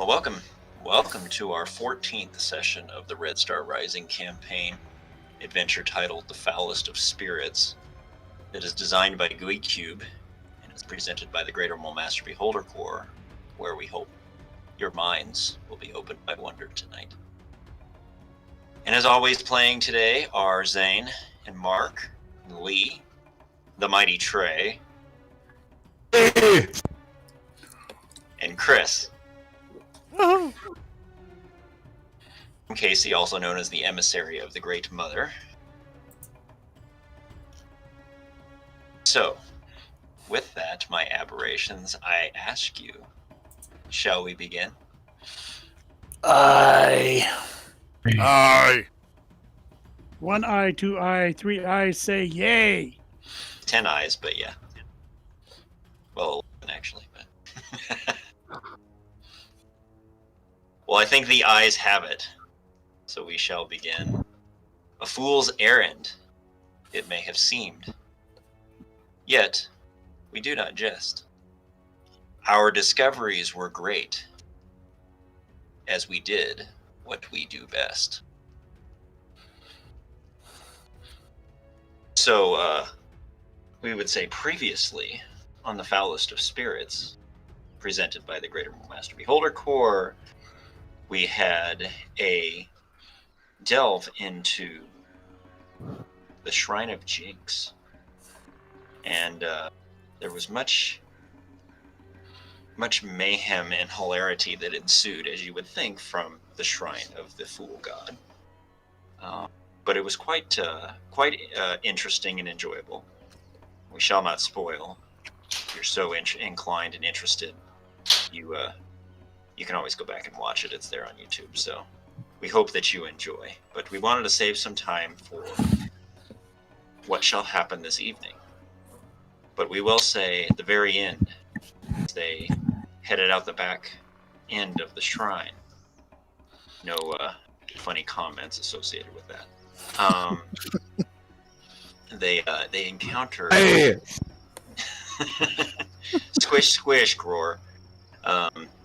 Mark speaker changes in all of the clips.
Speaker 1: Well, welcome to our 14th session of the Red Star Rising campaign, adventure titled The Foulest of Spirits. It is designed by Gooey Cube and is presented by the Greater Mole Master Beholder Corps, where we hope your minds will be opened by wonder tonight. And as always, playing today are Zane and Mark, and Lee, the mighty Trey, and Chris. Casey, also known as the emissary of the Great Mother. So, with that, my aberrations, I ask you, shall we begin?
Speaker 2: Aye.
Speaker 3: 1 eye, 2 eye, 3 eyes say yay.
Speaker 1: 10 eyes, but yeah. Well, 11 actually, but... Well, I think the eyes have it. So we shall begin. A fool's errand, it may have seemed. Yet, we do not jest. Our discoveries were great, as we did what we do best. So, we would say previously on the Foulest of Spirits, presented by the Greater Mole Master Beholder Corps, we had a delve into the Shrine of Jinx. And there was much mayhem and hilarity that ensued, as you would think, from the Shrine of the Fool God. But it was quite interesting and enjoyable. We shall not spoil. If you're so inclined and interested, you can always go back and watch it. It's there on YouTube, so we hope that you enjoy. But we wanted to save some time for what shall happen this evening. But we will say at the very end, as they headed out the back end of the shrine, no funny comments associated with that. They encounter squish squish Gror.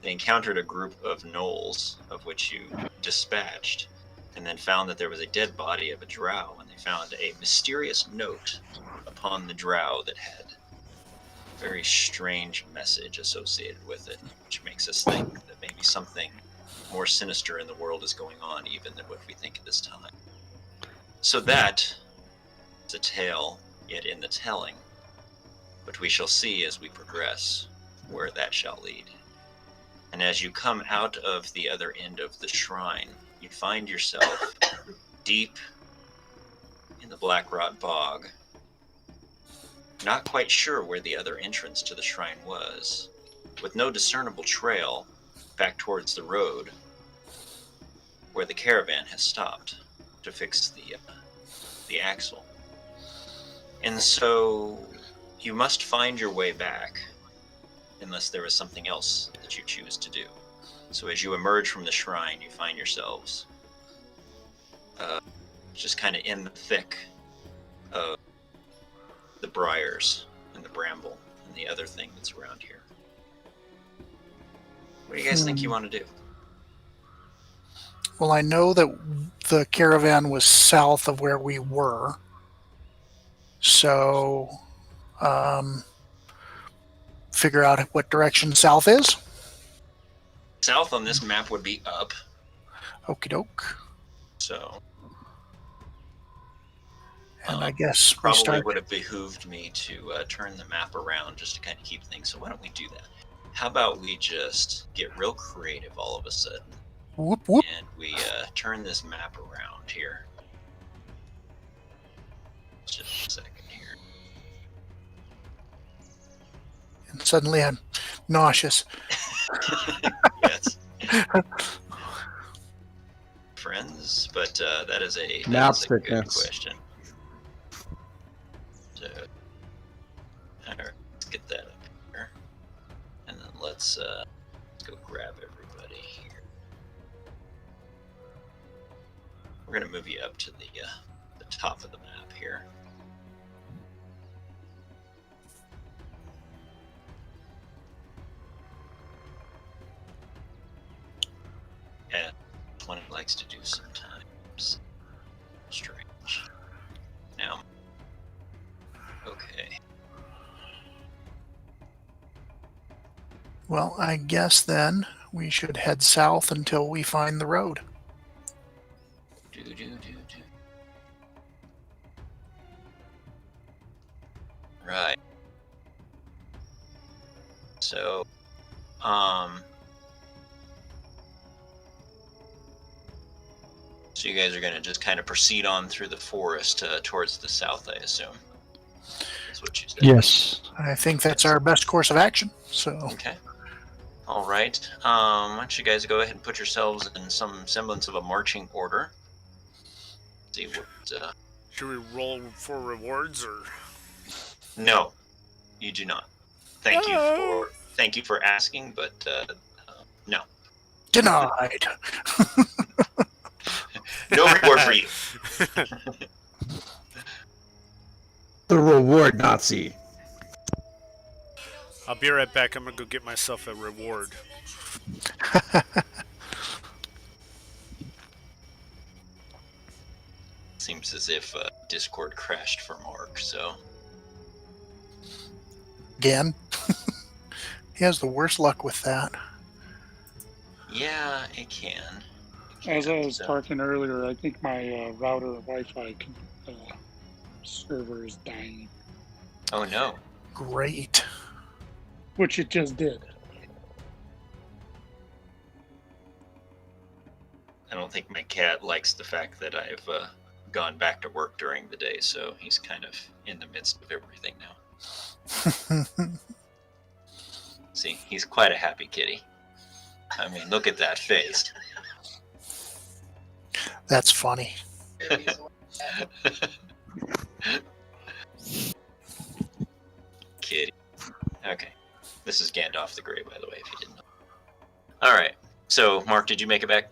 Speaker 1: They encountered a group of gnolls, of which you dispatched, and then found that there was a dead body of a drow, and they found a mysterious note upon the drow that had a very strange message associated with it, which makes us think that maybe something more sinister in the world is going on even than what we think at this time. So that is a tale yet in the telling, but we shall see as we progress where that shall lead. And as you come out of the other end of the shrine, you find yourself deep in the Blackrod Bog, not quite sure where the other entrance to the shrine was, with no discernible trail back towards the road where the caravan has stopped to fix the axle. And so you must find your way back, unless there is something else that you choose to do. So as you emerge from the shrine, you find yourselves just kind of in the thick of the briars and the bramble and the other thing that's around here. What do you guys think you want to do?
Speaker 2: Well, I know that the caravan was south of where we were. So, figure out what direction south is.
Speaker 1: South on this map would be up.
Speaker 2: Okie doke.
Speaker 1: So,
Speaker 2: and I guess we
Speaker 1: probably
Speaker 2: start.
Speaker 1: would have behooved me to turn the map around just to kind of keep things. So why don't we do that? How about we just get real creative all of a sudden?
Speaker 2: Whoop whoop.
Speaker 1: And we turn this map around here. Just a second here.
Speaker 2: And suddenly I'm nauseous.
Speaker 1: Yes. Friends, but that is a good question. So, all right, let's get that up here, and then let's go grab everybody here. We're gonna move you up to the top of the map here. likes to do sometimes. Strange. Now. Okay.
Speaker 2: Well, I guess then we should head south until we find the road.
Speaker 1: Do. Right. So, so you guys are going to just kind of proceed on through the forest towards the south, I assume. That's what you said.
Speaker 4: Yes.
Speaker 2: I think that's our best course of action. So,
Speaker 1: Okay. All right. Why don't you guys go ahead and put yourselves in some semblance of a marching order? See what.
Speaker 5: Should we roll for rewards or?
Speaker 1: No, you do not. Thank you for asking, but no.
Speaker 2: denied.
Speaker 1: No reward for you.
Speaker 4: The reward Nazi.
Speaker 5: I'll be right back. I'm gonna go get myself a reward.
Speaker 1: Seems as if Discord crashed for Mark, so.
Speaker 2: Again. He has the worst luck with that.
Speaker 1: Yeah, it can.
Speaker 3: As I was talking earlier, I think my router Wi-Fi server is dying,
Speaker 1: Oh no.
Speaker 2: Great.
Speaker 3: which it just did.
Speaker 1: I don't think my cat likes the fact that I've gone back to work during the day, so he's kind of in the midst of everything now. See, he's quite a happy kitty. I mean, look at that face.
Speaker 2: That's funny.
Speaker 1: Kitty. Okay. This is Gandalf the Grey, by the way, if you didn't know. Alright. So, Mark, did you make it back?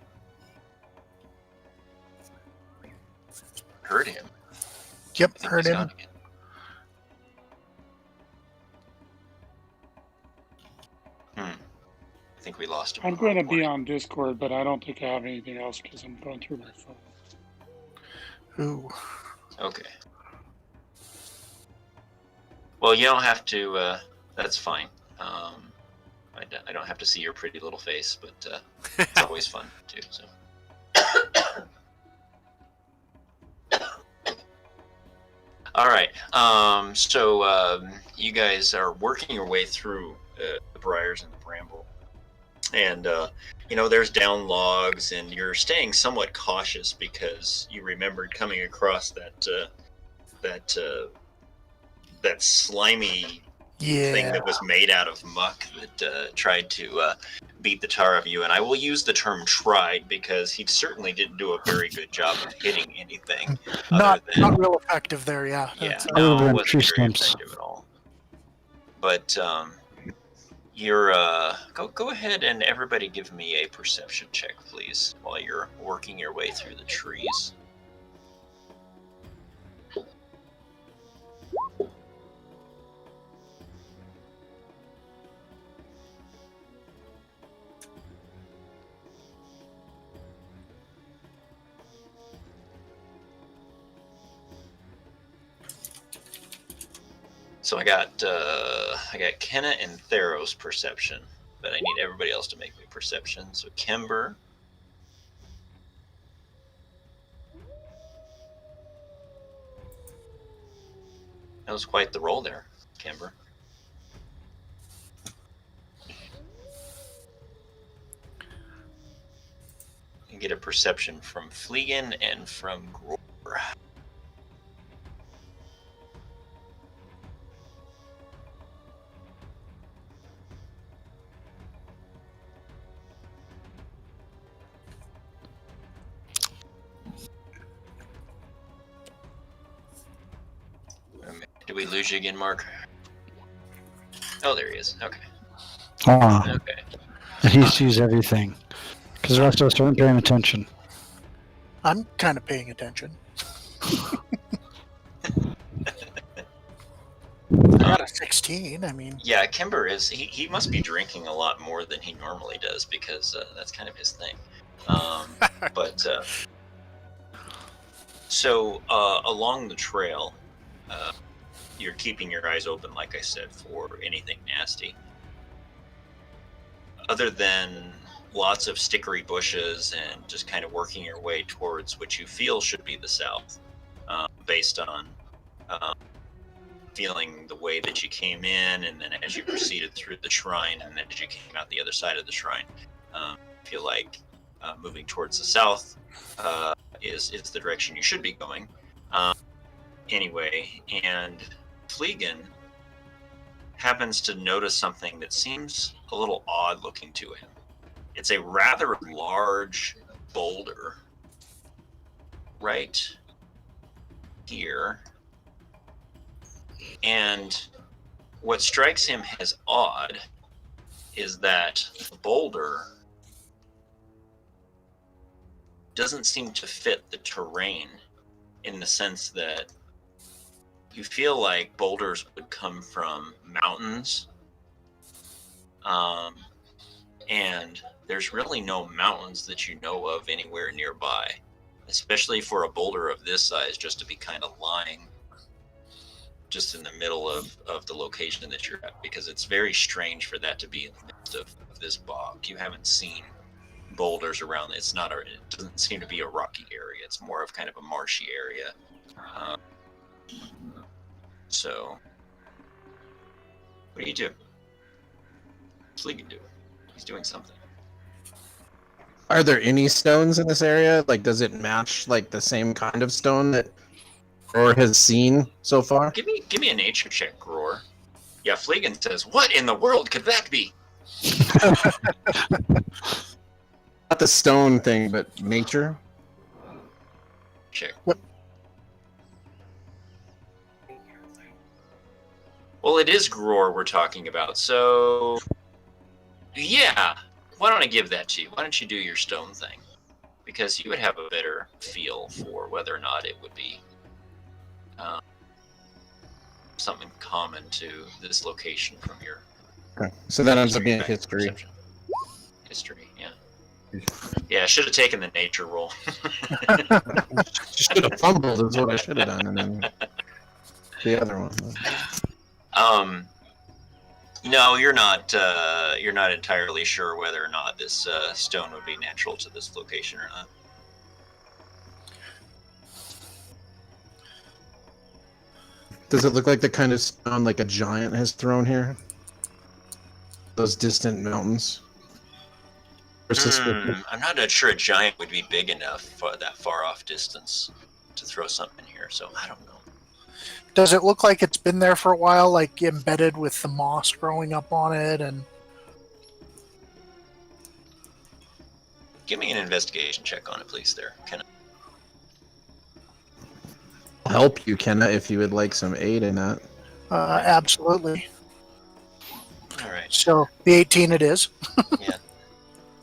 Speaker 1: Heard him.
Speaker 2: Yep,
Speaker 1: I think
Speaker 2: heard
Speaker 1: he's
Speaker 2: him.
Speaker 1: gone again. I think we lost him.
Speaker 3: I'm going to be on Discord, but I don't think I have anything else because I'm going through my phone.
Speaker 2: Ooh.
Speaker 1: Okay. Well, you don't have to. That's fine. I don't have to see your pretty little face, but it's always fun too. So. All right. So you guys are working your way through the briars and the bramble, and there's down logs, and you're staying somewhat cautious because you remembered coming across that slimy thing
Speaker 2: Yeah.
Speaker 1: that was made out of muck that tried to beat the tar of you. And I will use the term tried because he certainly didn't do a very good job of hitting anything.
Speaker 2: Not
Speaker 1: other than,
Speaker 2: not real effective there, yeah.
Speaker 1: yeah,
Speaker 2: That's,
Speaker 1: no,
Speaker 4: Other
Speaker 1: it
Speaker 4: than
Speaker 1: wasn't
Speaker 4: tree
Speaker 1: very
Speaker 4: stumps.
Speaker 1: effective at all. But you're go ahead and everybody give me a perception check, please, while you're working your way through the trees. So I got Kenna and Theros perception, but I need everybody else to make me perception. So Kember, that was quite the roll there, Kember. You get a perception from Fleegan and from Gror. Did we lose you again, Mark? Oh, there he is. Okay.
Speaker 4: Ah,
Speaker 1: Okay.
Speaker 4: he sees everything. Because the rest of us aren't paying attention.
Speaker 2: I'm kind of paying attention. I got a 16. I mean,
Speaker 1: Yeah, Kimber is. He must be drinking a lot more than he normally does because that's kind of his thing. But so along the trail, you're keeping your eyes open, like I said, for anything nasty. Other than lots of stickery bushes and just kind of working your way towards what you feel should be the south, based on feeling the way that you came in, and then as you proceeded through the shrine, and then as you came out the other side of the shrine, feel like moving towards the south is the direction you should be going. Anyway, and Fleegan happens to notice something that seems a little odd looking to him. It's a rather large boulder right here. And what strikes him as odd is that the boulder doesn't seem to fit the terrain, in the sense that you feel like boulders would come from mountains, and there's really no mountains that you know of anywhere nearby, especially for a boulder of this size just to be kind of lying just in the middle of the location that you're at, because it's very strange for that to be in the midst of this bog. You haven't seen boulders around. It doesn't seem to be a rocky area. It's more of kind of a marshy area. So, what do you do? What's Fleegan do? He's doing something.
Speaker 6: Are there any stones in this area? Like, does it match like the same kind of stone that Roar has seen so far?
Speaker 1: Give me a nature check, Roar. Yeah, Fleegan says, "What in the world could that be?"
Speaker 6: Not the stone thing, but nature.
Speaker 1: Check.
Speaker 2: What?
Speaker 1: Well, it is Gror we're talking about, so yeah. Why don't I give that to you? Why don't you do your stone thing? Because you would have a better feel for whether or not it would be something common to this location from your.
Speaker 6: Okay. So that ends up being history.
Speaker 1: Perception. History, yeah. Yeah, I should have taken the nature roll.
Speaker 6: Should have fumbled is what I should have done, and then the other one.
Speaker 1: No, you're not entirely sure whether or not this stone would be natural to this location or not.
Speaker 6: Does it look like the kind of stone like a giant has thrown here? Those distant mountains?
Speaker 1: I'm not sure a giant would be big enough for that far off distance to throw something in here, so I don't know.
Speaker 2: Does it look like it's been there for a while, like embedded with the moss growing up on it? And
Speaker 1: give me an investigation check on it, please, there, Kenna.
Speaker 6: I'll help you, Kenna, if you would like some aid in that.
Speaker 2: absolutely.
Speaker 1: All right.
Speaker 2: So the 18 it is.
Speaker 1: Yeah.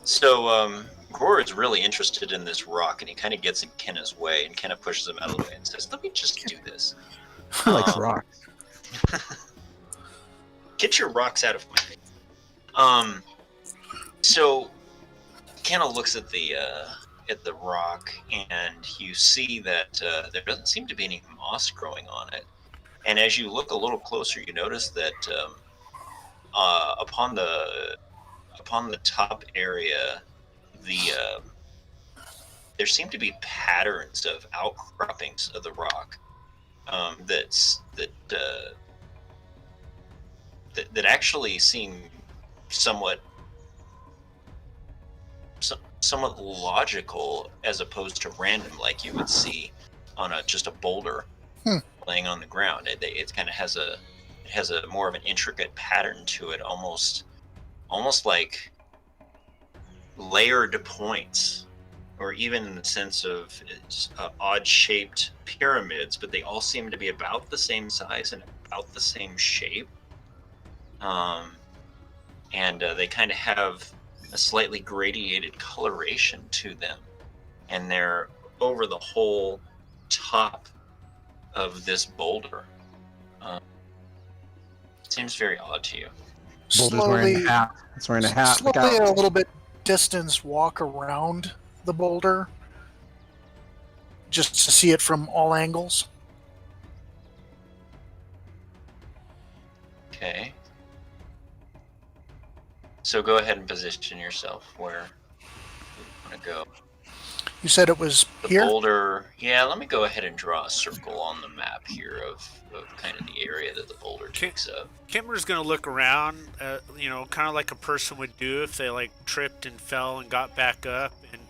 Speaker 1: So, Gror is really interested in this rock, and he kind of gets in Kenna's way, and Kenna pushes him out of the way and says, "Let me just do this."
Speaker 6: He likes rocks.
Speaker 1: Get your rocks out of my face. So Kenna looks at the rock, and you see that there doesn't seem to be any moss growing on it. And as you look a little closer, you notice that upon the top area, there seem to be patterns of outcroppings of the rock that actually seem somewhat logical, as opposed to random, like you would see on just a boulder laying on the ground. It kind of has a more of an intricate pattern to it, almost like layered points, or even in the sense of odd-shaped pyramids, but they all seem to be about the same size and about the same shape. And they kind of have a slightly gradiated coloration to them, and they're over the whole top of this boulder. Seems very odd to you.
Speaker 6: Boulder's wearing a hat. It's wearing a hat.
Speaker 2: Slowly, a little bit distance, walk around the boulder, just to see it from all angles.
Speaker 1: Okay. So go ahead and position yourself where you want to go.
Speaker 2: You said it was
Speaker 1: The
Speaker 2: here?
Speaker 1: boulder. Yeah, let me go ahead and draw a circle on the map here of kind of the area that the boulder takes up.
Speaker 5: Kimber's gonna look around, kind of like a person would do if they like tripped and fell and got back up and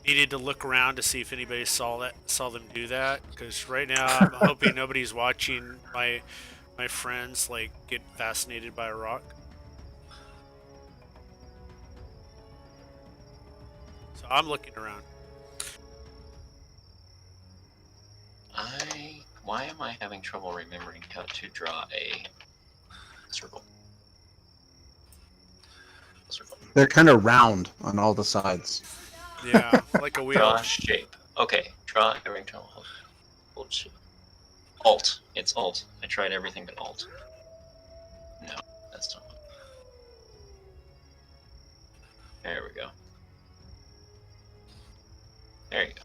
Speaker 5: needed to look around to see if anybody saw them do that. Because right now I'm hoping nobody's watching my friends like get fascinated by a rock. So I'm looking around.
Speaker 1: Why am I having trouble remembering how to draw a circle?
Speaker 6: They're kind of round on all the sides.
Speaker 5: Yeah, like a wheel.
Speaker 1: Draw shape. Okay, draw a rectangle. Hold shape. Alt. It's Alt. I tried everything but Alt. No, that's not. There we go. There you go.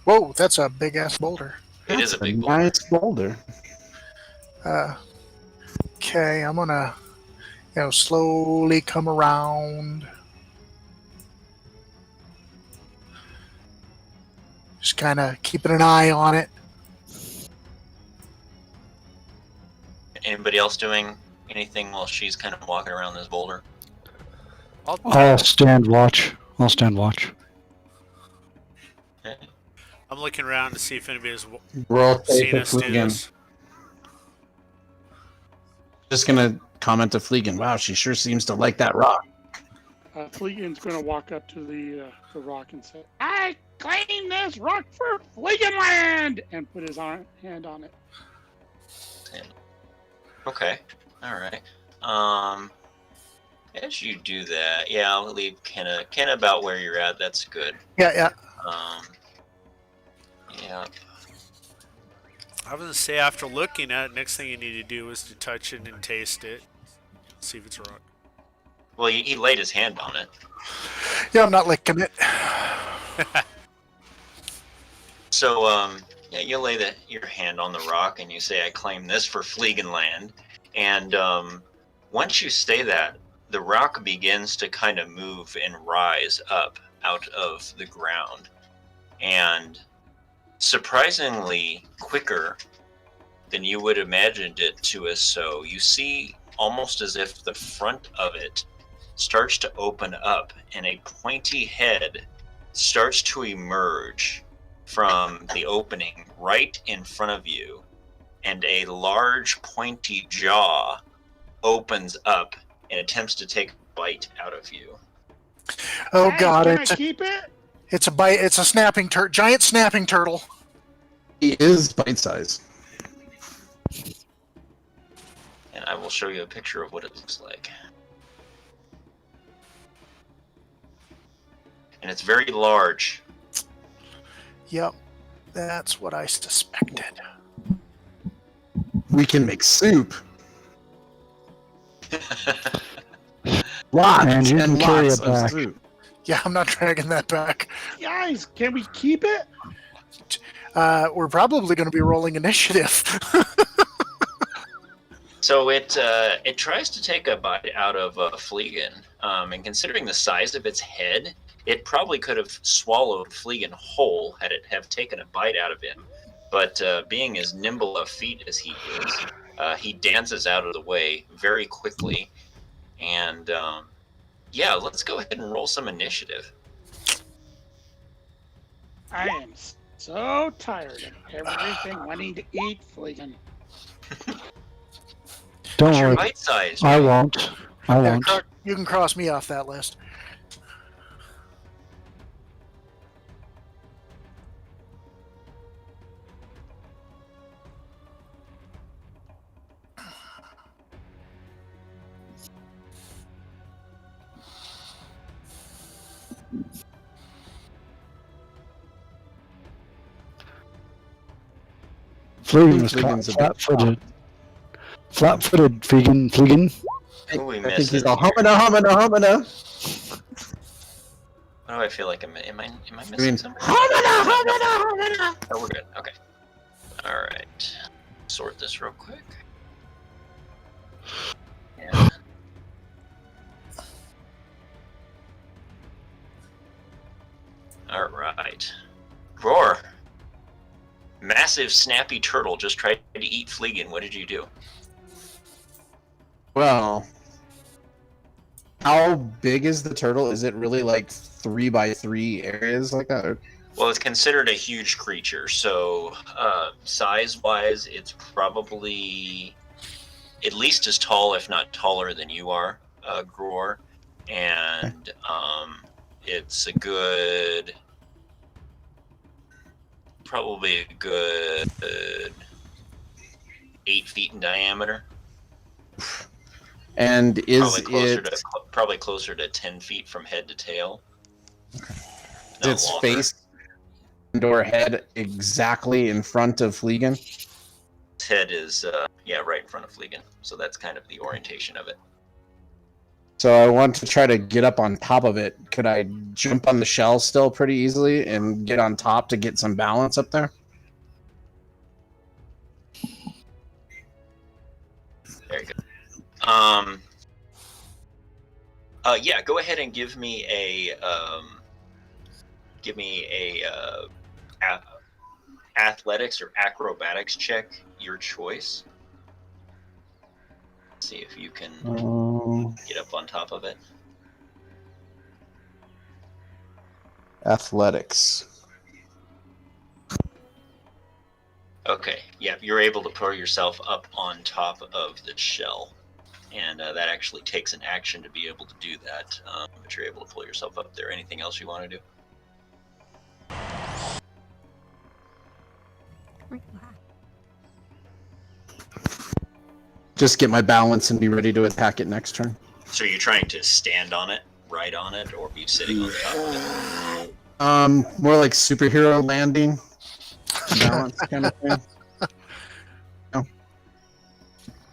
Speaker 2: Whoa, that's a big ass boulder.
Speaker 1: It is a
Speaker 6: That's
Speaker 1: big boulder.
Speaker 6: nice boulder.
Speaker 2: Okay, I'm gonna, slowly come around. Just kind of keeping an eye on it.
Speaker 1: Anybody else doing anything while she's kind of walking around this boulder?
Speaker 4: I'll stand watch. I'll stand watch.
Speaker 1: Okay.
Speaker 5: I'm looking around to see if anybody's
Speaker 6: We're all
Speaker 5: seen
Speaker 6: safe
Speaker 5: us do
Speaker 6: again.
Speaker 5: this.
Speaker 6: Just gonna comment to Fleegan. Wow, she sure seems to like that rock.
Speaker 3: Fleegan's going to walk up to the rock and say, "I claim this rock for Fleeganland!" and put his hand on it.
Speaker 1: Okay. All right. As you do that, yeah, I'll leave Kenna about where you're at. That's good.
Speaker 2: Yeah.
Speaker 1: Yeah.
Speaker 5: I was gonna say after looking at it, next thing you need to do is to touch it and taste it, see if it's a rock.
Speaker 1: Well, he laid his hand on it.
Speaker 2: Yeah, I'm not licking it.
Speaker 1: So, yeah, you lay your hand on the rock and you say, "I claim this for Fleeganland." And once you say that, the rock begins to kind of move and rise up out of the ground. And surprisingly quicker than you would imagined it to. So you see almost as if the front of it starts to open up and a pointy head starts to emerge from the opening right in front of you, and a large pointy jaw opens up and attempts to take a bite out of you.
Speaker 2: Oh
Speaker 3: Hey,
Speaker 2: God,
Speaker 3: can I keep it?
Speaker 2: it's a bite. It's a giant snapping turtle.
Speaker 6: He is bite-sized.
Speaker 1: And I will show you a picture of what it looks like. And it's very large.
Speaker 2: Yep, that's what I suspected.
Speaker 6: We can make soup. Lots
Speaker 4: And you can carry
Speaker 6: lots
Speaker 4: it
Speaker 6: of
Speaker 4: back.
Speaker 6: soup.
Speaker 2: Yeah, I'm not dragging that back.
Speaker 3: Guys, can we keep it?
Speaker 2: We're probably going to be rolling initiative.
Speaker 1: So it tries to take a bite out of Fleegan, and considering the size of its head, it probably could have swallowed Fleegan whole had it have taken a bite out of him. But being as nimble of feet as he is, he dances out of the way very quickly. And yeah, let's go ahead and roll some initiative.
Speaker 3: I am so tired of everything wanting to eat Fleegan.
Speaker 4: Don't
Speaker 1: What's your
Speaker 4: worry.
Speaker 1: bite size?
Speaker 4: I won't. I
Speaker 2: Yeah,
Speaker 4: won't.
Speaker 2: you can cross me off that list.
Speaker 4: Fleegan was caught
Speaker 6: Fleegan's a bit
Speaker 4: flat-footed. Flat-footed, Fleegan.
Speaker 1: Ooh, we
Speaker 6: I
Speaker 1: missed
Speaker 6: think he's
Speaker 1: it
Speaker 6: all
Speaker 1: here.
Speaker 6: humana.
Speaker 1: What do I feel like am I
Speaker 6: I
Speaker 1: missing
Speaker 6: mean,
Speaker 1: something?
Speaker 6: oh,
Speaker 1: Oh, we're good. Okay. All right. Sort this real quick. Yeah. All right. Roar. Massive snappy turtle just tried to eat Fleegan. What did you do?
Speaker 6: well, how big is the turtle? Is it really like 3x3 areas like that?
Speaker 1: Well, it's considered a huge creature, so size-wise, it's probably at least as tall, if not taller than you are, Gror. And it's probably a good 8 feet in diameter.
Speaker 6: And is
Speaker 1: Probably closer to 10 feet from head to tail.
Speaker 6: its face or head exactly in front of Fleegan?
Speaker 1: Its head is right in front of Fleegan, so that's kind of the orientation of it.
Speaker 6: So I want to try to get up on top of it. Could I jump on the shell still pretty easily and get on top to get some balance up there?
Speaker 1: Very good. Yeah, go ahead and give me a athletics or acrobatics check, your choice. See if you can get up on top of it.
Speaker 6: Athletics.
Speaker 1: Okay, yeah, you're able to pull yourself up on top of the shell. And that actually takes an action to be able to do that. But you're able to pull yourself up there. Anything else you want to do?
Speaker 6: Just get my balance and be ready to attack it next turn.
Speaker 1: So you're trying to stand on it, right on it, or be sitting on top of it?
Speaker 6: More like superhero landing. Balance kind of thing.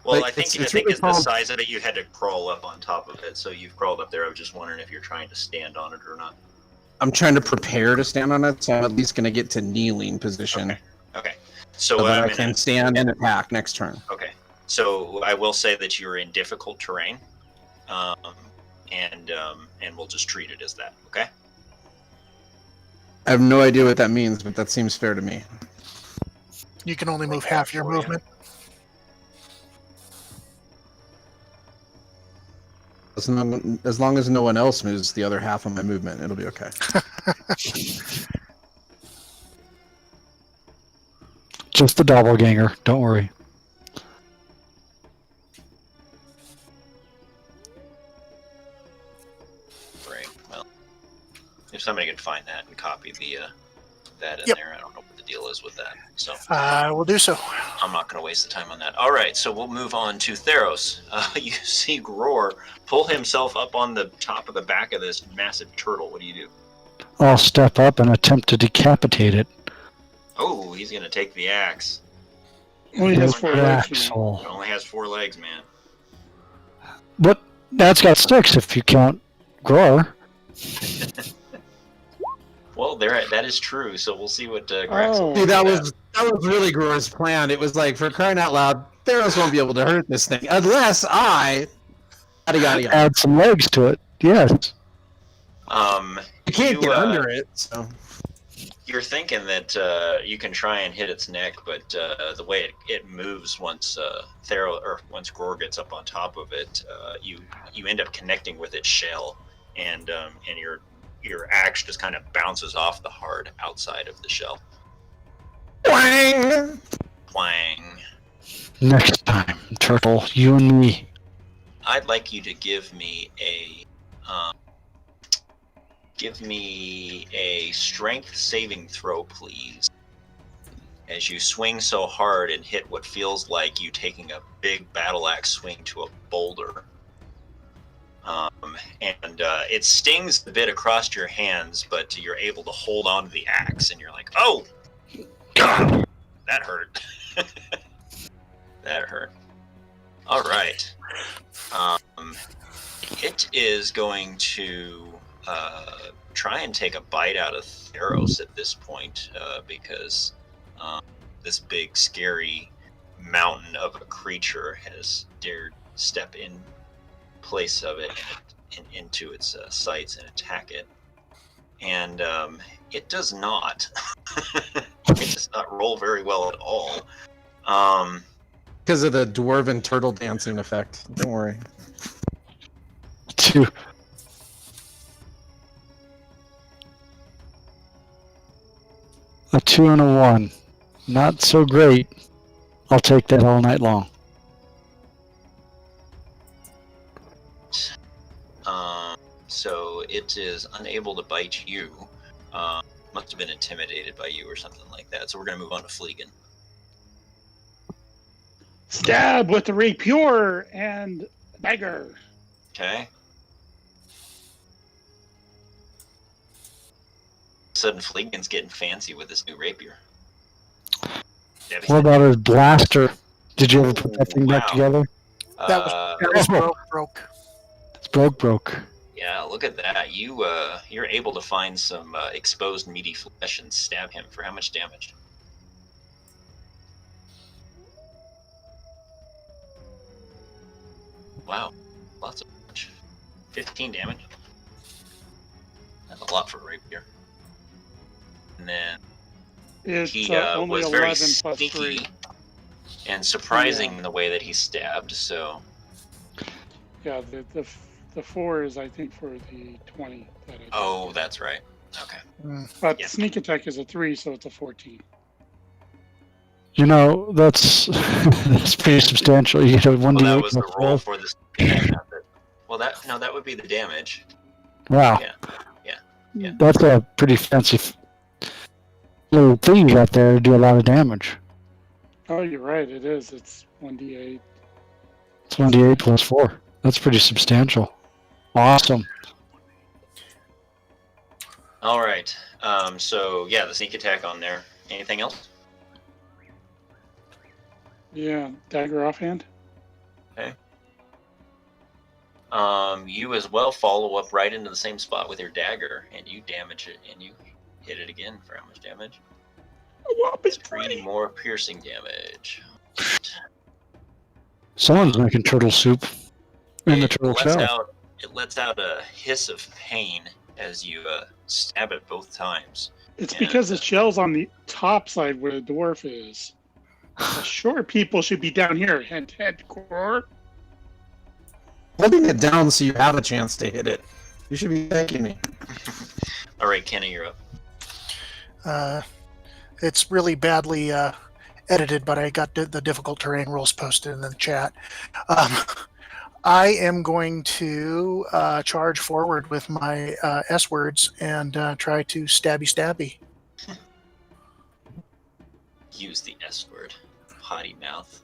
Speaker 1: Well,
Speaker 6: Like,
Speaker 1: I think
Speaker 6: it's
Speaker 1: the
Speaker 6: really
Speaker 1: size of it, you had to crawl up on top of it, so you've crawled up there. I was just wondering if you're trying to stand on it or not.
Speaker 6: I'm trying to prepare to stand on it, so I'm at least going to get to kneeling position.
Speaker 1: Okay. So,
Speaker 6: So that I can stand and attack next turn.
Speaker 1: Okay. So I will say that you're in difficult terrain, and we'll just treat it as that. Okay.
Speaker 6: I have no idea what that means, but that seems fair to me.
Speaker 2: You can only move half your movement.
Speaker 6: As long as no one else moves the other half of my movement, it'll be okay.
Speaker 4: Just the doppelganger. Don't worry.
Speaker 1: Right. Well, if somebody can find that and copy that in
Speaker 2: Yep.
Speaker 1: there, I don't know what the deal is with that. So
Speaker 2: I will do so.
Speaker 1: I'm not going to waste the time on that. All right, so we'll move on to Theros. You see Gror pull himself up on the top of the back of this massive turtle. What do you do?
Speaker 4: I'll step up and attempt to decapitate it.
Speaker 1: Oh, he's going to take the axe.
Speaker 3: Only has
Speaker 4: With
Speaker 3: 4
Speaker 4: the
Speaker 3: legs.
Speaker 4: axle.
Speaker 1: It only has 4 legs, man.
Speaker 4: But that's got 6 if you count Gror.
Speaker 1: Well, that is true. So we'll see what Grex.
Speaker 3: Oh.
Speaker 6: See, that was really Gror's plan. It was like, for crying out loud, Theros won't be able to hurt this thing unless I
Speaker 4: Add some legs to it. Yes.
Speaker 6: You can't get under it. So
Speaker 1: You're thinking that you can try and hit its neck, but the way it moves once once Gror gets up on top of it, you end up connecting with its shell, and your axe just kind of bounces off the hard outside of the shell.
Speaker 6: Wang!
Speaker 1: Twang.
Speaker 4: Next time, Turtle, you and me.
Speaker 1: I'd like you to give me a strength saving throw, please. As you swing so hard and hit what feels like you taking a big battle axe swing to a boulder. It stings a bit across your hands, but you're able to hold on to the axe, and you're like, oh, God, that hurt. That hurt. All right. It is going to try and take a bite out of Theros at this point, because this big, scary mountain of a creature has dared step in place of it and into its sights and attack it. And it does not. It does not roll very well at all.
Speaker 6: Because of the dwarven turtle dancing effect. Don't worry.
Speaker 4: 2. A 2 and a 1. Not so great. I'll take that all night long.
Speaker 1: So it is unable to bite you. Must have been intimidated by you or something like that. So we're going to move on to Fleegan.
Speaker 3: Stab with the rapier and dagger.
Speaker 1: Okay. Sudden Fleegan's getting fancy with this new rapier.
Speaker 4: What about his blaster? Did you ever put that thing back together?
Speaker 2: That was broke.
Speaker 4: It's broke.
Speaker 1: Yeah, look at that. You're able to find some exposed meaty flesh and stab him for how much damage? Wow, lots of damage. 15 damage. That's a lot for a rapier. And then
Speaker 3: It's
Speaker 1: he
Speaker 3: only
Speaker 1: was very
Speaker 3: 11 plus
Speaker 1: sneaky
Speaker 3: 3.
Speaker 1: and surprising in the way that he stabbed. So
Speaker 3: Yeah, the 4 is, I think, for the 20. That I did.
Speaker 1: oh, that's right. Okay.
Speaker 3: But
Speaker 1: yeah.
Speaker 3: sneak attack is a 3, so it's a 14.
Speaker 4: You know, that's that's pretty substantial. You know, 1d8
Speaker 1: Well, that was the
Speaker 4: plus
Speaker 1: roll
Speaker 4: 12.
Speaker 1: for the sneak attack. Well, that would be the damage.
Speaker 4: Wow.
Speaker 1: Yeah.
Speaker 4: That's a pretty fancy little thing you got there to do a lot of damage.
Speaker 3: Oh, you're right. It is. It's 1d8.
Speaker 4: It's 1d8 plus 4. That's pretty substantial. Awesome.
Speaker 1: All right. So yeah, the sneak attack on there. Anything else?
Speaker 3: Yeah, dagger offhand.
Speaker 1: You as well follow up right into the same spot with your dagger, and you damage it, and you hit it again for how much damage?
Speaker 3: Whopping
Speaker 1: 3 more piercing damage.
Speaker 4: Someone's making turtle soup in the turtle shell.
Speaker 1: It lets out a hiss of pain as you stab it both times.
Speaker 3: It's
Speaker 1: Yeah.
Speaker 3: because the shell's on the top side where the dwarf is. The short people should be down here. Hint, hint, core.
Speaker 6: Holding it down so you have a chance to hit it. You should be thanking me.
Speaker 1: All right, Kenny, you're up.
Speaker 2: It's really badly edited, but I got the difficult terrain rules posted in the chat. I am going to charge forward with my S words and try to stabby.
Speaker 1: Use the S word. Potty mouth.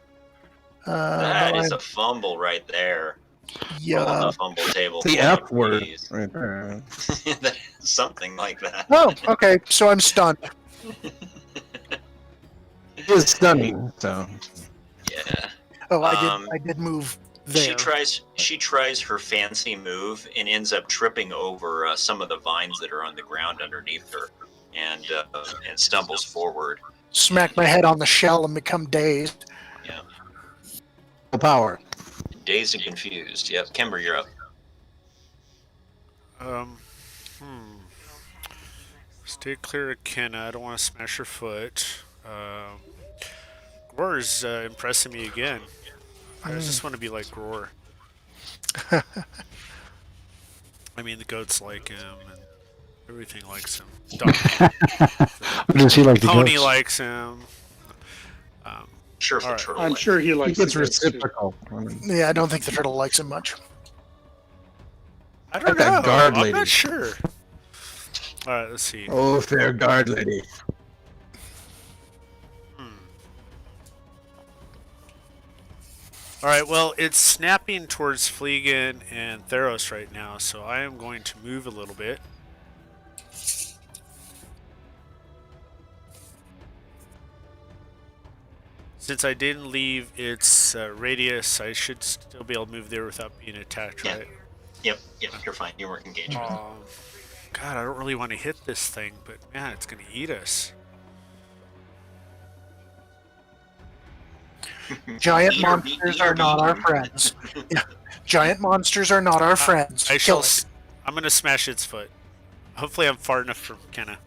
Speaker 2: Uh,
Speaker 1: That
Speaker 2: no,
Speaker 1: is a fumble right there. Roll on
Speaker 2: yeah.
Speaker 1: the fumble table.
Speaker 6: The
Speaker 1: for
Speaker 6: F
Speaker 1: me,
Speaker 6: word.
Speaker 1: please.
Speaker 6: Right there.
Speaker 1: Something like that.
Speaker 2: Oh, okay. So I'm stunned.
Speaker 6: It was stunning, so.
Speaker 1: Yeah.
Speaker 2: Oh, I did move there.
Speaker 1: She tries her fancy move and ends up tripping over some of the vines that are on the ground underneath her, and stumbles forward.
Speaker 2: Smack my head on the shell and become dazed.
Speaker 1: Yeah.
Speaker 6: Power.
Speaker 1: Dazed and confused. Yep. Kimber, you're up.
Speaker 5: Stay clear of Kenna. I don't want to smash her foot. Roar's impressing me again. I just want to be like Roar. I mean, the goats like him, and everything likes him.
Speaker 4: Does he like the
Speaker 5: Pony
Speaker 4: goats?
Speaker 5: likes him.
Speaker 1: Sure, if the
Speaker 5: All right.
Speaker 1: turtle.
Speaker 3: I'm
Speaker 1: likes
Speaker 3: sure he
Speaker 6: I
Speaker 3: likes
Speaker 6: think it's
Speaker 3: the goats, too.
Speaker 6: reciprocal.
Speaker 2: Yeah, I don't think the turtle likes him much.
Speaker 5: I don't
Speaker 6: Like that
Speaker 5: know.
Speaker 6: guard
Speaker 5: I'm
Speaker 6: lady.
Speaker 5: not sure. All right, let's see.
Speaker 6: Oh, fair guard lady.
Speaker 5: All right, well, it's snapping towards Fleegan and Theros right now, so I am going to move a little bit. Since I didn't leave its radius, I should still be able to move there without being attacked,
Speaker 1: Yeah.
Speaker 5: right?
Speaker 1: Yep. You're fine. You weren't engaged.
Speaker 5: God, I don't really want to hit this thing, but man, it's gonna eat us.
Speaker 2: Giant
Speaker 1: Eater,
Speaker 2: monsters
Speaker 1: eater,
Speaker 2: are not our
Speaker 1: eater.
Speaker 2: friends. Yeah. Giant monsters are not our friends.
Speaker 5: I
Speaker 2: Kill
Speaker 5: shall.
Speaker 2: it.
Speaker 5: I'm gonna smash its foot. Hopefully, I'm far enough for Kenna.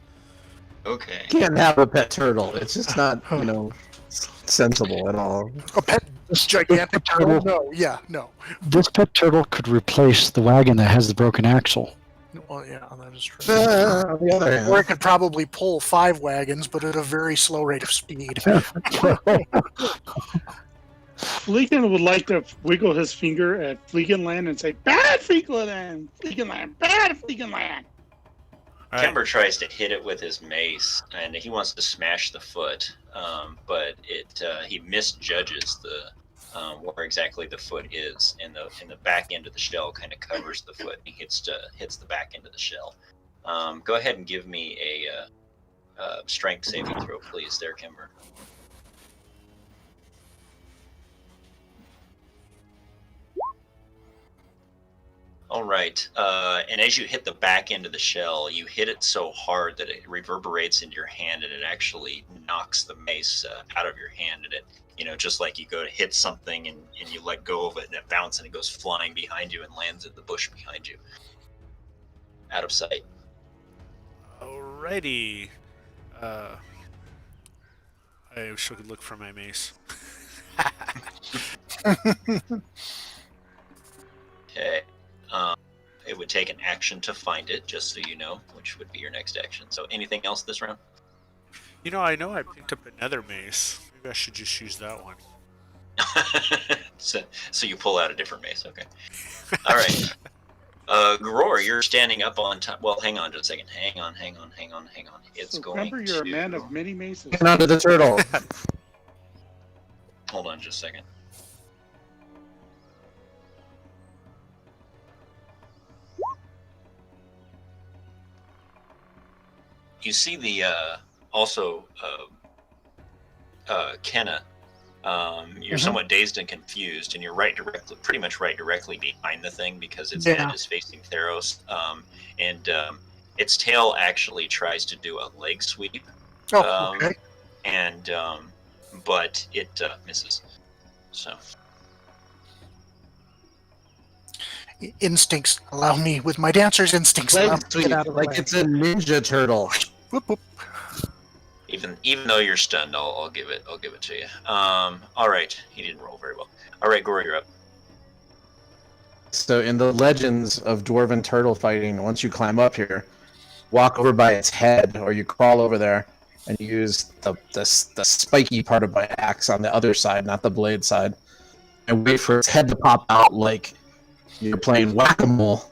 Speaker 1: Okay.
Speaker 6: Can't have a pet turtle. It's just not, sensible at all.
Speaker 2: A pet gigantic turtle? No, yeah, no.
Speaker 4: This pet turtle could replace the wagon that has the broken axle.
Speaker 2: Well, yeah, that is true.
Speaker 6: On the other
Speaker 2: Or it
Speaker 6: hand,
Speaker 2: could probably pull 5 wagons, but at a very slow rate of speed.
Speaker 3: Fleekin would like to wiggle his finger at Fleekinland and say, "Bad Fleekinland! Fleekinland! Bad Fleekinland!"
Speaker 5: All right.
Speaker 1: Kemper tries to hit it with his mace, and he wants to smash the foot, but he misjudges the where exactly the foot is, and the back end of the shell kind of covers the foot. And he hits the back end of the shell. Go ahead and give me a strength saving throw, please, there, Kemper. All right, and as you hit the back end of the shell, you hit it so hard that it reverberates into your hand, and it actually knocks the mace out of your hand. And it, just like you go to hit something and you let go of it, and it bounces and it goes flying behind you and lands in the bush behind you, out of sight.
Speaker 5: Alrighty. I wish I could look for my mace.
Speaker 1: Okay. It would take an action to find it, just so you know, which would be your next action. So anything else this round?
Speaker 5: I know I picked up another mace. Maybe I should just use that one.
Speaker 1: so you pull out a different mace, okay. All right. Gror, you're standing up on top. Well, hang on just a second. Hang on. It's
Speaker 3: So
Speaker 1: going
Speaker 3: remember, you're
Speaker 1: to...
Speaker 3: a man of many maces.
Speaker 6: get onto the turtle.
Speaker 1: Hold on just a second. You see the Kenna. You're somewhat dazed and confused, and you're pretty much right directly behind the thing because its head is facing Theros, and its tail actually tries to do a leg sweep.
Speaker 2: Oh, okay.
Speaker 1: And but it misses. So
Speaker 2: Instincts allow me, with my dancer's instincts, allow me
Speaker 6: Leg
Speaker 2: to get
Speaker 6: sweep,
Speaker 2: out of the
Speaker 6: like
Speaker 2: way.
Speaker 6: it's a ninja turtle.
Speaker 2: Whoop, whoop.
Speaker 1: even though you're stunned, I'll give it to you. All right, he didn't roll very well. All right, Gore, you're up.
Speaker 6: So in the legends of dwarven turtle fighting, once you climb up here, walk over by its head, or you crawl over there and use the spiky part of my axe on the other side, not the blade side, and wait for its head to pop out like you're playing whack-a-mole.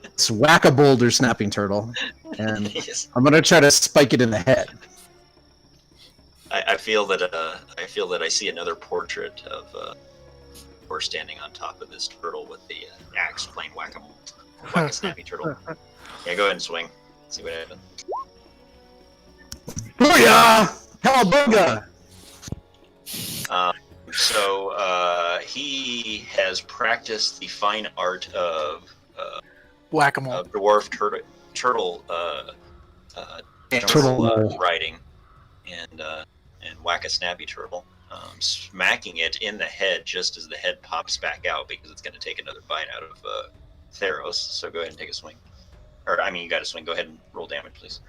Speaker 6: It's whack-a-boulder snapping turtle, and
Speaker 1: Yes.
Speaker 6: I'm gonna try to spike it in the head.
Speaker 1: I feel that I see another portrait of Gore standing on top of this turtle with the axe playing whack-a-mole, whack-a-snappy turtle. Yeah, go ahead and swing. See what happens.
Speaker 6: Booyah! Cowabunga!
Speaker 1: So he has practiced the fine art of
Speaker 2: Whack-a-mole.
Speaker 1: dwarf turtle riding and whack-a-snappy turtle, smacking it in the head just as the head pops back out because it's going to take another bite out of Theros. So go ahead and take a swing. Or, I mean, you got to swing. Go ahead and roll damage, please.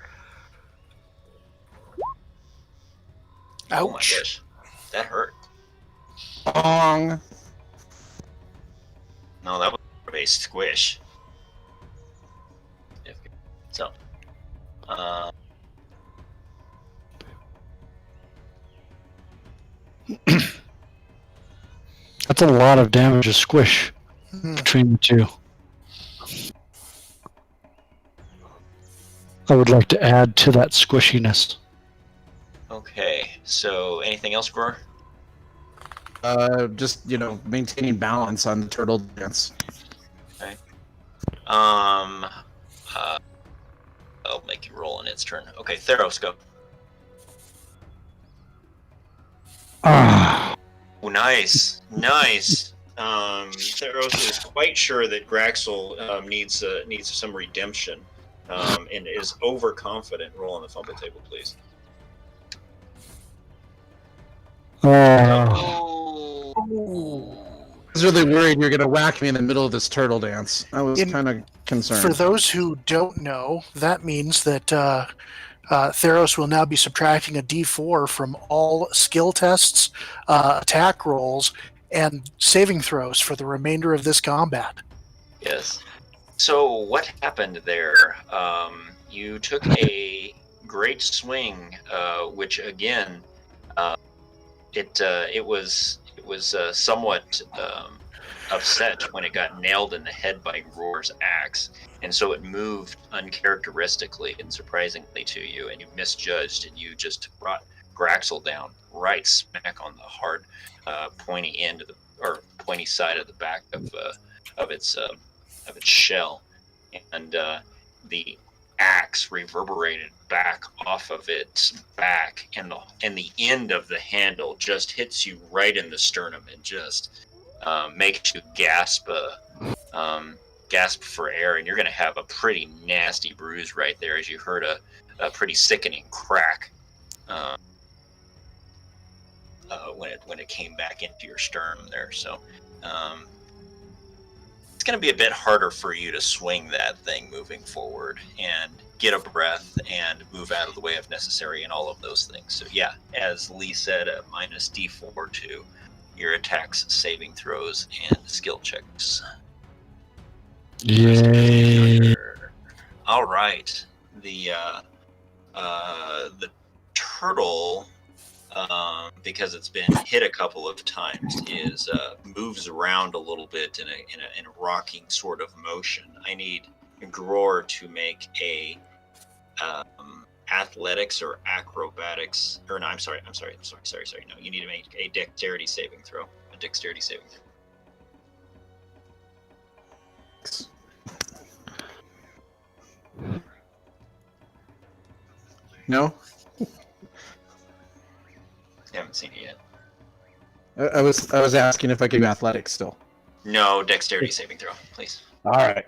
Speaker 1: Oh my
Speaker 2: Ouch.
Speaker 1: gosh. That hurt.
Speaker 6: Bong.
Speaker 1: No, that was a squish. So,
Speaker 4: That's a lot of damage to squish between the two. I would like to add to that squishiness.
Speaker 1: okay. So, anything else, Gror?
Speaker 6: Just maintaining balance on the turtle dance.
Speaker 1: I'll make you roll on its turn. Okay, Theros, go.
Speaker 4: Ah,
Speaker 1: Oh, nice. Theros is quite sure that Graxel needs some redemption, and is overconfident. Roll on the fumble table, please.
Speaker 4: Oh,
Speaker 6: I was really worried you're gonna whack me in the middle of this turtle dance. I was kind of concerned.
Speaker 2: For those who don't know, that means that Theros will now be subtracting a d4 from all skill tests, attack rolls, and saving throws for the remainder of this combat.
Speaker 1: Yes. So what happened there? You took a great swing, which again, it was somewhat upset when it got nailed in the head by Roar's axe, and so it moved uncharacteristically and surprisingly to you, and you misjudged, and you just brought Graxel down right smack on the hard, pointy end of pointy side of the back of its shell, and the axe reverberated back off of its back, and the end of the handle just hits you right in the sternum and just makes you gasp for air, and you're going to have a pretty nasty bruise right there, as you heard a pretty sickening crack when it came back into your sternum there. So it's going to be a bit harder for you to swing that thing moving forward and get a breath and move out of the way if necessary and all of those things. So yeah, as Lee said, a minus d4 to your attacks, saving throws, and skill checks.
Speaker 4: yay.
Speaker 1: All right. The turtle, because it's been hit a couple of times, is moves around a little bit in a rocking sort of motion. I need Gror to make a athletics or acrobatics, or no, I'm sorry. No, you need to make a dexterity saving throw. A dexterity saving throw.
Speaker 6: No,
Speaker 1: I haven't seen it yet.
Speaker 6: I was asking if I could do athletics still.
Speaker 1: No, dexterity saving throw, please.
Speaker 6: All right.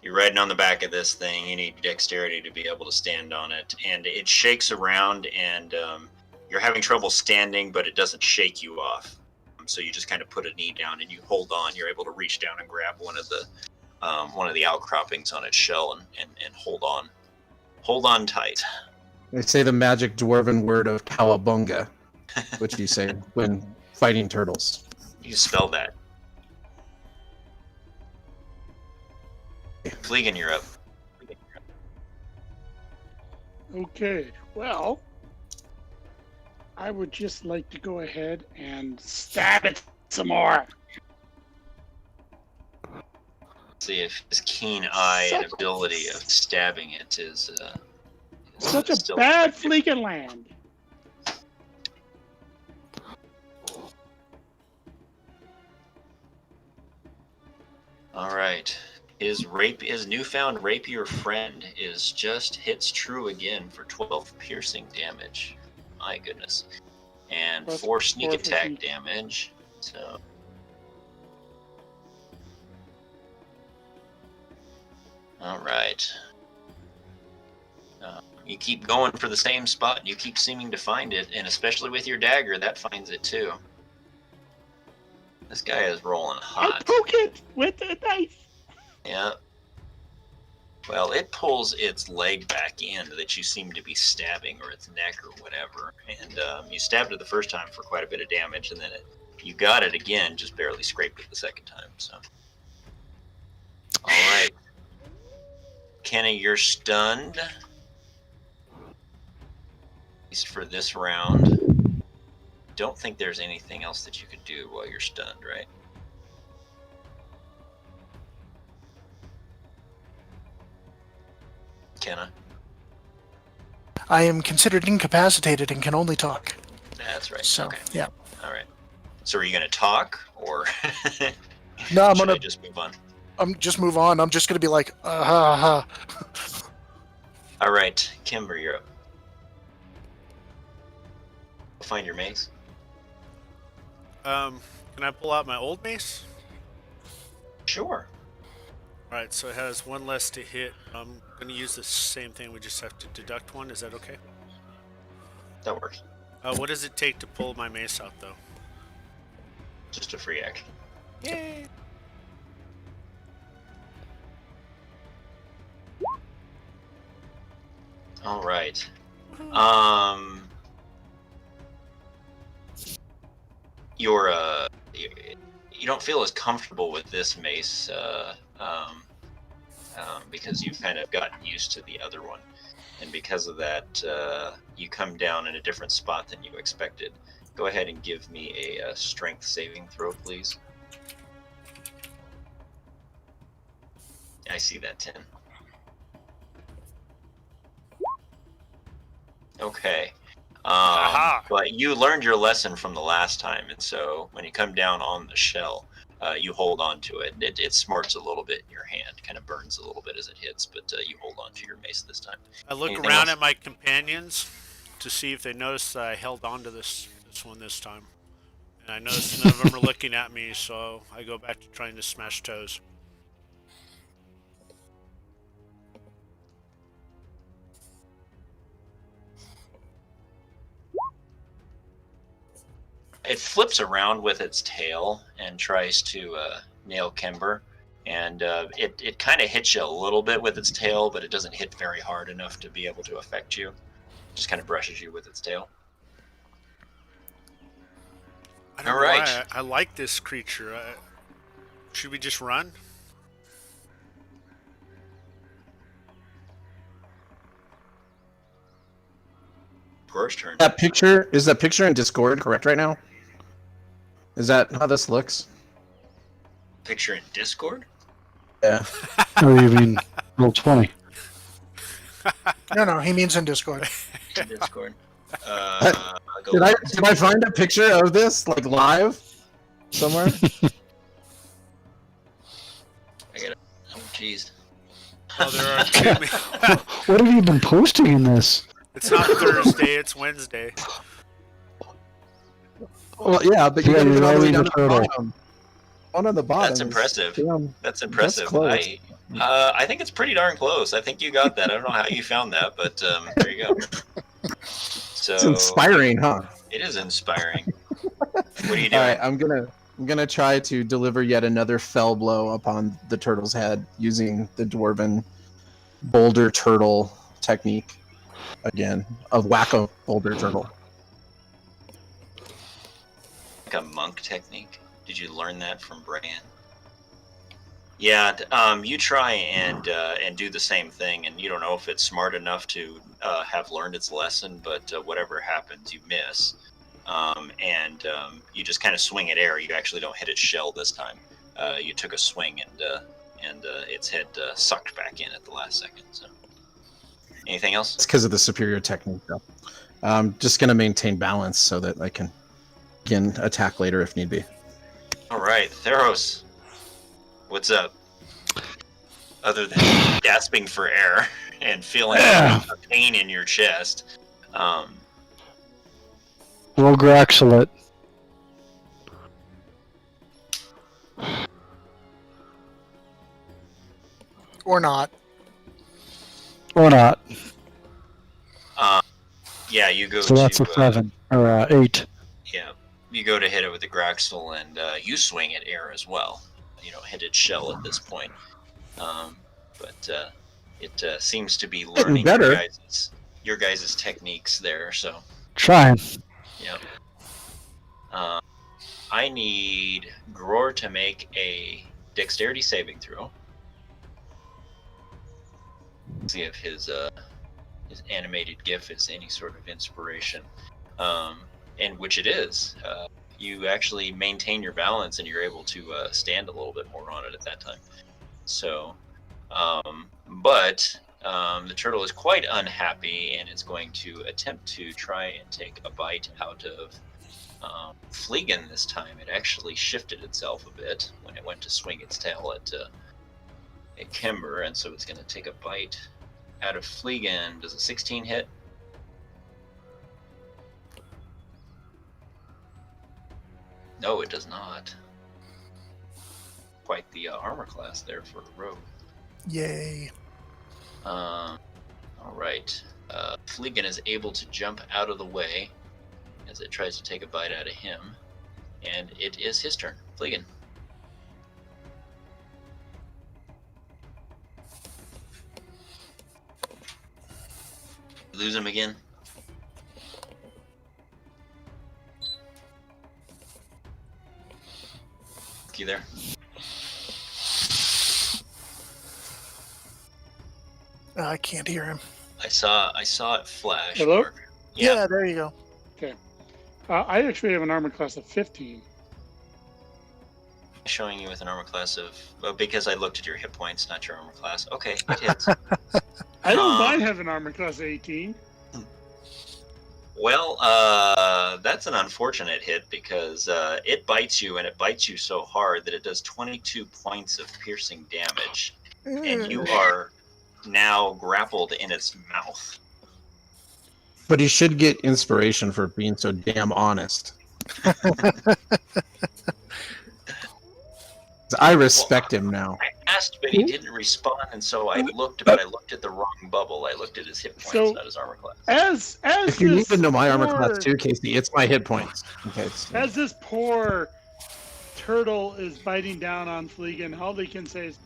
Speaker 1: You're riding on the back of this thing. You need dexterity to be able to stand on it, and it shakes around, and you're having trouble standing, but it doesn't shake you off. So you just kind of put a knee down and you hold on. You're able to reach down and grab one of the outcroppings on its shell and hold on. Hold on tight.
Speaker 6: They say the magic dwarven word of cowabunga, which you say when fighting turtles.
Speaker 1: You spell that. Fleegan, you're up.
Speaker 3: Okay, well, I would just like to go ahead and stab it some more.
Speaker 1: See if his keen eye and ability of stabbing it is
Speaker 3: Such a
Speaker 1: still
Speaker 3: bad
Speaker 1: effective.
Speaker 3: fleeking land.
Speaker 1: All right. His newfound rapier friend hits true again for 12 piercing damage. My goodness. And
Speaker 3: Plus
Speaker 1: 4 sneak
Speaker 3: 4
Speaker 1: attack
Speaker 3: sneak.
Speaker 1: damage. So all right. You keep going for the same spot, and you keep seeming to find it, and especially with your dagger, that finds it too. This guy is rolling
Speaker 3: I
Speaker 1: hot.
Speaker 3: poke it with the knife.
Speaker 1: Yeah. Well, it pulls its leg back in that you seem to be stabbing, or its neck, or whatever. And you stabbed it the first time for quite a bit of damage, and then you got it again, just barely scraped it the second time. So, all right, Kenny, you're stunned. At least for this round. Don't think there's anything else that you could do while you're stunned, right? Kenna?
Speaker 2: I am considered incapacitated and can only talk.
Speaker 1: That's right.
Speaker 2: So,
Speaker 1: Okay.
Speaker 2: yeah.
Speaker 1: All right. So are you going to talk, or
Speaker 2: No, I'm
Speaker 1: should
Speaker 2: gonna
Speaker 1: I just move on?
Speaker 2: just move on. I'm just gonna be like, ha ha.
Speaker 1: All right, Kimber, you're up. Find your mace.
Speaker 5: Can Can I pull out my old mace?
Speaker 1: Sure.
Speaker 5: Alright, so it has one less to hit. I'm going to use the same thing. We just have to deduct one. Is that okay?
Speaker 1: That works.
Speaker 5: What does it take to pull my mace out, though?
Speaker 1: Just a free action.
Speaker 5: Yay!
Speaker 1: All right. You're you don't feel as comfortable with this mace because you've kind of gotten used to the other one, and because of that, you come down in a different spot than you expected. Go ahead and give me a strength saving throw, please. I see that 10. Okay. But you learned your lesson from the last time, and so when you come down on the shell, you hold on to it. It smarts a little bit in your hand, kind of burns a little bit as it hits, but you hold on to your mace this time.
Speaker 5: I look
Speaker 1: Anything
Speaker 5: around
Speaker 1: else?
Speaker 5: at my companions to see if they notice that I held on to this one this time. And I notice none of them are looking at me, so I go back to trying to smash toes.
Speaker 1: It flips around with its tail and tries to nail Kimber, and it kind of hits you a little bit with its tail, but it doesn't hit very hard enough to be able to affect you. Just kind of brushes you with its tail.
Speaker 5: I don't know why I like this creature. Should we just run?
Speaker 1: Grore's turn.
Speaker 6: That picture in Discord correct right now? Is that how this looks?
Speaker 1: Picture in Discord?
Speaker 6: Yeah.
Speaker 4: Oh, you mean Roll20?
Speaker 2: No, he means in Discord.
Speaker 1: In Discord.
Speaker 6: Did I find a picture of this like live somewhere?
Speaker 1: I got it. Oh, jeez.
Speaker 5: Oh, there are two.
Speaker 4: What have you been posting in this?
Speaker 5: It's not Thursday, it's Wednesday.
Speaker 6: Well, yeah, but you
Speaker 4: Yeah,
Speaker 6: got to
Speaker 4: you're
Speaker 6: go all the way
Speaker 4: already
Speaker 6: down
Speaker 4: the
Speaker 6: to the
Speaker 4: turtle.
Speaker 6: bottom. One on the bottom.
Speaker 1: That's
Speaker 6: is
Speaker 1: impressive.
Speaker 6: damn-
Speaker 1: That's impressive.
Speaker 6: close.
Speaker 1: I think it's pretty darn close. I think you got that. I don't know how you found that, but there you go. So
Speaker 6: It's inspiring, huh?
Speaker 1: It is inspiring. What are you doing?
Speaker 6: All right, I'm gonna try to deliver yet another fell blow upon the turtle's head using the dwarven boulder turtle technique again of wacko boulder turtle.
Speaker 1: Like a monk technique. Did you learn that from Bran? Yeah, you try and do the same thing, and you don't know if it's smart enough to have learned its lesson, but whatever happens, you miss. You just kind of swing at air. You actually don't hit its shell this time. You took a swing, and its head sucked back in at the last second. So, anything else?
Speaker 6: It's because of the superior technique, though. I'm just gonna maintain balance so that I can attack later if need be.
Speaker 1: All right, Theros, what's up? Other than gasping for air and feeling a pain in your chest,
Speaker 4: Roll Graxolite.
Speaker 2: Or not.
Speaker 4: Or not.
Speaker 1: yeah, you go
Speaker 4: So
Speaker 1: to
Speaker 4: that's a 7. Or 8.
Speaker 1: yeah, you go to hit it with the Graxel, and you swing at air as well. You don't hit its shell at this point, but it seems to be learning
Speaker 6: better.
Speaker 1: your guys' techniques there. So
Speaker 4: Trying.
Speaker 1: yeah, I need Gror to make a dexterity saving throw. See if his animated GIF is any sort of inspiration, and which it is. You actually maintain your balance, and you're able to stand a little bit more on it at that time. So, but the turtle is quite unhappy, and it's going to attempt to try and take a bite out of Fleegan this time. It actually shifted itself a bit when it went to swing its tail at Kimber, and so it's going to take a bite out of Fleegan. Does a 16 hit? No, it does not. Quite the armor class there for a rogue.
Speaker 2: Yay.
Speaker 1: All right. Fleegan is able to jump out of the way as it tries to take a bite out of him, and it is his turn. Fleegan. Lose him again. You there?
Speaker 2: I can't hear him.
Speaker 1: I saw it flash.
Speaker 3: Hello?
Speaker 1: Mark.
Speaker 2: Yeah, there you go.
Speaker 3: Okay. I actually have an armor class of 15.
Speaker 1: Showing you with an armor class of... Well, because I looked at your hit points, not your armor class. Okay, it hits.
Speaker 3: I don't mind having an armor class of 18.
Speaker 1: Well, that's an unfortunate hit because it bites you, and it bites you so hard that it does 22 points of piercing damage, and you are now grappled in its mouth.
Speaker 6: But he should get inspiration for being so damn honest. I respect him now.
Speaker 1: I asked, but he didn't respond, and so I looked, but I looked at the wrong bubble. I looked at his hit points,
Speaker 3: So-
Speaker 1: not his armor class.
Speaker 3: As
Speaker 6: If you need
Speaker 3: this
Speaker 6: to know my armor
Speaker 3: poor-
Speaker 6: class too, Casey, it's my hit points. Okay.
Speaker 3: As this poor turtle is biting down on Fleegan, all they can say is,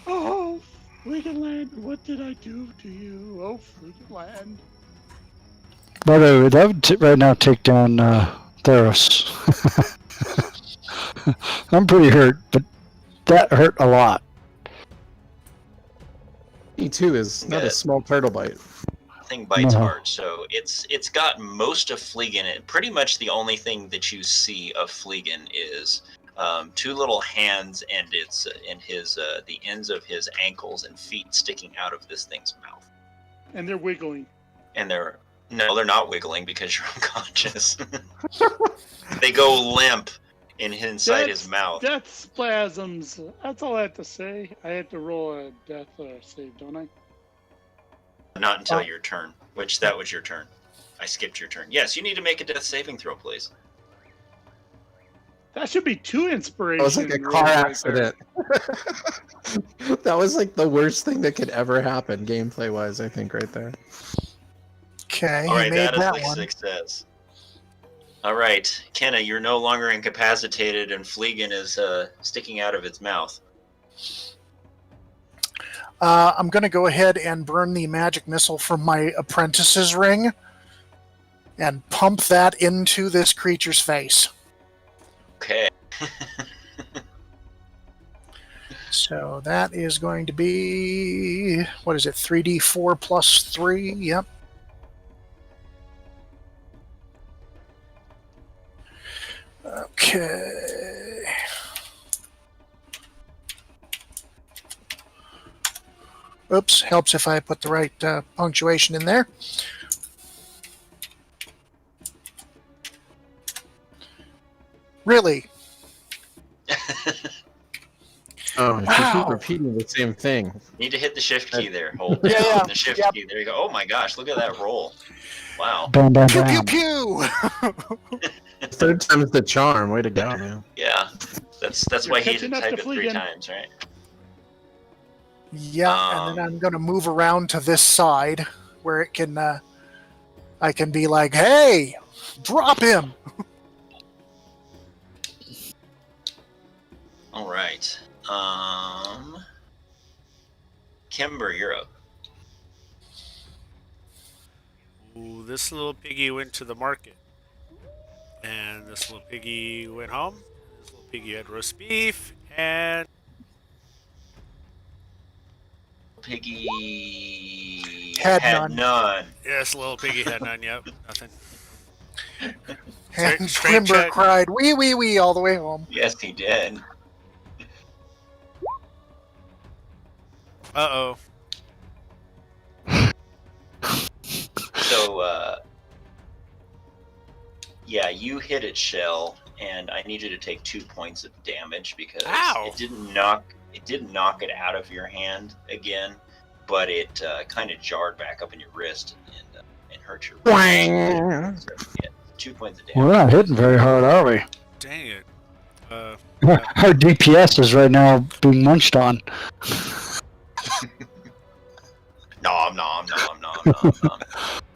Speaker 3: "Oh, Fleeganland, what did I do to you? Oh, Fleeganland."
Speaker 4: By the way, that would right now take down Theros. I'm pretty hurt, but that hurt a lot.
Speaker 6: Me too is not a small turtle bite.
Speaker 1: Thing bites
Speaker 4: No.
Speaker 1: hard, so it's got most of Fleegan. Pretty much the only thing that you see of Fleegan is two little hands and it's in his the ends of his ankles and feet sticking out of this thing's mouth.
Speaker 3: And they're wiggling.
Speaker 1: And they're not wiggling because you're unconscious. They go limp inside his mouth.
Speaker 3: Death spasms. That's all I have to say. I have to roll a death save, don't I?
Speaker 1: Not until your turn, which that was your turn. I skipped your turn. Yes, you need to make a death saving throw, please.
Speaker 3: That should be 2 inspiration.
Speaker 6: That was like a
Speaker 3: rolls
Speaker 6: car
Speaker 3: right there.
Speaker 6: accident. That was like the worst thing that could ever happen, gameplay wise, I think, right there.
Speaker 2: Okay,
Speaker 1: All
Speaker 2: he
Speaker 1: right,
Speaker 2: made
Speaker 1: that is
Speaker 2: that
Speaker 1: a
Speaker 2: one.
Speaker 1: success. All right, Kenna, you're no longer incapacitated, and Fleegan is sticking out of its mouth.
Speaker 2: I'm going to go ahead and burn the magic missile from my apprentice's ring and pump that into this creature's face.
Speaker 1: Okay.
Speaker 2: So that is going to be, what is it, 3d4 plus 3? Yep. Okay. Oops, helps if I put the right punctuation in there. Really?
Speaker 6: Oh, you
Speaker 2: Wow.
Speaker 6: keep repeating the same thing.
Speaker 1: Need to hit the shift key there. Hold
Speaker 2: Yeah,
Speaker 1: down
Speaker 2: yeah,
Speaker 1: the shift
Speaker 2: yep.
Speaker 1: key. There you go. Oh my gosh, look at that roll. Wow.
Speaker 4: Bam, bam,
Speaker 2: Pew, pew,
Speaker 4: bam.
Speaker 2: pew!
Speaker 6: Third time's the charm. Way to go, man.
Speaker 1: Yeah. That's
Speaker 3: You're
Speaker 1: why he had to
Speaker 3: catching up
Speaker 1: type
Speaker 3: to
Speaker 1: it 3
Speaker 3: Fleegan.
Speaker 1: times, right?
Speaker 2: Yeah, and then I'm going to move around to this side where it can, I can be like, hey, drop him!
Speaker 1: All right. Kimber, you're up.
Speaker 5: Ooh, this little piggy went to the market. And this little piggy went home. This little piggy had roast beef. And
Speaker 1: Piggy
Speaker 2: Had none.
Speaker 5: yes, little piggy had none. Yep, nothing.
Speaker 2: And
Speaker 5: Straight
Speaker 2: Grimber
Speaker 5: check.
Speaker 2: cried, wee, wee, wee, all the way home.
Speaker 1: Yes, he did.
Speaker 5: Uh-oh.
Speaker 1: So, yeah, you hit it, Shell, and I need you to take 2 points of damage because
Speaker 5: Ow.
Speaker 1: it didn't knock it out of your hand again, but it kind of jarred back up in your wrist and hurt your wrist. So, yeah, 2 points of damage.
Speaker 4: We're not hitting very hard, are we?
Speaker 5: Dang it.
Speaker 4: Our DPS is right now being munched on.
Speaker 1: Nom nom nom nom nom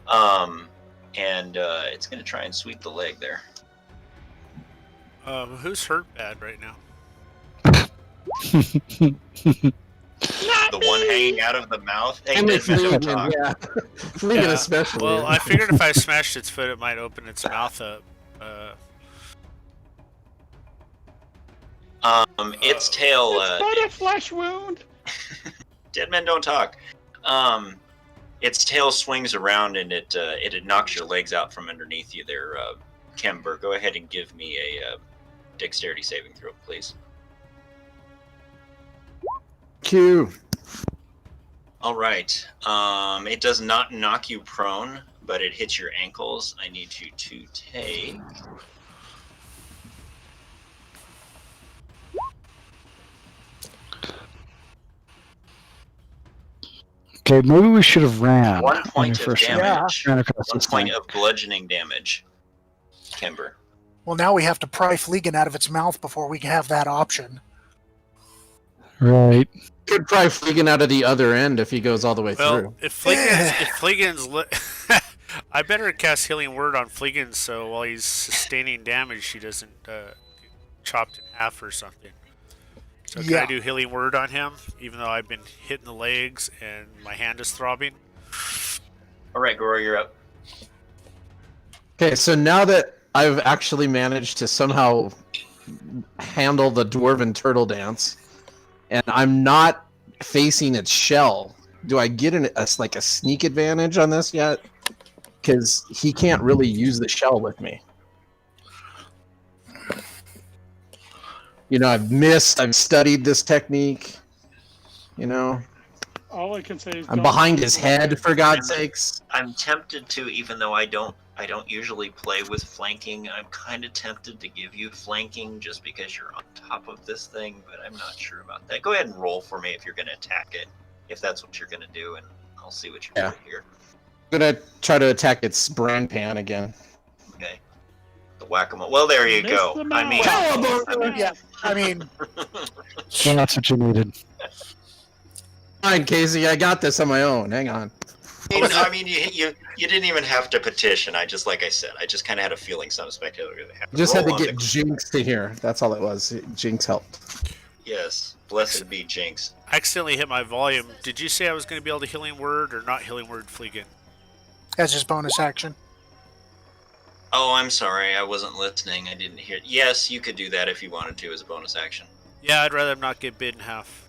Speaker 1: nom. And it's gonna try and sweep the leg there.
Speaker 5: Who's hurt bad right now?
Speaker 1: The one hanging out of the mouth. Hey,
Speaker 6: And
Speaker 1: Deadman, don't
Speaker 6: Fleegan,
Speaker 1: talk.
Speaker 6: yeah. Fleegan especially.
Speaker 5: Well, I figured if I smashed its foot, it might open its mouth up.
Speaker 1: Its tail.
Speaker 3: It's not a flesh wound.
Speaker 1: Deadman, don't talk. Its tail swings around and it knocks your legs out from underneath you there. Kember, go ahead and give me a dexterity saving throw, please.
Speaker 6: Q.
Speaker 1: All right. It does not knock you prone, but it hits your ankles. I need you to take.
Speaker 4: Okay, maybe we should have ran.
Speaker 1: 1 point of damage.
Speaker 4: Ran across
Speaker 1: 1
Speaker 4: this
Speaker 1: point
Speaker 4: thing.
Speaker 1: of bludgeoning damage. Kember.
Speaker 2: Well, now we have to pry Fleegan out of its mouth before we can have that option.
Speaker 4: Right.
Speaker 6: Could pry Fleegan out of the other end if he goes all the way
Speaker 5: Well,
Speaker 6: through.
Speaker 5: if Fleegan's I better cast Healing Word on Fleegan so while he's sustaining damage, he doesn't get chopped in half or something. So can I do Healing Word on him, even though I've been hitting the legs and my hand is throbbing?
Speaker 1: All right, Goro, you're up.
Speaker 6: Okay, so now that I've actually managed to somehow handle the dwarven turtle dance, and I'm not facing its shell, do I get a sneak advantage on this yet? Because he can't really use the shell with me. You know, I've studied this technique. You know,
Speaker 3: All I can say is
Speaker 6: I'm
Speaker 3: don't
Speaker 6: behind
Speaker 3: use
Speaker 6: his
Speaker 3: the
Speaker 6: head,
Speaker 3: weapon.
Speaker 6: for God's sakes.
Speaker 1: I'm tempted to, even though I don't usually play with flanking. I'm kind of tempted to give you flanking just because you're on top of this thing, but I'm not sure about that. Go ahead and roll for me if you're going to attack it, if that's what you're going to do, and I'll see what you do here.
Speaker 6: I'm gonna try to attack its brand pan again.
Speaker 1: Okay. The whack-a-mole. Well, there you
Speaker 3: Missed
Speaker 1: go.
Speaker 3: the
Speaker 1: I mean,
Speaker 3: mouth.
Speaker 2: Yeah, I mean,
Speaker 4: Well, that's what you needed.
Speaker 6: Fine, Casey, I got this on my own. Hang on.
Speaker 1: I mean, you didn't even have to petition. Like I said, I just kind of had a feeling some spectator would have
Speaker 6: Just had to
Speaker 1: roll on
Speaker 6: get Jinx to here. That's all it was. Jinx helped.
Speaker 1: Yes, blessed be Jinx.
Speaker 5: I accidentally hit my volume. Did you say I was going to be able to Healing Word or not Healing Word Fleegan?
Speaker 2: as his bonus action.
Speaker 1: Oh, I'm sorry. I wasn't listening. I didn't hear. Yes, you could do that if you wanted to as a bonus action.
Speaker 5: Yeah, I'd rather not get bit in half.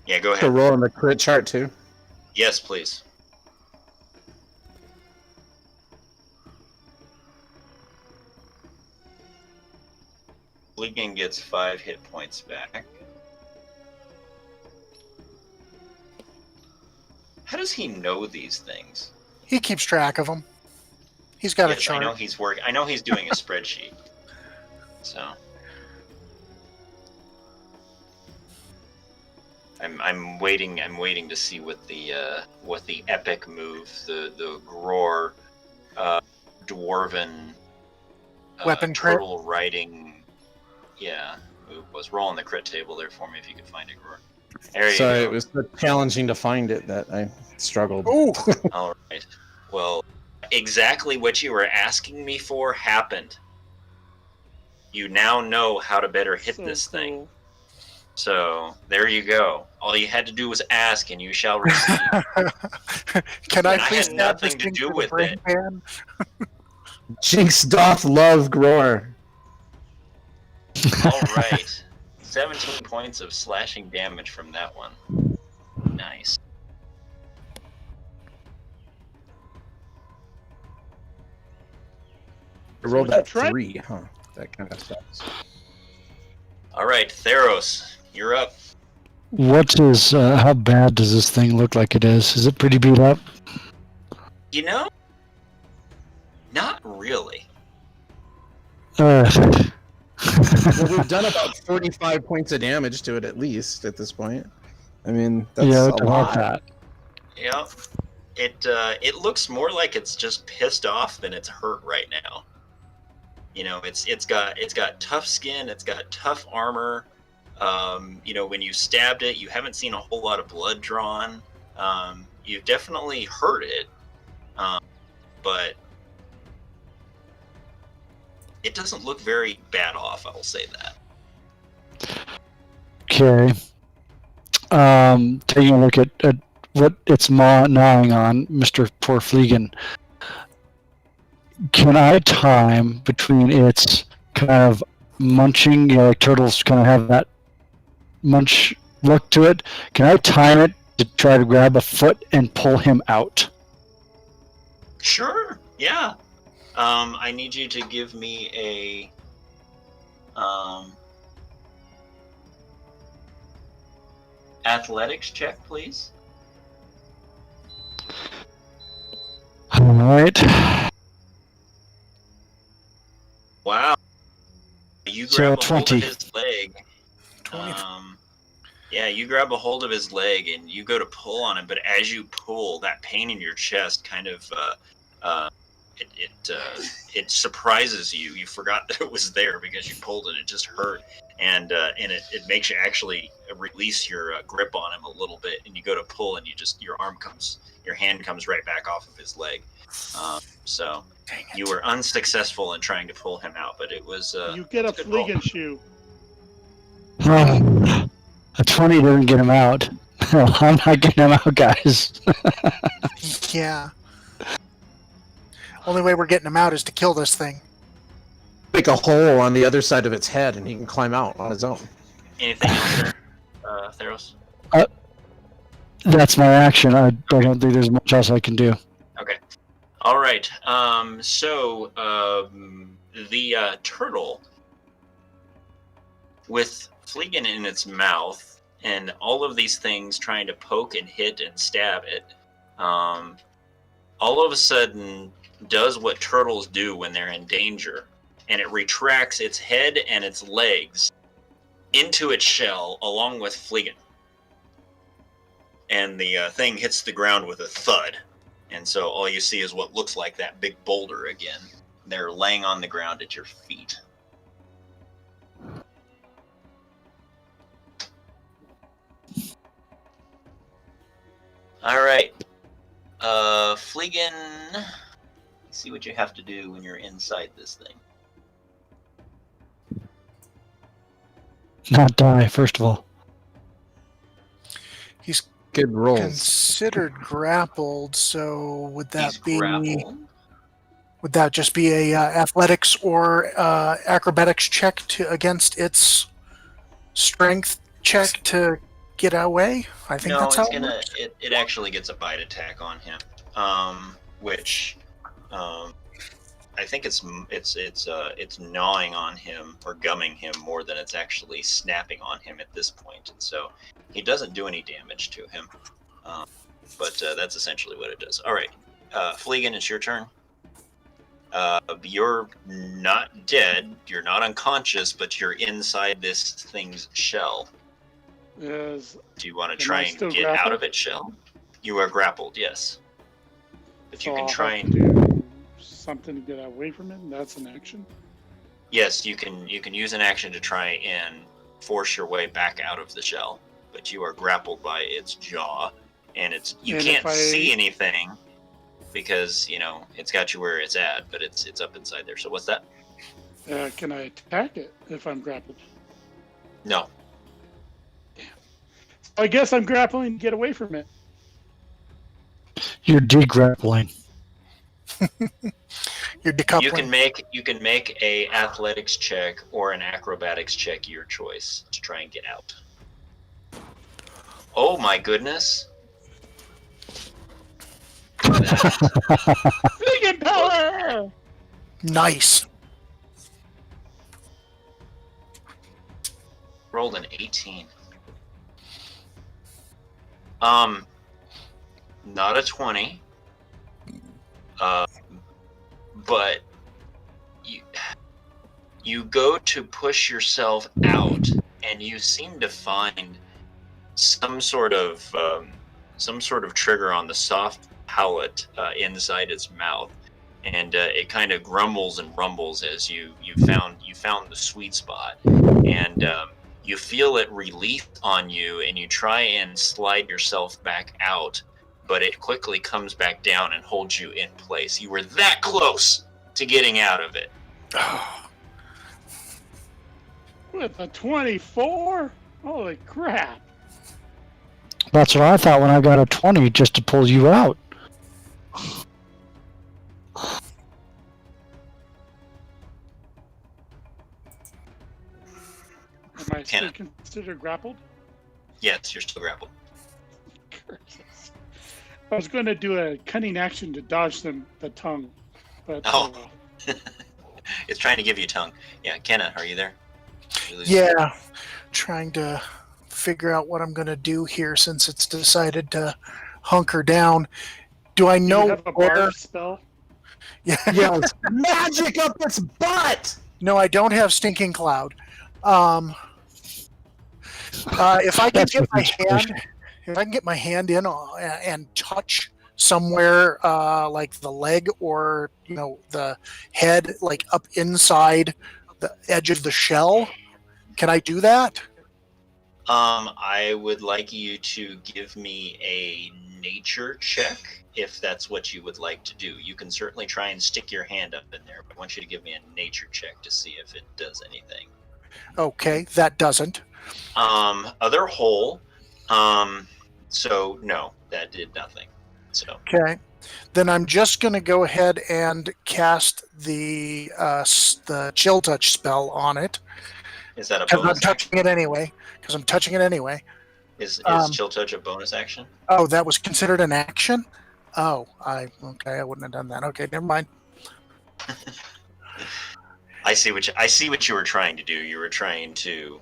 Speaker 1: Yeah, go
Speaker 6: To
Speaker 1: ahead.
Speaker 6: roll on the crit chart too.
Speaker 1: Yes, please. Fleegan gets 5 hit points back. How does he know these things?
Speaker 2: He keeps track of them. He's got a
Speaker 1: Yes,
Speaker 2: chart.
Speaker 1: I know he's working. I know he's doing a spreadsheet. So I'm waiting. I'm waiting to see what the epic move, the Gror dwarven
Speaker 2: Weapon crit?
Speaker 1: turtle riding, move was. Roll on the crit table there for me if you could find it, Gror. There you
Speaker 6: Sorry,
Speaker 1: go.
Speaker 6: it was so challenging to find it that I struggled.
Speaker 2: Ooh,
Speaker 1: All right. Well, exactly what you were asking me for happened. You now know how to better hit
Speaker 3: So
Speaker 1: this thing.
Speaker 3: cool.
Speaker 1: So there you go. All you had to do was ask, and you shall receive.
Speaker 2: can I
Speaker 1: And I
Speaker 2: please
Speaker 1: had
Speaker 2: stab this
Speaker 1: nothing to
Speaker 2: thing
Speaker 1: do
Speaker 2: through the
Speaker 1: with
Speaker 2: brain
Speaker 1: it.
Speaker 2: pan?
Speaker 6: Jinx doth love Gror.
Speaker 1: All right. 17 points of slashing damage from that one. Nice.
Speaker 6: I rolled
Speaker 3: what you
Speaker 6: that
Speaker 3: tried?
Speaker 6: 3, huh? That kind of sucks.
Speaker 1: All right, Theros, you're up.
Speaker 4: What is? How bad does this thing look like it is? Is it pretty beat up?
Speaker 1: You know, not really.
Speaker 6: Well, we've done about 45 points of damage to it at least at this point. I mean, that's
Speaker 4: yeah,
Speaker 6: a
Speaker 4: about
Speaker 6: lot.
Speaker 4: that.
Speaker 1: Yeah. It looks more like it's just pissed off than it's hurt right now. You know, it's got tough skin, it's got tough armor. You know, when you stabbed it, you haven't seen a whole lot of blood drawn. You've definitely hurt it, but it doesn't look very bad off. I will say that.
Speaker 4: Okay. Taking a look at what it's gnawing on, Mr. Poor Fleegan. Can I time between its kind of munching, you know, like turtles kind of have that munch look to it? Can I time it to try to grab a foot and pull him out?
Speaker 1: Sure. Yeah. I need you to give me a athletics check, please.
Speaker 4: All right.
Speaker 1: Wow. You
Speaker 4: So,
Speaker 1: grab a hold
Speaker 4: 20.
Speaker 1: of his leg.
Speaker 2: 20.
Speaker 1: Yeah, you grab a hold of his leg and you go to pull on him, but as you pull, that pain in your chest kind of it surprises you. You forgot that it was there because you pulled and it just hurt, and it makes you actually release your grip on him a little bit, and you go to pull and your hand comes right back off of his leg. So
Speaker 2: Dang it.
Speaker 1: you were unsuccessful in trying to pull him out, but it was
Speaker 3: You get a
Speaker 1: it's good roll.
Speaker 3: Fleegan shoe.
Speaker 4: A 20 doesn't get him out. I'm not getting him out, guys.
Speaker 2: Yeah. Only way we're getting him out is to kill this thing.
Speaker 6: Make a hole on the other side of its head, and he can climb out on his own.
Speaker 1: Anything else there, Theros?
Speaker 4: That's my action. I don't think there's much else I can do.
Speaker 1: Okay. All right. So the turtle, with Fleegan in its mouth and all of these things trying to poke and hit and stab it, all of a sudden does what turtles do when they're in danger, and it retracts its head and its legs into its shell along with Fleegan. And the thing hits the ground with a thud. And so all you see is what looks like that big boulder again. They're laying on the ground at your feet. All right. Fleegan, see what you have to do when you're inside this thing.
Speaker 4: Not die, first of all.
Speaker 2: He's
Speaker 6: Good rolls.
Speaker 2: considered grappled, so would that
Speaker 1: He's
Speaker 2: be?
Speaker 1: grappled.
Speaker 2: Would that just be a athletics or acrobatics check against its strength check to get away? I think
Speaker 1: No,
Speaker 2: that's
Speaker 1: it's
Speaker 2: how it
Speaker 1: gonna.
Speaker 2: works.
Speaker 1: It actually gets a bite attack on him, which I think it's gnawing on him or gumming him more than it's actually snapping on him at this point, and so he doesn't do any damage to him. But that's essentially what it does. All right, Fleegan, it's your turn. You're not dead. You're not unconscious, but you're inside this thing's shell.
Speaker 3: Is
Speaker 1: Do you want to
Speaker 3: Am
Speaker 1: try
Speaker 3: I
Speaker 1: and
Speaker 3: still
Speaker 1: get out
Speaker 3: grappled?
Speaker 1: of its shell? You are grappled, yes. But you
Speaker 3: so
Speaker 1: can
Speaker 3: I'll
Speaker 1: try
Speaker 3: have
Speaker 1: and
Speaker 3: to do something to get away from it. That's an action.
Speaker 1: yes, you can use an action to try and force your way back out of the shell. But you are grappled by its jaw, and you
Speaker 3: And
Speaker 1: can't
Speaker 3: if I-
Speaker 1: see anything because it's got you where it's at, but it's up inside there. So what's that?
Speaker 3: Can I attack it if I'm grappled?
Speaker 1: No.
Speaker 3: I guess I'm grappling to get away from it.
Speaker 4: You're degrappling.
Speaker 2: You're decoupling.
Speaker 1: You can make a athletics check or an acrobatics check, your choice, to try and get out. Oh my goodness!
Speaker 3: Fleegan power!
Speaker 2: Nice.
Speaker 1: Rolled an 18. Not a 20. But you go to push yourself out, and you seem to find some sort of trigger on the soft palate inside its mouth, and it kind of grumbles and rumbles as you found the sweet spot, and you feel it release on you, and you try and slide yourself back out, but it quickly comes back down and holds you in place. You were that close to getting out of it.
Speaker 3: With a 24? Holy crap.
Speaker 4: That's what I thought when I got a 20 just to pull you out.
Speaker 3: Am I still considered grappled?
Speaker 1: Yes, you're still grappled.
Speaker 3: Curses. I was going to do a cunning action to dodge the tongue, but
Speaker 1: Oh. It's trying to give you tongue. Yeah, Kenna, are you there?
Speaker 2: Yeah, trying to figure out what I'm going to do here since it's decided to hunker down. Do I
Speaker 3: Do
Speaker 2: know
Speaker 3: you have a
Speaker 2: where?
Speaker 3: barb spell?
Speaker 2: Yeah.
Speaker 6: Yes, magic up its butt.
Speaker 2: No, I don't have stinking cloud. If I can
Speaker 4: That's
Speaker 2: get
Speaker 4: with
Speaker 2: my
Speaker 4: inspiration.
Speaker 2: hand, if I can get my hand in and touch somewhere like the leg or the head, like up inside the edge of the shell, can I do that?
Speaker 1: I would like you to give me a nature check if that's what you would like to do. You can certainly try and stick your hand up in there, but I want you to give me a nature check to see if it does anything.
Speaker 2: Okay, that doesn't.
Speaker 1: Other hole. So no, that did nothing. So
Speaker 2: Okay, then I'm just going to go ahead and cast the chill touch spell on it
Speaker 1: is that a
Speaker 2: because I'm
Speaker 1: bonus action?
Speaker 2: touching it anyway. Because I'm touching it anyway.
Speaker 1: Is chill touch a bonus action?
Speaker 2: Oh, that was considered an action. Oh, I wouldn't have done that. Okay, never mind.
Speaker 1: I see what you were trying to do. You were trying to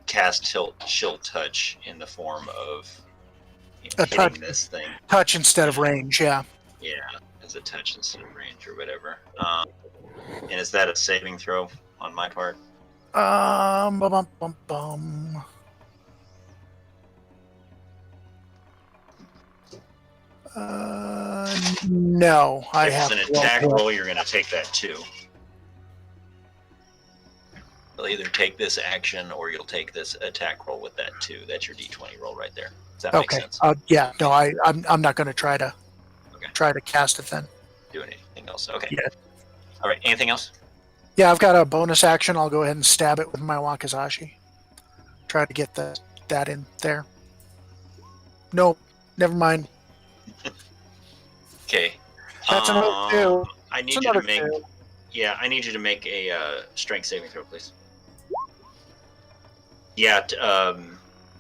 Speaker 1: cast chill touch in the form of
Speaker 2: A
Speaker 1: hitting
Speaker 2: touch.
Speaker 1: this thing.
Speaker 2: Touch instead of range. Yeah.
Speaker 1: Yeah, as a touch instead of range or whatever. And is that a saving throw on my part?
Speaker 2: Bum, bum, bum, bum. No, I
Speaker 1: If
Speaker 2: have
Speaker 1: it's an
Speaker 2: to
Speaker 1: attack
Speaker 2: roll.
Speaker 1: roll, you're going to take that too. You'll either take this action or you'll take this attack roll with that too. That's your d20 roll right there. Does that make
Speaker 2: Okay.
Speaker 1: sense?
Speaker 2: Yeah. No, I'm not going to try to cast it then.
Speaker 1: Do anything else? Okay.
Speaker 2: Yeah.
Speaker 1: All right. Anything else?
Speaker 2: Yeah, I've got a bonus action. I'll go ahead and stab it with my wakizashi. Try to get that in there. Nope. Never mind.
Speaker 1: Okay.
Speaker 2: That's another two.
Speaker 1: I need
Speaker 2: It's
Speaker 1: you to
Speaker 2: another
Speaker 1: make.
Speaker 2: two.
Speaker 1: Yeah, I need you to make a strength saving throw, please. Yeah.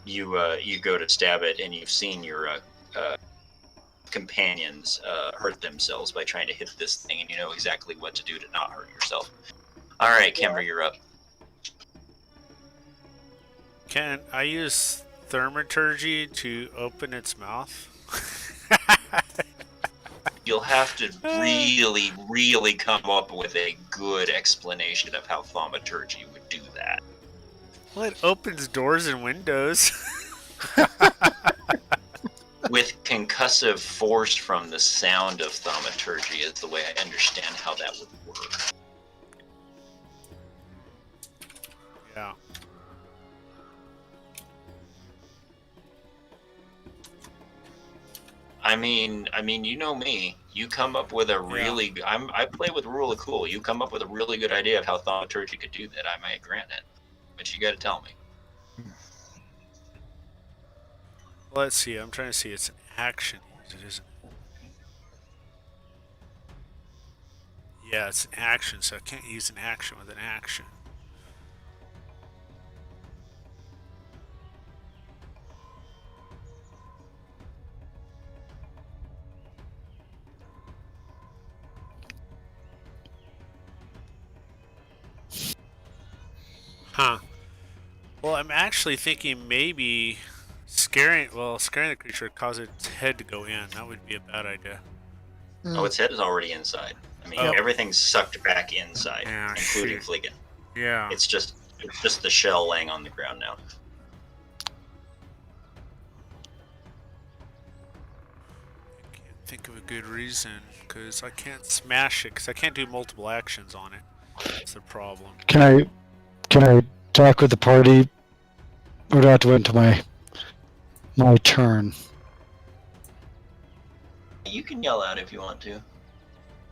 Speaker 1: You go to stab it, and you've seen your companions hurt themselves by trying to hit this thing, and you know exactly what to do to not hurt yourself. All right, Kimber, you're up.
Speaker 5: Can I use thaumaturgy to open its mouth?
Speaker 1: You'll have to really, really come up with a good explanation of how thaumaturgy would do that.
Speaker 5: Well, it opens doors and windows.
Speaker 1: With concussive force from the sound of thaumaturgy is the way I understand how that would work.
Speaker 5: Yeah.
Speaker 1: I mean, you know me. You come up with a really. I play with rule of cool. You come up with a really good idea of how thaumaturgy could do that. I might grant it, but you got to tell me.
Speaker 5: Let's see. I'm trying to see. It's an action. It isn't. Yeah, it's an action, so I can't use an action with an action. Huh. Well, I'm actually thinking maybe scaring the creature would cause its head to go in. That would be a bad idea.
Speaker 1: Oh, its head is already inside. I mean,
Speaker 5: Oh.
Speaker 1: everything's sucked back inside,
Speaker 5: Yeah,
Speaker 1: including
Speaker 5: shoot.
Speaker 1: Fleegan.
Speaker 5: Yeah.
Speaker 1: It's just the shell laying on the ground now.
Speaker 5: think of a good reason, because I can't smash it, because I can't do multiple actions on it. That's the problem.
Speaker 4: Can I talk with the party, or do I have to wait until my turn?
Speaker 1: You can yell out if you want to,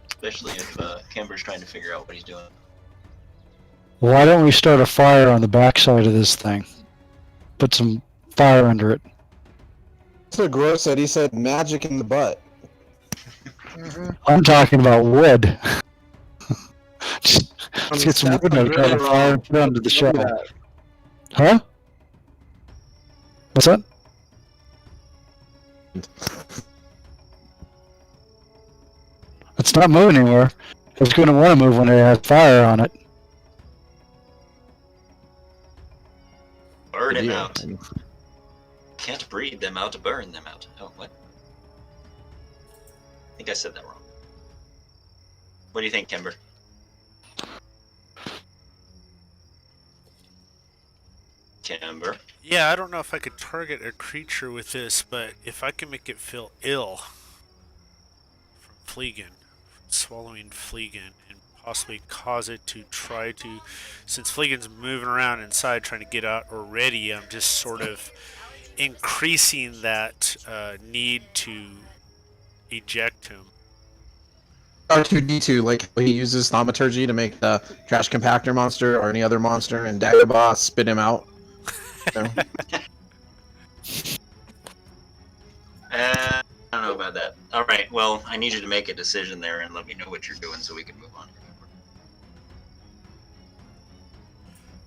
Speaker 1: especially if Kimber's trying to figure out what he's doing.
Speaker 4: Why don't we start a fire on the backside of this thing? Put some fire under it.
Speaker 6: That's what Gross said. He said magic in the butt.
Speaker 4: I'm talking about wood. Let's get some wood and try to fire and put it under the shell. Huh? What's that? It's not moving anywhere. It's going to want to move when it has fire on it.
Speaker 1: Burn him out. Can't breed them out to burn them out. Oh, what? I think I said that wrong. What do you think, Kimber? Kimber?
Speaker 5: Yeah, I don't know if I could target a creature with this, but if I can make it feel ill from Fleegan, from swallowing Fleegan, and possibly cause it to try to, since Fleegan's moving around inside trying to get out already, I'm just sort of increasing that need to eject him.
Speaker 6: R2D2, like he uses thaumaturgy to make the trash compactor monster or any other monster and Dagger Boss spit him out. So.
Speaker 1: I don't know about that. All right, well, I need you to make a decision there and let me know what you're doing so we can move on.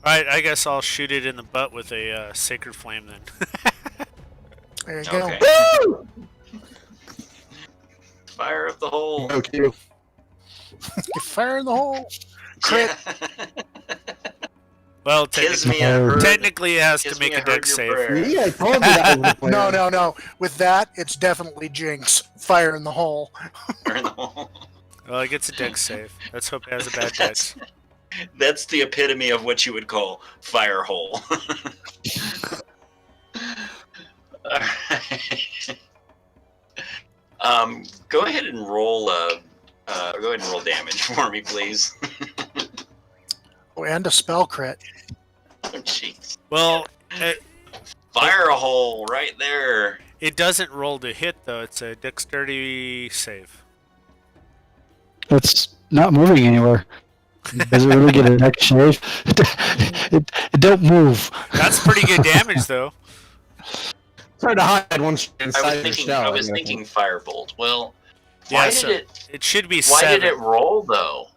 Speaker 5: Alright, I guess I'll shoot it in the butt with a sacred flame then.
Speaker 2: There you go.
Speaker 1: Okay.
Speaker 6: Woo!
Speaker 1: Fire up the hole.
Speaker 6: Okay.
Speaker 2: Fire in the hole. Crit.
Speaker 5: Well,
Speaker 1: Kiss me a herd.
Speaker 5: technically it has
Speaker 1: Kiss
Speaker 5: to
Speaker 1: me
Speaker 5: make a
Speaker 1: a
Speaker 5: dex
Speaker 1: herd
Speaker 5: save.
Speaker 1: your prayer.
Speaker 6: See, I told you that was the plan.
Speaker 2: No. With that, it's definitely Jinx. Fire in the hole.
Speaker 1: Fire in the hole.
Speaker 5: Well, it gets a dex save. Let's hope it has a bad dex.
Speaker 1: That's the epitome of what you would call fire hole. Alright. Go ahead and roll damage for me, please.
Speaker 2: Oh, and a spell crit.
Speaker 1: Oh, jeez.
Speaker 5: Well,
Speaker 1: Fire a hole right there.
Speaker 5: it doesn't roll to hit, though. It's a dexterity save.
Speaker 4: It's not moving anywhere. Does it really get a next shave? It don't move.
Speaker 5: That's pretty good damage, though.
Speaker 6: It's hard to hide once you're inside
Speaker 1: I
Speaker 6: your
Speaker 1: was
Speaker 6: shell.
Speaker 1: thinking firebolt. Well,
Speaker 5: Yeah,
Speaker 1: why
Speaker 5: so
Speaker 1: did it?
Speaker 5: it should be
Speaker 1: Why
Speaker 5: 7.
Speaker 1: did it roll though?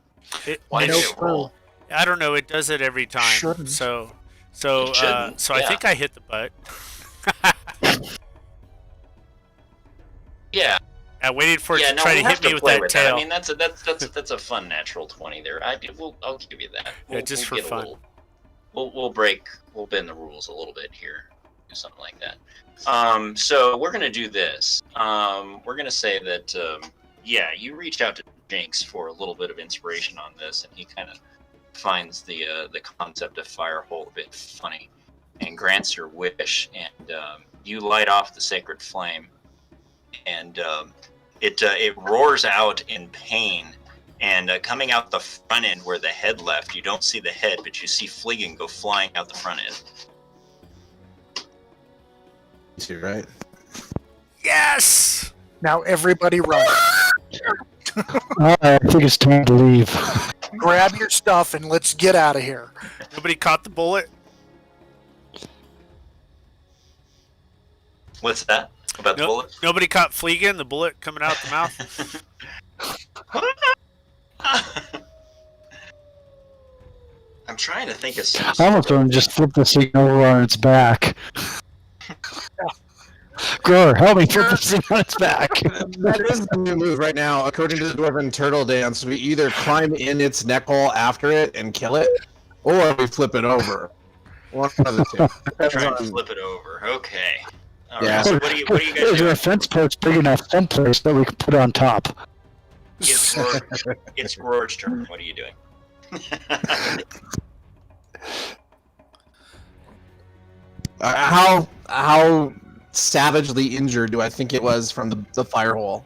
Speaker 1: Why did
Speaker 2: Nope.
Speaker 1: it roll?
Speaker 5: I don't know. It does it every time.
Speaker 2: Shouldn't.
Speaker 5: So
Speaker 1: It shouldn't,
Speaker 5: I
Speaker 1: yeah.
Speaker 5: think I hit the butt.
Speaker 1: Yeah.
Speaker 5: I waited for it
Speaker 1: Yeah.
Speaker 5: to
Speaker 1: No,
Speaker 5: try
Speaker 1: we
Speaker 5: to
Speaker 1: have
Speaker 5: hit
Speaker 1: to
Speaker 5: me with
Speaker 1: play
Speaker 5: that
Speaker 1: with
Speaker 5: tail.
Speaker 1: that. I mean, that's a fun natural 20 there. I'll give you that.
Speaker 5: Just for
Speaker 1: get a
Speaker 5: fun.
Speaker 1: little- We'll bend the rules a little bit here. Do something like that. So we're gonna do this. We're gonna say that yeah, you reach out to Jinx for a little bit of inspiration on this, and he kind of finds the concept of fire hole a bit funny, and grants your wish, and you light off the sacred flame, and it roars out in pain, and coming out the front end where the head left, you don't see the head, but you see Fleegan go flying out the front end.
Speaker 6: You right?
Speaker 5: Yes!
Speaker 2: Now everybody run.
Speaker 4: I think it's time to leave.
Speaker 2: Grab your stuff and let's get out of here.
Speaker 5: Nobody caught the bullet?
Speaker 1: What's that about the
Speaker 5: No,
Speaker 1: bullet?
Speaker 5: nobody caught Fleegan, the bullet coming out the mouth?
Speaker 1: I'm trying to think of some.
Speaker 4: I almost want to just flip this thing over on its back. Grower, help me flip this thing on its back.
Speaker 6: That is the new move right now. According to the Dwarven Turtle Dance, we either climb in its neck hole after it and kill it, or we flip it over. One of the two.
Speaker 1: Try and flip it over. Okay. All right.
Speaker 6: Yeah.
Speaker 1: So what do you guys
Speaker 4: Is there
Speaker 1: do?
Speaker 4: a fence post big enough someplace that we can put on top?
Speaker 1: It's Gror's turn. What are you doing?
Speaker 6: How savagely injured do I think it was from the fire hole?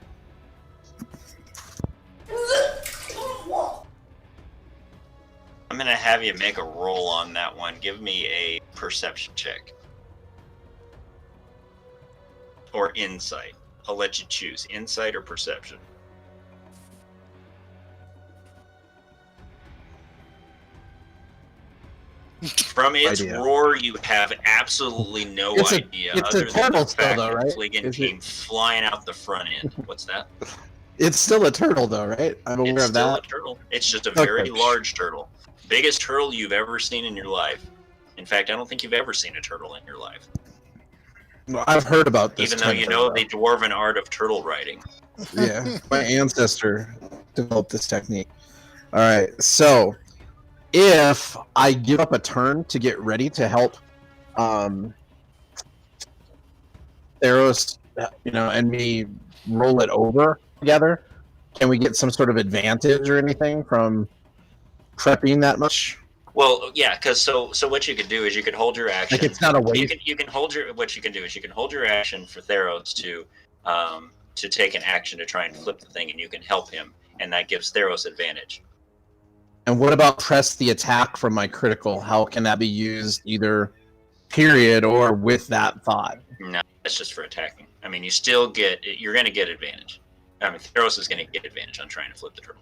Speaker 1: gonna have you make a roll on that one. Give me a perception check. Or insight. I'll let you choose. Insight or perception. From its
Speaker 6: Idea.
Speaker 1: roar, you have absolutely no idea.
Speaker 6: It's
Speaker 1: other
Speaker 6: a
Speaker 1: than
Speaker 6: turtle
Speaker 1: the
Speaker 6: still,
Speaker 1: fact
Speaker 6: though,
Speaker 1: that
Speaker 6: right?
Speaker 1: Fliggin came flying out the front end. What's that?
Speaker 6: It's still a turtle, though, right? I'm aware
Speaker 1: It's
Speaker 6: of
Speaker 1: still
Speaker 6: that.
Speaker 1: a turtle. It's just a very
Speaker 6: Okay.
Speaker 1: large turtle. Biggest turtle you've ever seen in your life. In fact, I don't think you've ever seen a turtle in your life.
Speaker 6: Well, I've heard about this.
Speaker 1: Even though you know the dwarven art of turtle riding.
Speaker 6: Yeah, my ancestor developed this technique. All right, so if I give up a turn to get ready to help Theros, and me roll it over together, can we get some sort of advantage or anything from prepping that much?
Speaker 1: Well, yeah, because so what you could do is you could hold your action.
Speaker 6: Like it's not a waste.
Speaker 1: You can hold your what you can do is you can hold your action for Theros to take an action to try and flip the thing, and you can help him, and that gives Theros advantage.
Speaker 6: And what about press the attack from my critical? How can that be used either period or with that thought?
Speaker 1: No, that's just for attacking. I mean, you're going to get advantage. I mean, Theros is going to get advantage on trying to flip the turtle.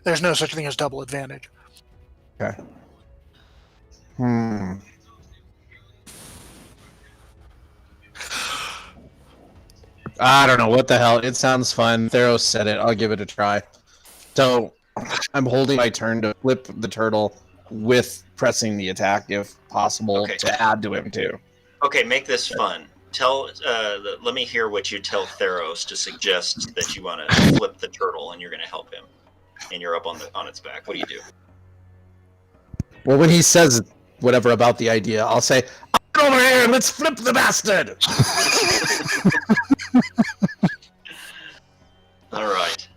Speaker 2: There's no such thing as double advantage.
Speaker 6: Okay. I don't know what the hell. It sounds fun. Theros said it. I'll give it a try. So I'm holding my turn to flip the turtle with pressing the attack if possible to add to him too.
Speaker 1: Okay, make this fun. Let me hear what you tell Theros to suggest that you want to flip the turtle and you're going to help him, and you're up on its back. What do you do?
Speaker 6: Well, when he says whatever about the idea, I'll say, "Get over here and let's flip the bastard."
Speaker 1: All right.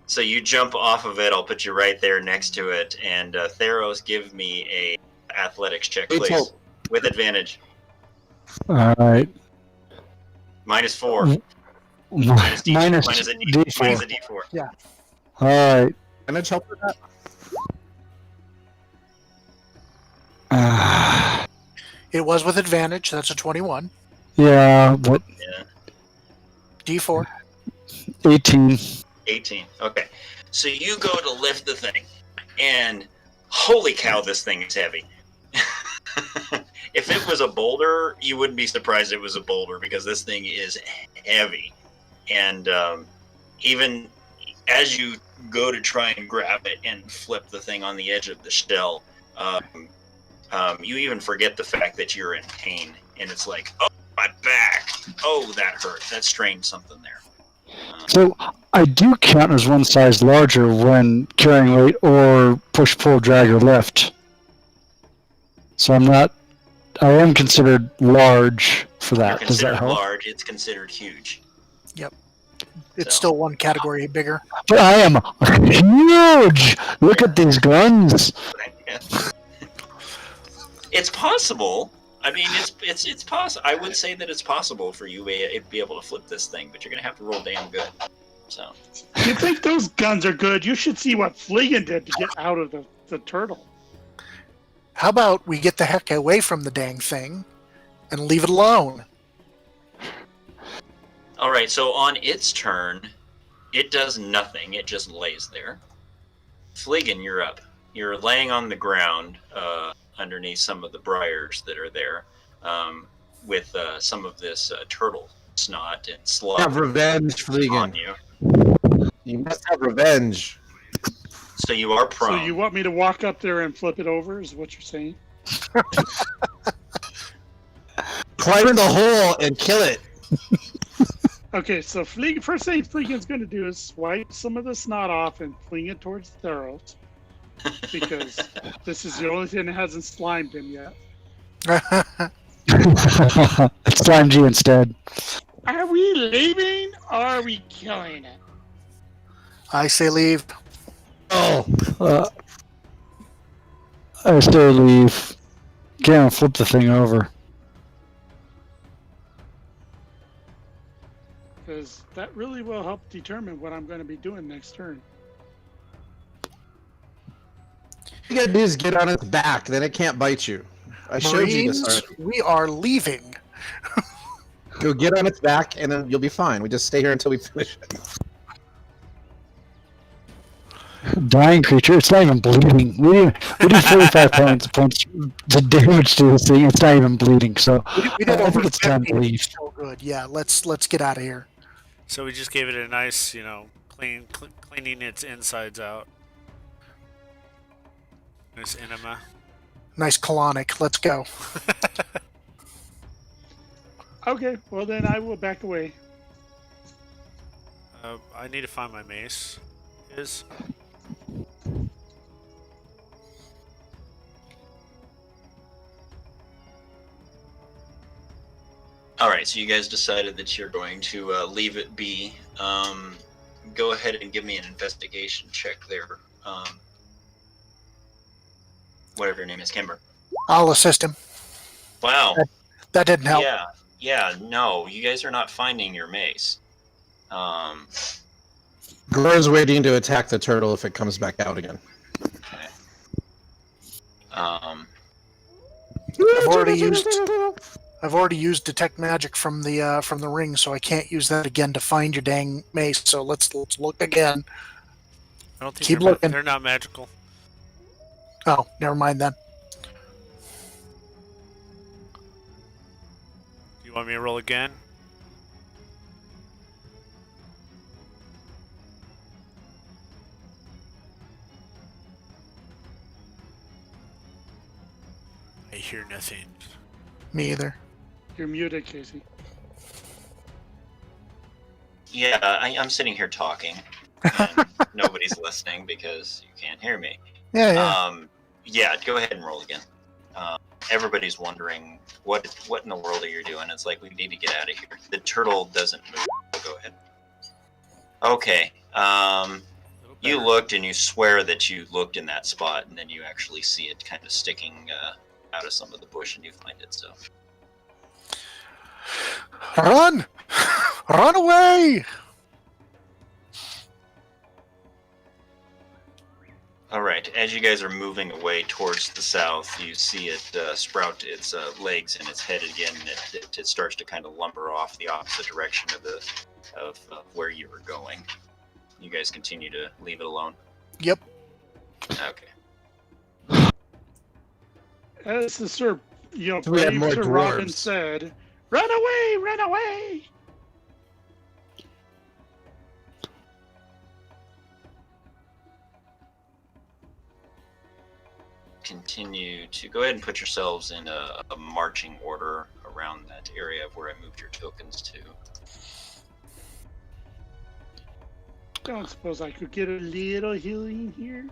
Speaker 1: So you jump off of it. I'll put you right there next to it. And Theros, give me a athletics check, please, with advantage.
Speaker 4: All right.
Speaker 1: -4.
Speaker 4: Minus
Speaker 1: minus a
Speaker 4: D4.
Speaker 1: minus a D4.
Speaker 2: Yeah.
Speaker 4: All right.
Speaker 6: Can I help with that?
Speaker 2: It was with advantage. That's a 21.
Speaker 4: Yeah, but
Speaker 1: Yeah.
Speaker 2: D4.
Speaker 4: 18.
Speaker 1: 18. Okay. So you go to lift the thing, and holy cow, this thing is heavy. If it was a boulder, you wouldn't be surprised it was a boulder, because this thing is heavy. And even as you go to try and grab it and flip the thing on the edge of the shell, you even forget the fact that you're in pain. And it's like, oh, my back. Oh, that hurt. That strained something there.
Speaker 4: So I do count as one size larger when carrying weight or push, pull, drag, or lift. So I am considered large for that.
Speaker 1: You're
Speaker 4: Does that
Speaker 1: considered
Speaker 4: help?
Speaker 1: large. It's considered huge.
Speaker 2: It's
Speaker 1: So-
Speaker 2: still one category bigger.
Speaker 4: But I am huge! Look at these guns!
Speaker 1: It's possible. I mean, it's possible. I would say that it's possible for you to be able to flip this thing, but you're gonna have to roll damn good. So
Speaker 3: You think those guns are good? You should see what Fliggin did to get out of the turtle.
Speaker 2: How about we get the heck away from the dang thing and leave it alone?
Speaker 1: all right. So on its turn, it does nothing. It just lays there. Fliggin, you're up. You're laying on the ground underneath some of the briars that are there, with some of this turtle snot and slug
Speaker 6: Have revenge,
Speaker 1: on
Speaker 6: Fleegan.
Speaker 1: you.
Speaker 6: You must have revenge.
Speaker 1: So you are prone.
Speaker 3: So you want me to walk up there and flip it over, is what you're saying?
Speaker 6: Climb in the hole and kill it.
Speaker 3: Okay, so first thing Fleegan's going to do is swipe some of the snot off and fling it towards Theros, because this is the only thing that hasn't slimed him yet.
Speaker 4: Slime G instead.
Speaker 3: Are we leaving or are we killing it?
Speaker 2: I say leave.
Speaker 6: Oh,
Speaker 4: I still leave. Can't flip the thing over.
Speaker 3: Because that really will help determine what I'm going to be doing next turn.
Speaker 6: you gotta do is get on its back, then it can't bite you. I showed you this
Speaker 2: Marines,
Speaker 6: already.
Speaker 2: we are leaving.
Speaker 6: Go get on its back, and then you'll be fine. We just stay here until we finish it.
Speaker 4: Dying creature. It's not even bleeding. We did 45 points to damage to this thing. It's not even bleeding. So
Speaker 2: We did
Speaker 4: I
Speaker 2: over
Speaker 4: think it's time
Speaker 2: 50.
Speaker 4: to leave.
Speaker 2: So good. Yeah, let's get out of here.
Speaker 5: So we just gave it a nice, cleaning its insides out. Nice enema.
Speaker 2: Nice colonic. Let's go.
Speaker 3: Okay, well then I will back away.
Speaker 5: I need to find my mace. Is
Speaker 1: All right, so you guys decided that you're going to leave it be. Go ahead and give me an investigation check there. Whatever your name is, Kimber.
Speaker 2: I'll assist him.
Speaker 1: Wow.
Speaker 2: That didn't help.
Speaker 1: Yeah, no, you guys are not finding your mace.
Speaker 6: Gore's waiting to attack the turtle if it comes back out again.
Speaker 1: Okay.
Speaker 2: I've already used detect magic from the ring, so I can't use that again to find your dang mace. So let's look again.
Speaker 5: I don't think
Speaker 2: Keep
Speaker 5: they're,
Speaker 2: looking.
Speaker 5: they're not magical.
Speaker 2: Oh, never mind then.
Speaker 5: Do you want me to roll again? I hear nothing.
Speaker 2: Me either.
Speaker 3: You're muted, Casey.
Speaker 1: Yeah, I'm sitting here talking, and nobody's listening because you can't hear me.
Speaker 2: Yeah.
Speaker 1: Yeah, go ahead and roll again. Everybody's wondering what in the world are you doing? It's like we need to get out of here. The turtle doesn't move. Go ahead. Okay. You looked and you swear that you looked in that spot, and then you actually see it kind of sticking out of some of the bush, and you find it. So.
Speaker 2: Run! Run away!
Speaker 1: All right. As you guys are moving away towards the south, you see it sprout its legs and its head again. And it starts to kind of lumber off the opposite direction of where you were going. You guys continue to leave it alone.
Speaker 2: Yep.
Speaker 1: Okay.
Speaker 3: As the Sir,
Speaker 6: We had
Speaker 3: brave
Speaker 6: more
Speaker 3: Sir Robin
Speaker 6: dwarves.
Speaker 3: said, "Run away! Run away!"
Speaker 1: Continue to go ahead and put yourselves in a marching order around that area of where I moved your tokens to.
Speaker 3: Don't suppose I could get a little healing here?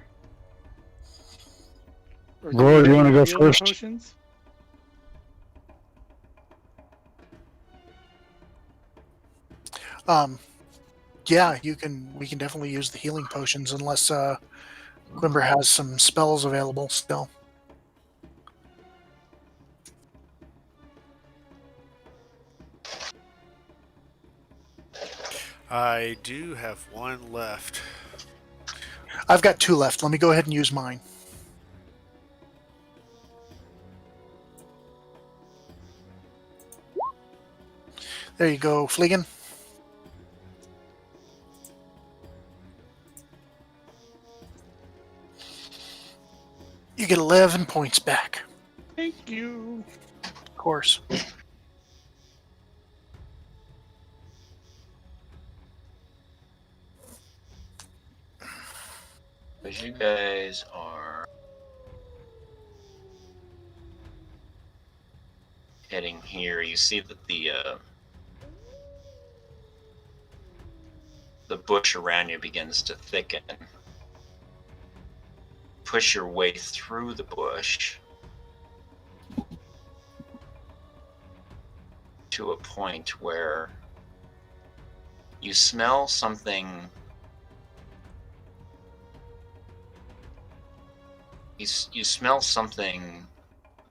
Speaker 3: Or
Speaker 4: Gore, do you want to go
Speaker 3: healing
Speaker 4: first?
Speaker 3: Potions?
Speaker 2: Yeah, we can definitely use the healing potions unless Quimber has some spells available still.
Speaker 5: I do have one left.
Speaker 2: I've got 2 left. Let me go ahead and use mine. There you go, Fleegan. You get 11 points back.
Speaker 3: Thank you.
Speaker 2: Of course.
Speaker 1: As you guys are heading here, you see that the bush around you begins to thicken. Push your way through the bush to a point where you smell something. You smell something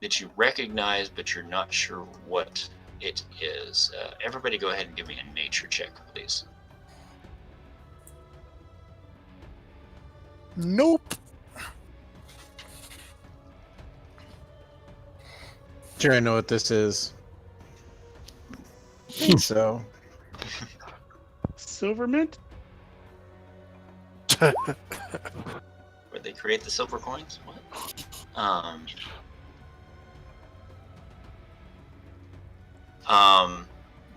Speaker 1: that you recognize, but you're not sure what it is. Everybody go ahead and give me a nature check, please.
Speaker 2: Nope.
Speaker 6: Sure, I know what this is. Think so.
Speaker 3: Silver mint?
Speaker 1: Where they create the silver coins? What?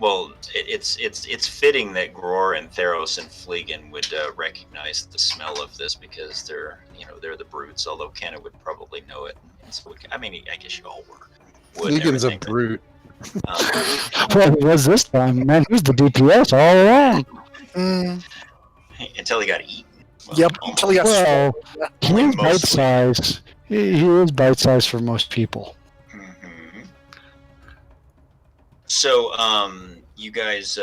Speaker 1: Well, it's fitting that Gror and Theros and Fleegan would recognize the smell of this because they're the brutes. Although Kenna would probably know it. And so I guess you all were.
Speaker 6: Fleegan's a brute.
Speaker 4: Well, he was this time, man. He was the DPS all along.
Speaker 1: Until he got eaten. Well,
Speaker 2: Yep, until he got
Speaker 4: Well,
Speaker 2: swallowed.
Speaker 4: he is bite size. He is bite size for most people.
Speaker 1: Mm-hmm. So, you guys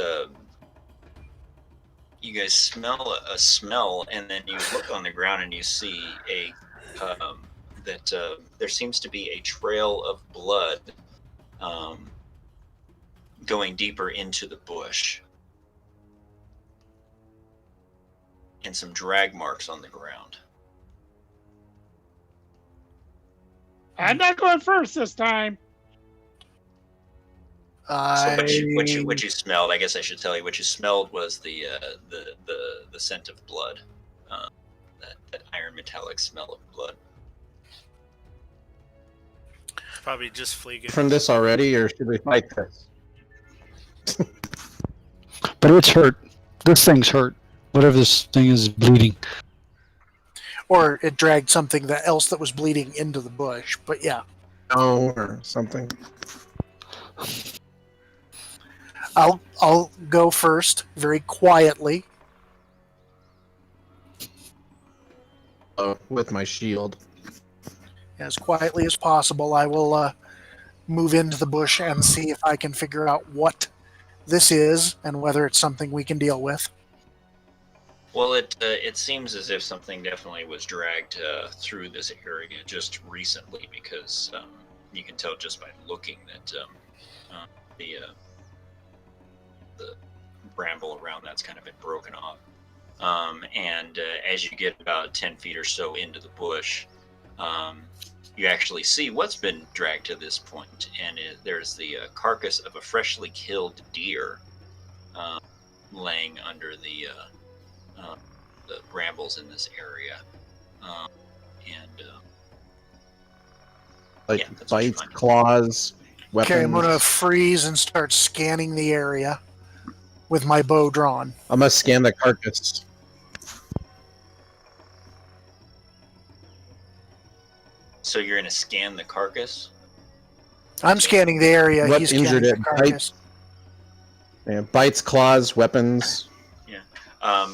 Speaker 1: smell a smell, and then you look on the ground and you see that there seems to be a trail of blood going deeper into the bush, and some drag marks on the ground.
Speaker 3: I'm not going first this time.
Speaker 1: So what you smelled? I guess I should tell you what you smelled was the scent of blood, that iron metallic smell of blood.
Speaker 5: Probably just Fleegan.
Speaker 6: From this already, or should we fight this?
Speaker 4: But it's hurt. This thing's hurt. Whatever this thing is bleeding.
Speaker 2: Or it dragged something else that was bleeding into the bush. But yeah.
Speaker 6: No, or something.
Speaker 2: I'll go first, very quietly.
Speaker 6: With my shield.
Speaker 2: As quietly as possible, I will move into the bush and see if I can figure out what this is and whether it's something we can deal with.
Speaker 1: Well, it seems as if something definitely was dragged through this area just recently, because you can tell just by looking that the bramble around that's kind of been broken off. And as you get about 10 feet or so into the bush, you actually see what's been dragged to this point, and there's the carcass of a freshly killed deer laying under the brambles in this area.
Speaker 6: Like
Speaker 1: that's what you
Speaker 6: bites,
Speaker 1: find.
Speaker 6: claws, weapons.
Speaker 2: Okay, I'm going to freeze and start scanning the area with my bow drawn.
Speaker 6: I must scan the carcass.
Speaker 1: So you're going to scan the carcass?
Speaker 2: I'm scanning the area.
Speaker 6: What
Speaker 2: He's
Speaker 6: injured
Speaker 2: scanning
Speaker 6: it?
Speaker 2: the carcass.
Speaker 6: Yeah, bites, claws, weapons.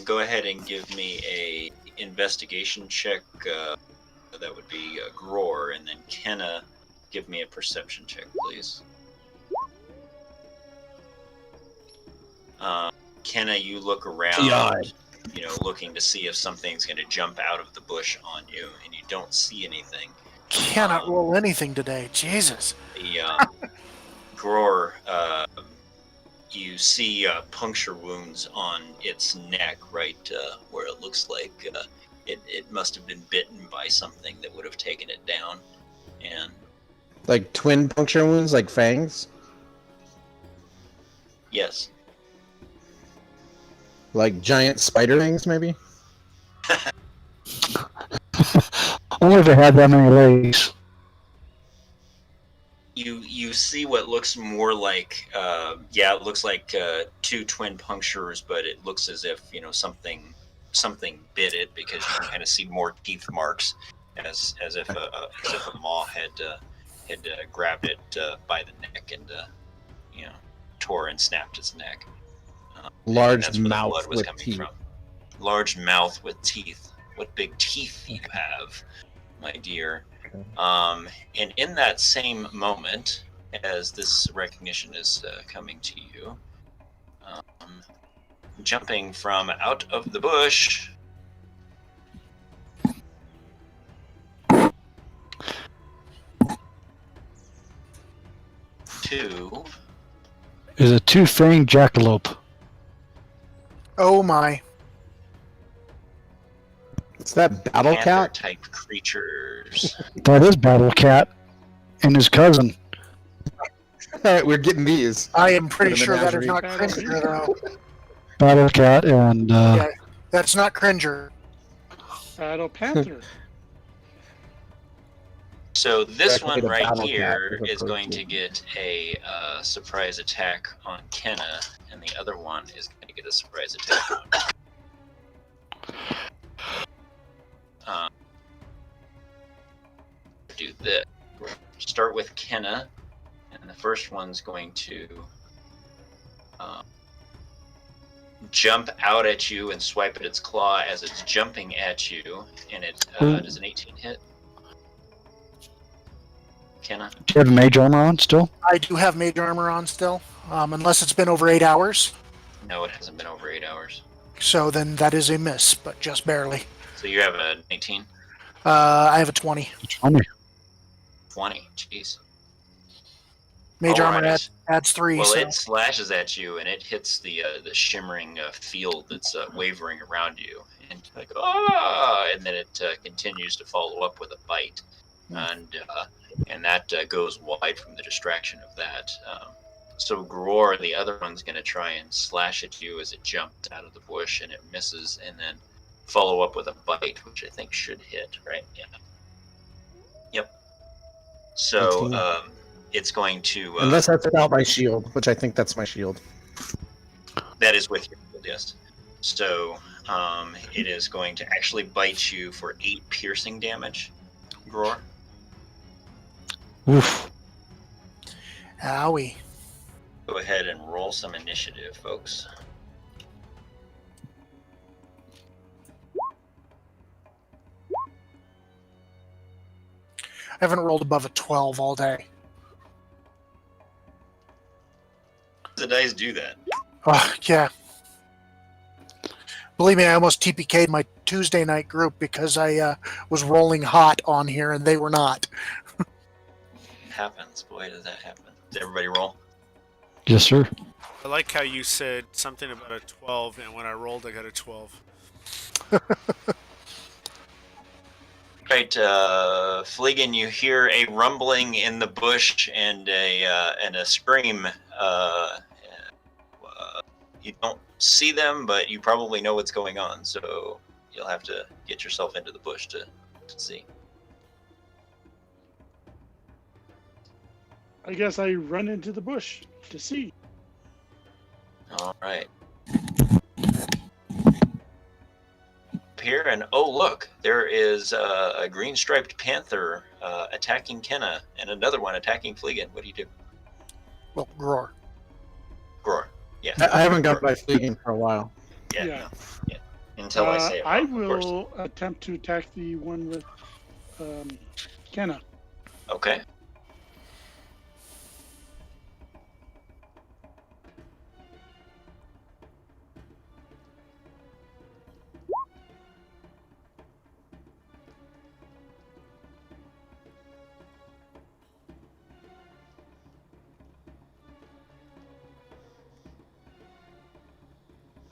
Speaker 1: Go ahead and give me a investigation check. That would be Gror, and then Kenna, give me a perception check, please. Kenna, you look around,
Speaker 6: God.
Speaker 1: looking to see if something's going to jump out of the bush on you, and you don't see anything.
Speaker 2: Cannot roll anything today. Jesus.
Speaker 1: The Gror, you see puncture wounds on its neck, right where it looks like it must have been bitten by something that would have taken it down. And
Speaker 6: Like twin puncture wounds, like fangs?
Speaker 1: yes.
Speaker 6: Like giant spider fangs, maybe?
Speaker 4: Only if it had that many legs.
Speaker 1: You see what looks more like it looks like two twin punctures, but it looks as if something bit it, because you can kind of see more teeth marks, as if a maw had grabbed it by the neck and tore and snapped its neck. And
Speaker 6: Large
Speaker 1: that's where the
Speaker 6: mouth
Speaker 1: blood was
Speaker 6: with
Speaker 1: coming
Speaker 6: teeth.
Speaker 1: from. Large mouth with teeth. What big teeth you have, my dear. And in that same moment, as this recognition is coming to you, jumping from out of the bush to
Speaker 4: Is a two-fanged jackalope.
Speaker 2: Oh my.
Speaker 6: Is that battle
Speaker 1: panther
Speaker 6: cat?
Speaker 1: type creatures.
Speaker 4: That is Battle Cat and his cousin.
Speaker 6: All right, we're getting these.
Speaker 2: I am pretty
Speaker 6: Put 'em in
Speaker 2: sure that is
Speaker 6: Nazarene.
Speaker 2: not
Speaker 3: Battle
Speaker 2: Cringer, though.
Speaker 4: Battle Cat and
Speaker 2: Yeah, that's not Cringer.
Speaker 3: Battle Panther.
Speaker 1: So this
Speaker 6: Exactly,
Speaker 1: one
Speaker 6: the
Speaker 1: right
Speaker 6: battle
Speaker 1: here
Speaker 6: cat is
Speaker 1: is going to
Speaker 6: approaching.
Speaker 1: get a surprise attack on Kenna, and the other one is going to get a surprise attack on. Do this. Start with Kenna, and the first one's going to jump out at you and swipe at its claw as it's jumping at you, and it does an 18 hit. Kenna?
Speaker 4: do you have mage armor on still?
Speaker 2: I do have mage armor on still, unless it's been over 8 hours.
Speaker 1: No, it hasn't been over 8 hours.
Speaker 2: So then that is a miss, but just barely.
Speaker 1: So you have a 19?
Speaker 2: I have a 20.
Speaker 4: 20.
Speaker 1: 20, jeez.
Speaker 2: Mage
Speaker 1: All
Speaker 2: armor
Speaker 1: right.
Speaker 2: adds 3.
Speaker 1: Well,
Speaker 2: so
Speaker 1: it slashes at you, and it hits the shimmering field that's wavering around you, and like and then it continues to follow up with a bite, and that goes wide from the distraction of that. So Gror, the other one's going to try and slash at you as it jumps out of the bush, and it misses, and then follow up with a bite, which I think should hit, right? Yeah. Yep. So it's going to
Speaker 6: Unless that's without my shield, which I think that's my shield.
Speaker 1: that is with your shield, yes. So it is going to actually bite you for 8 piercing damage, Gror.
Speaker 4: Oof.
Speaker 2: Owie.
Speaker 1: Go ahead and roll some initiative, folks.
Speaker 2: I haven't rolled above a 12 all day.
Speaker 1: The dice do that.
Speaker 2: Oh, yeah. Believe me, I almost TPK'd my Tuesday night group because I was rolling hot on here and they were not.
Speaker 1: Happens. Boy, does that happen. Did everybody roll?
Speaker 4: Yes, sir.
Speaker 5: I like how you said something about a 12, and when I rolled, I got a 12.
Speaker 1: Right, Fleegan, you hear a rumbling in the bush and a scream. You don't see them, but you probably know what's going on, so you'll have to get yourself into the bush to see.
Speaker 3: I guess I run into the bush to see.
Speaker 1: All right. Here, and oh look, there is a green striped panther attacking Kenna, and another one attacking Fleegan. What do you do?
Speaker 2: Well, roar.
Speaker 1: Gror. Yeah.
Speaker 6: I haven't got my fleeting for a while.
Speaker 1: Yeah.
Speaker 3: Yeah.
Speaker 1: No. Yeah. Until I say it.
Speaker 3: I
Speaker 1: wrong, of course.
Speaker 3: will attempt to attack the one with Kenna.
Speaker 1: Okay.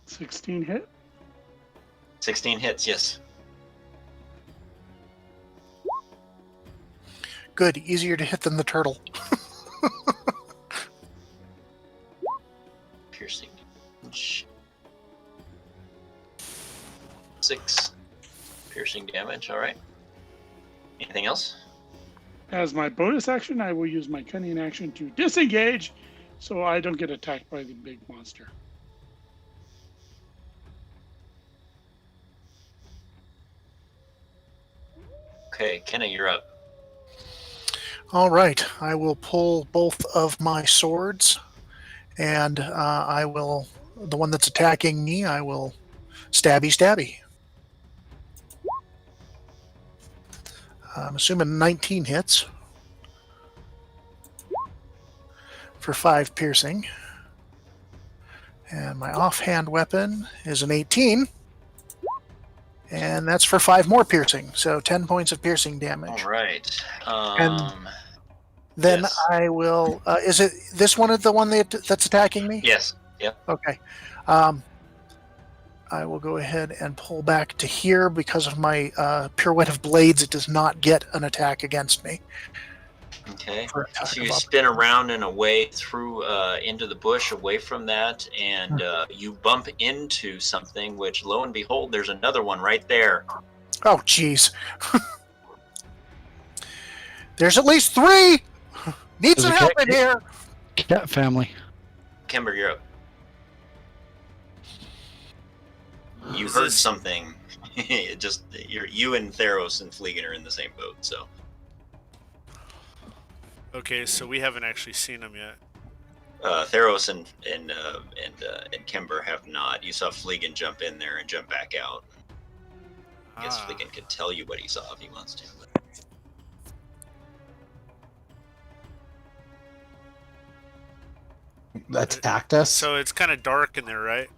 Speaker 3: $16 hit.
Speaker 1: 16 hits, yes.
Speaker 2: Good. Easier to hit than the turtle.
Speaker 1: Piercing damage. 6 piercing damage, alright. Anything else?
Speaker 3: As my bonus action, I will use my cunning action to disengage so I don't get attacked by the big monster.
Speaker 1: Okay, Kenna, you're up.
Speaker 2: All right. I will pull both of my swords, and I will, the one that's attacking me, I will stabby. I'm assuming 19 hits for 5 piercing. And my offhand weapon is an 18. And that's for 5 more piercing. So 10 points of piercing damage.
Speaker 1: Alright.
Speaker 2: Then
Speaker 1: yes.
Speaker 2: I will. Is it this one? The one that's attacking me?
Speaker 1: Yes. Yep.
Speaker 2: Okay. I will go ahead and pull back to here because of my pirouette of blades. It does not get an attack against me.
Speaker 1: Okay.
Speaker 2: for attack
Speaker 1: So
Speaker 2: of
Speaker 1: you
Speaker 2: opportunity.
Speaker 1: spin around and away through into the bush, away from that, and you bump into something. Which, lo and behold, there's another one right there.
Speaker 2: Oh, jeez. There's at least 3. Need
Speaker 4: There's
Speaker 2: some
Speaker 4: a
Speaker 2: help
Speaker 4: cat-
Speaker 2: in here.
Speaker 4: Cat family.
Speaker 1: Kimber, you're up. You
Speaker 5: Is
Speaker 1: heard
Speaker 5: this-
Speaker 1: something. Just you and Theros and Fleegan are in the same boat. So
Speaker 5: Okay, so we haven't actually seen him yet.
Speaker 1: Theros and Kimber have not. You saw Fleegan jump in there and jump back out. I guess
Speaker 5: Ah.
Speaker 1: Fleegan could tell you what he saw if he wants to. But...
Speaker 6: Attacked us.
Speaker 5: So it's kind of dark in there, right?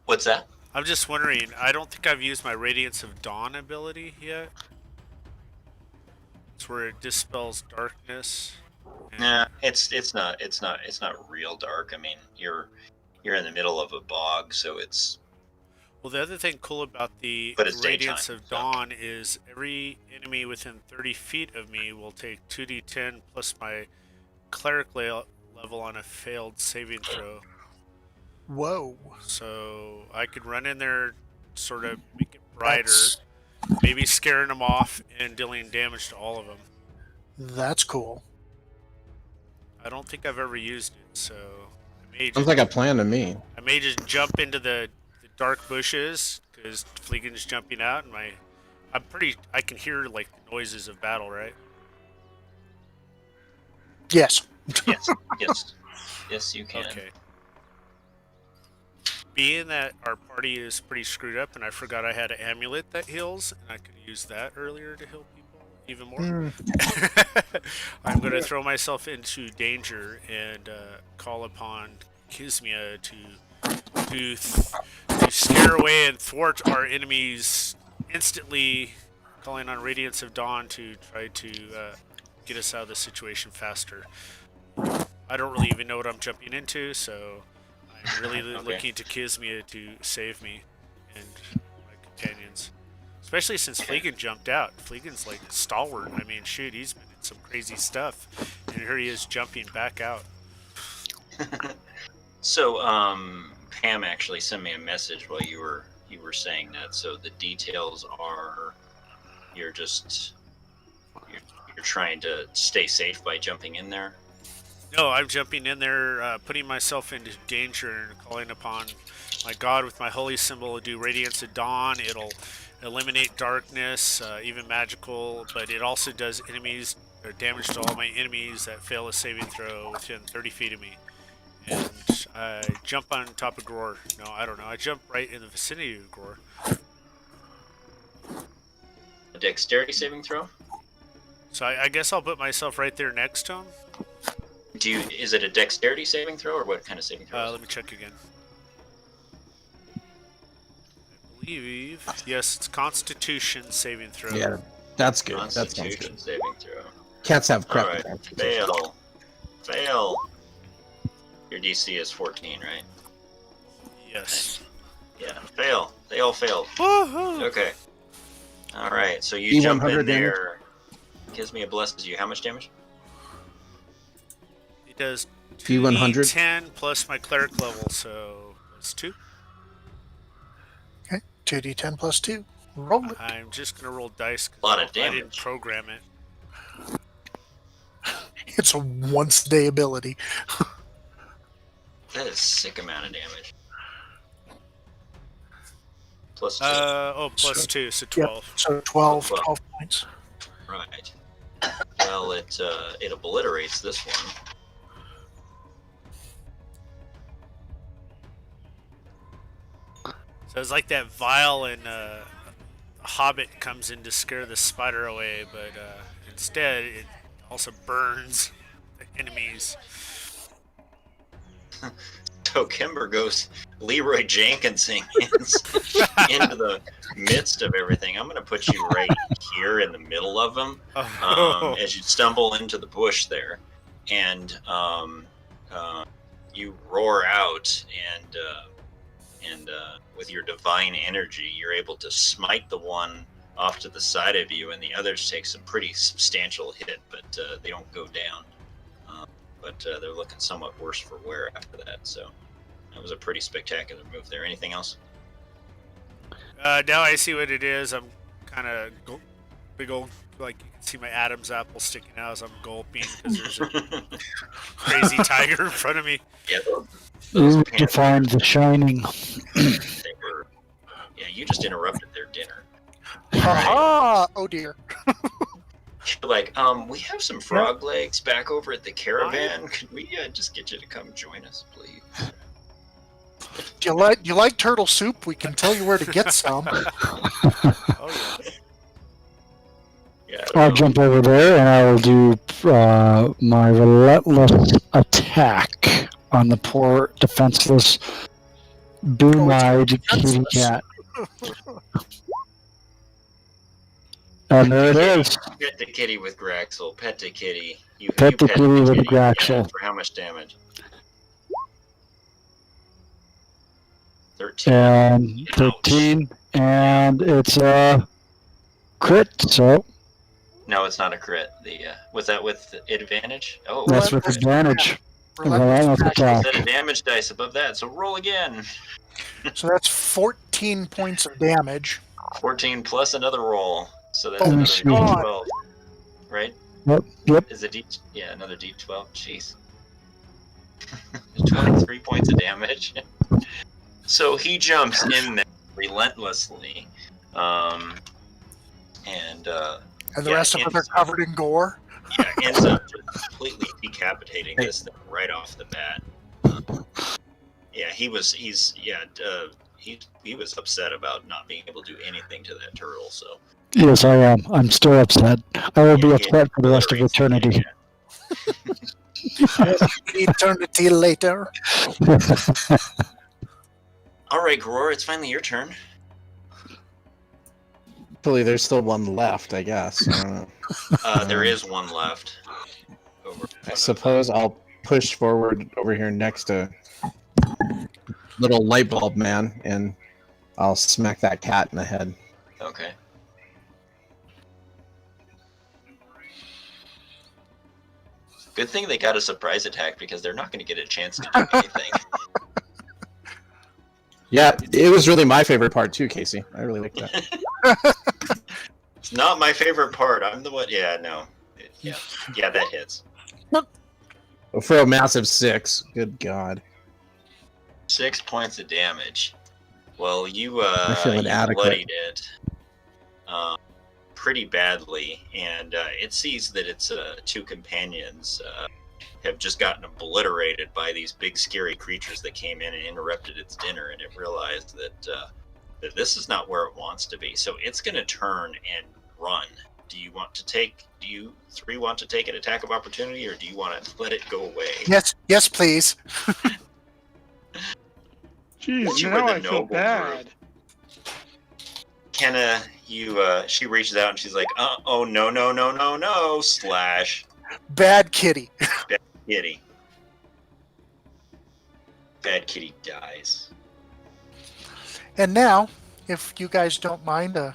Speaker 1: What's that?
Speaker 5: I'm just wondering. I don't think I've used my Radiance of Dawn ability yet. It's where it dispels darkness. and-
Speaker 1: Nah, it's not real dark. I mean, you're in the middle of a bog, so it's
Speaker 5: Well, the other thing cool about the
Speaker 1: But it's
Speaker 5: Radiance
Speaker 1: daytime,
Speaker 5: of
Speaker 1: so-
Speaker 5: Dawn is every enemy within 30 feet of me will take 2d10 plus my cleric level on a failed saving throw.
Speaker 2: Whoa.
Speaker 5: So I could run in there, sort of make it brighter,
Speaker 2: That's,
Speaker 5: maybe scaring them off and dealing damage to all of them.
Speaker 2: that's cool.
Speaker 5: I don't think I've ever used it, so I may
Speaker 6: Sounds
Speaker 5: just,
Speaker 6: like a plan to me.
Speaker 5: I may just jump into the dark bushes because Fleegan's jumping out, and I can hear like the noises of battle, right?
Speaker 2: Yes.
Speaker 1: yes, you can.
Speaker 5: Okay. Being that our party is pretty screwed up, and I forgot I had an amulet that heals, and I could use that earlier to heal people even more. I'm going to throw myself into danger and call upon Kismia to scare away and thwart our enemies instantly, calling on Radiance of Dawn to try to get us out of the situation faster. I don't really even know what I'm jumping into, so I'm really
Speaker 1: Okay.
Speaker 5: looking to Kismia to save me and my companions. Especially since Fleegan jumped out. Fleegan's like stalwart. I mean, shoot, he's been in some crazy stuff. And here he is jumping back out.
Speaker 1: So, Pam actually sent me a message while you were saying that. So the details are, you're trying to stay safe by jumping in there.
Speaker 5: No, I'm jumping in there, putting myself into danger and calling upon my god with my holy symbol to do Radiance of Dawn. It'll eliminate darkness, even magical, but it also does enemies or damage to all my enemies that fail a saving throw within 30 feet of me. And I jump on top of Gror. No, I don't know. I jump right in the vicinity of Gror.
Speaker 1: A dexterity saving throw.
Speaker 5: So I guess I'll put myself right there next to him.
Speaker 1: Is it a dexterity saving throw, or what kind of saving throw? is it?
Speaker 5: Let me check again. I believe, yes, it's Constitution saving throw.
Speaker 6: Yeah, that's good. That sounds
Speaker 1: Constitution
Speaker 6: good.
Speaker 1: saving throw.
Speaker 6: Cats have crap.
Speaker 1: All right, fail. Your DC is 14, right?
Speaker 5: Yes.
Speaker 1: Yeah, fail. They all failed.
Speaker 5: Woohoo!
Speaker 1: Okay. All right, so you jump
Speaker 6: E100
Speaker 1: in there. Gives me a blesses you. How much damage?
Speaker 5: It does
Speaker 6: P100.
Speaker 5: 10 plus my cleric level, so that's 2.
Speaker 2: 2d10 plus 2. Roll it.
Speaker 5: I'm just gonna roll dice
Speaker 1: A lot of
Speaker 5: I didn't
Speaker 1: damage.
Speaker 5: program it.
Speaker 2: It's a once day ability.
Speaker 1: That is a sick amount of damage. Plus 2.
Speaker 5: Plus
Speaker 2: So-
Speaker 5: 2, so
Speaker 2: Yep.
Speaker 5: 12.
Speaker 2: So 12
Speaker 1: 12.
Speaker 2: points.
Speaker 1: Right. Well, it obliterates this one.
Speaker 5: So it's like that vial in Hobbit comes in to scare the spider away, but instead it also burns the enemies.
Speaker 1: So Kimber goes Leroy Jenkinsing into the midst of everything. I'm going to put you right here in the middle of them as you stumble into the bush there, and you roar out, and with your divine energy, you're able to smite the one off to the side of you, and the others take some pretty substantial hit, but they don't go down. But they're looking somewhat worse for wear after that. So that was a pretty spectacular move there. Anything else?
Speaker 5: Now I see what it is. I'm kind of big old, like you can see my Adam's apple sticking out as I'm gulping because there's a crazy tiger in front of me.
Speaker 1: Yeah,
Speaker 4: You defined the shining.
Speaker 1: they were. Yeah, you just interrupted their dinner.
Speaker 2: Ha! Oh dear.
Speaker 1: You're like, we have some frog legs back over at the caravan. Could we just get you to come join us, please?
Speaker 2: Do you like turtle soup? We can tell you where to get some.
Speaker 5: Oh yeah.
Speaker 1: Yeah,
Speaker 4: I'll jump over there and I will do my relentless attack on the poor defenseless boom-eyed kitty cat. And there it is.
Speaker 1: Pet the kitty with Graxel. Pet the kitty.
Speaker 4: Pet the kitty with
Speaker 1: kitty.
Speaker 4: Graxel.
Speaker 1: For how much damage? 13.
Speaker 4: And 13, and it's a crit, so
Speaker 1: No, it's not a crit. Was that with advantage? Oh,
Speaker 4: that's with advantage.
Speaker 2: Relentless
Speaker 4: Relentless
Speaker 1: set a
Speaker 4: attack.
Speaker 1: damage dice above that, so roll again.
Speaker 2: So that's 14 points of damage.
Speaker 1: 14 plus another roll, so that's
Speaker 2: Oh
Speaker 1: another
Speaker 4: my
Speaker 1: D12, right?
Speaker 4: Yep.
Speaker 1: Is it another D12? Jeez. 23 points of damage. So he jumps in there relentlessly, and
Speaker 2: And the rest of them are covered in gore.
Speaker 1: ends up just completely decapitating this thing right off the bat. He was upset about not being able to do anything to that turtle. So
Speaker 4: Yes, I am. I'm still upset. I will be upset for the rest of eternity.
Speaker 2: Eternity later.
Speaker 1: All right, Gror, it's finally your turn.
Speaker 6: Hopefully, there's still one left. I guess. I don't know.
Speaker 1: There is one left.
Speaker 6: I suppose I'll push forward over here next to little light bulb man, and I'll smack that cat in the head.
Speaker 1: Okay. Good thing they got a surprise attack because they're not going to get a chance to do anything.
Speaker 6: Yeah, it was really my favorite part too, Casey. I really liked that.
Speaker 1: It's not my favorite part. I'm the one. Yeah, no. Yeah, that hits.
Speaker 6: For a massive 6, good God.
Speaker 1: 6 points of damage. Well, you
Speaker 6: feel
Speaker 1: you
Speaker 6: inadequate.
Speaker 1: bloodied it pretty badly, and it sees that its two companions have just gotten obliterated by these big scary creatures that came in and interrupted its dinner, and it realized that this is not where it wants to be. So it's going to turn and run. Do you three want to take an attack of opportunity, or do you want to let it go away?
Speaker 2: Yes, please.
Speaker 3: Jeez,
Speaker 1: You were
Speaker 3: now
Speaker 1: the
Speaker 3: I feel
Speaker 1: noble
Speaker 3: bad.
Speaker 1: Kenna, she reaches out and she's like, oh, no, slash
Speaker 2: Bad kitty.
Speaker 1: kitty. Bad kitty dies.
Speaker 2: And now, if you guys don't mind, a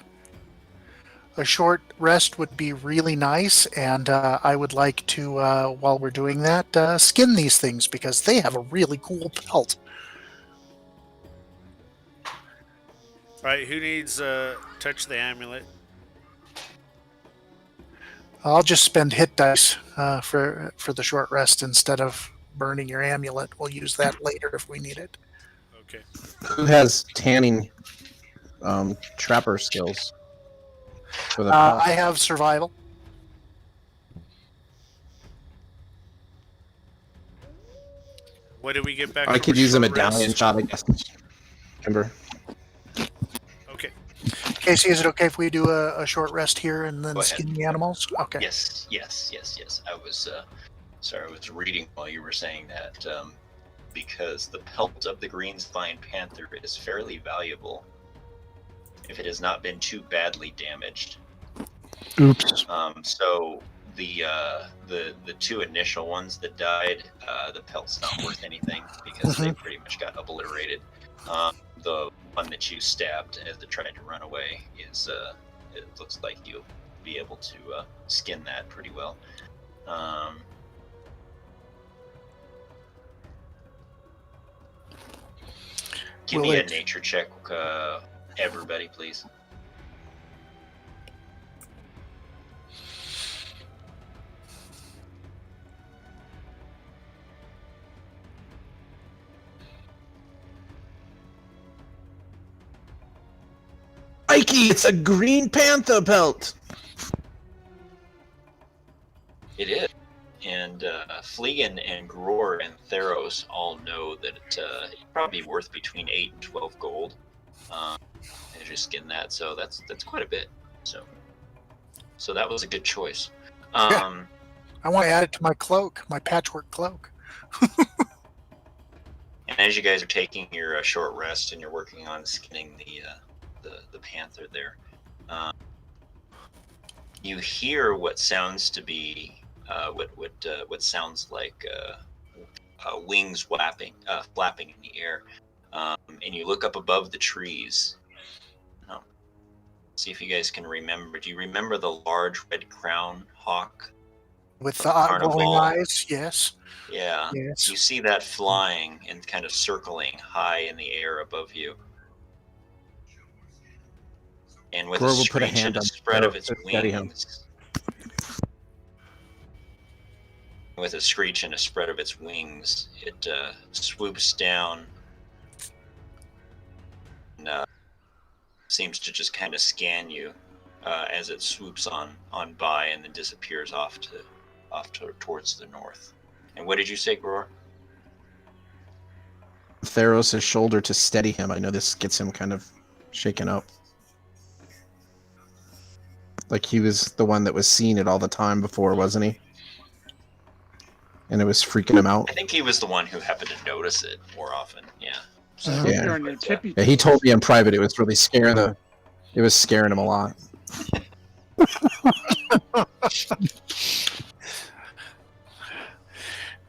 Speaker 2: short rest would be really nice, and I would like to, while we're doing that, skin these things because they have a really cool pelt.
Speaker 5: Alright, who needs touch the amulet?
Speaker 2: I'll just spend hit dice for the short rest instead of burning your amulet. We'll use that later if we need it.
Speaker 5: Okay.
Speaker 6: Who has tanning trapper skills? For the
Speaker 2: I have survival.
Speaker 5: What did we get back?
Speaker 6: I
Speaker 5: from
Speaker 6: could
Speaker 5: a
Speaker 6: use a
Speaker 5: short
Speaker 6: medallion
Speaker 5: rest?
Speaker 6: shot, I guess. Kimber.
Speaker 5: Okay.
Speaker 2: Casey, is it okay if we do a short rest here and then
Speaker 1: Go ahead.
Speaker 2: skin the animals? Okay.
Speaker 1: Yes. I was sorry, I was reading while you were saying that because the pelt of the green spine panther is fairly valuable if it has not been too badly damaged.
Speaker 4: Oops.
Speaker 1: So the two initial ones that died, the pelt's not worth anything because they pretty much got obliterated. The one that you stabbed as it tried to run away is it looks like you'll be able to skin that pretty well. Give me a nature check, everybody, please.
Speaker 6: Mikey, it's a Green Panther pelt.
Speaker 1: It is. And Fleegan and Gror and Theros all know that it's probably worth between 8 and 12 gold. As you skin that, so that's quite a bit. So that was a good choice.
Speaker 2: Yeah. I want to add it to my cloak, my patchwork cloak.
Speaker 1: And as you guys are taking your short rest and you're working on skinning the panther there, you hear what sounds to be what sounds like wings flapping in the air, and you look up above the trees. See if you guys can remember. Do you remember the large red crown hawk
Speaker 2: with the glowing eyes? Yes.
Speaker 1: Yeah.
Speaker 2: Yes.
Speaker 1: You see that flying and kind of circling high in the air above you. And with a screech and a spread of its wings, it swoops down and seems to just kind of scan you as it swoops on by and then disappears off towards the north. And what did you say, Gror?
Speaker 6: Theros' shoulder to steady him. I know this gets him kind of shaken up. Like he was the one that was seeing it all the time before, wasn't he? And it was freaking him out.
Speaker 1: I think he was the one who happened to notice it more often. Yeah. So,
Speaker 6: yeah, he told me in private it was really scaring it was scaring him a lot.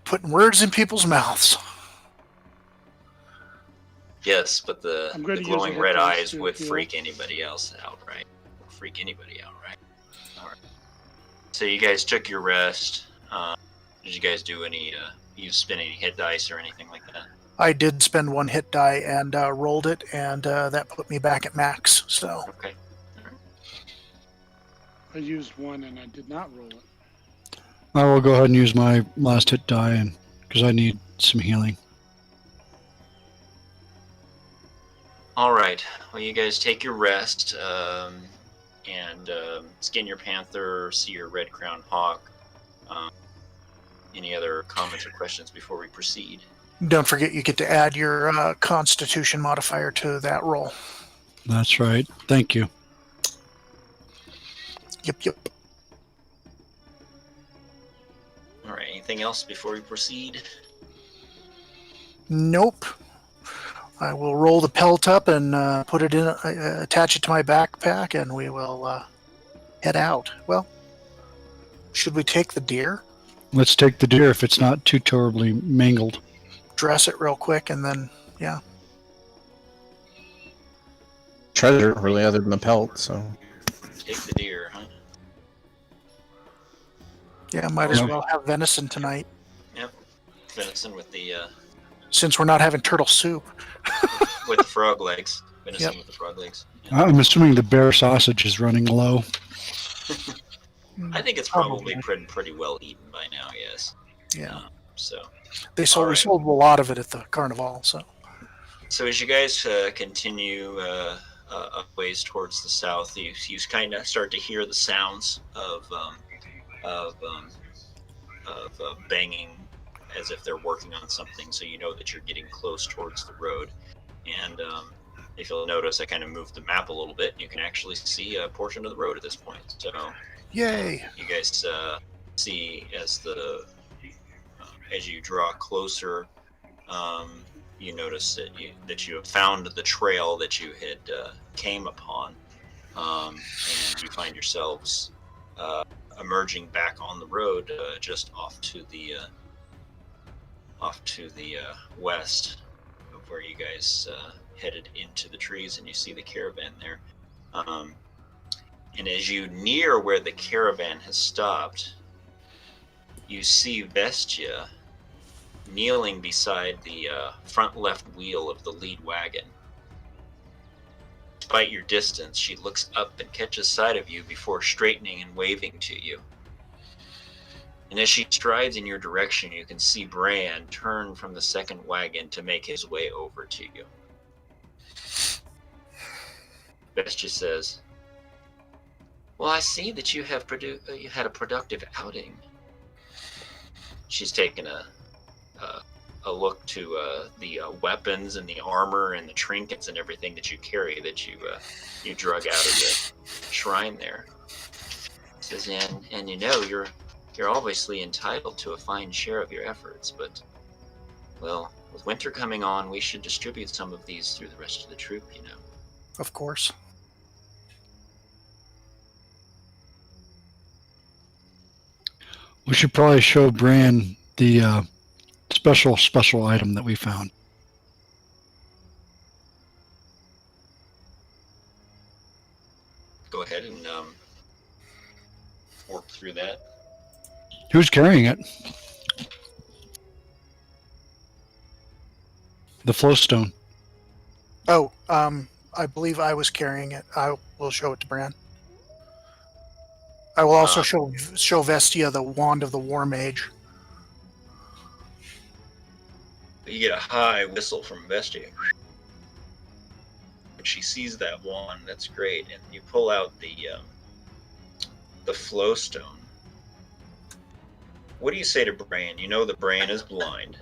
Speaker 2: Putting words in people's mouths.
Speaker 1: Yes, but the glowing red eyes would freak anybody else out, right? All right. So you guys took your rest. Did you guys do any? You spin any hit dice or anything like that?
Speaker 2: I did spend one hit die and rolled it, and that put me back at max. So.
Speaker 1: Okay. All right.
Speaker 3: I used one and I did not roll it.
Speaker 4: I will go ahead and use my last hit die, because I need some healing.
Speaker 1: All right. Well, you guys take your rest and skin your panther, see your red crown hawk. Any other comments or questions before we proceed?
Speaker 2: Don't forget you get to add your Constitution modifier to that roll.
Speaker 4: That's right. Thank you.
Speaker 2: Yep.
Speaker 1: All right. Anything else before we proceed?
Speaker 2: Nope. I will roll the pelt up and put it in, attach it to my backpack, and we will head out. Well, should we take the deer?
Speaker 4: Let's take the deer if it's not too terribly mangled.
Speaker 2: Dress it real quick, and then, yeah.
Speaker 6: Treasure, really, other than the pelt, so.
Speaker 1: Take the deer, huh?
Speaker 2: Yeah, might as well have venison tonight.
Speaker 1: Yep. Venison with the...
Speaker 2: Since we're not having turtle soup.
Speaker 1: with the frog legs. Venison with the frog legs. Yeah.
Speaker 4: I'm assuming the bear sausage is running low.
Speaker 1: I think it's probably pretty well eaten by now, yes.
Speaker 2: Yeah.
Speaker 1: So
Speaker 2: we sold a lot of it at the carnival. So
Speaker 1: as you guys continue a ways towards the south, you kind of start to hear the sounds of banging, as if they're working on something. So you know that you're getting close towards the road. And if you'll notice, I kind of moved the map a little bit. You can actually see a portion of the road at this point. So.
Speaker 2: Yay!
Speaker 1: You guys see as you draw closer, you notice that you have found the trail that you had came upon, and you find yourselves emerging back on the road just off to the west of where you guys headed into the trees, and you see the caravan there. And as you near where the caravan has stopped, you see Vestia kneeling beside the front left wheel of the lead wagon. Despite your distance, she looks up and catches sight of you before straightening and waving to you. And as she strides in your direction, you can see Bran turn from the second wagon to make his way over to you. Vestia says, "Well, I see that you have you had a productive outing." She's taken a look to the weapons and the armor and the trinkets and everything that you carry that you drug out of the shrine there. She says, and you know, you're obviously entitled to a fine share of your efforts, but, well, with winter coming on, we should distribute some of these through the rest of the troop, you know.
Speaker 2: Of course.
Speaker 4: We should probably show Bran the special item that we found.
Speaker 1: Go ahead and work through that.
Speaker 4: Who's carrying it? The flowstone.
Speaker 2: Oh, I believe I was carrying it. I will show it to Bran. I will also show Vestia the wand of the War Mage.
Speaker 1: You get a high whistle from Vestia. When she sees that wand, that's great, and you pull out the flowstone. What do you say to Bran? You know that Bran is blind.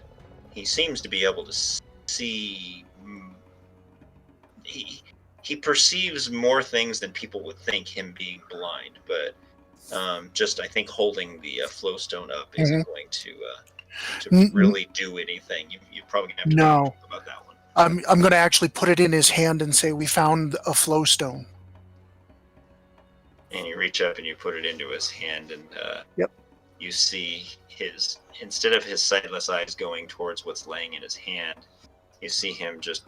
Speaker 1: He seems to be able to see. He perceives more things than people would think, him being blind. But just I think holding the flowstone up isn't going to really do anything. You're probably gonna have to
Speaker 2: No.
Speaker 1: talk about that one.
Speaker 2: I'm going to actually put it in his hand and say, "We found a flowstone."
Speaker 1: And you reach up and you put it into his hand, and
Speaker 2: Yep.
Speaker 1: you see instead of his sightless eyes going towards what's laying in his hand, you see him just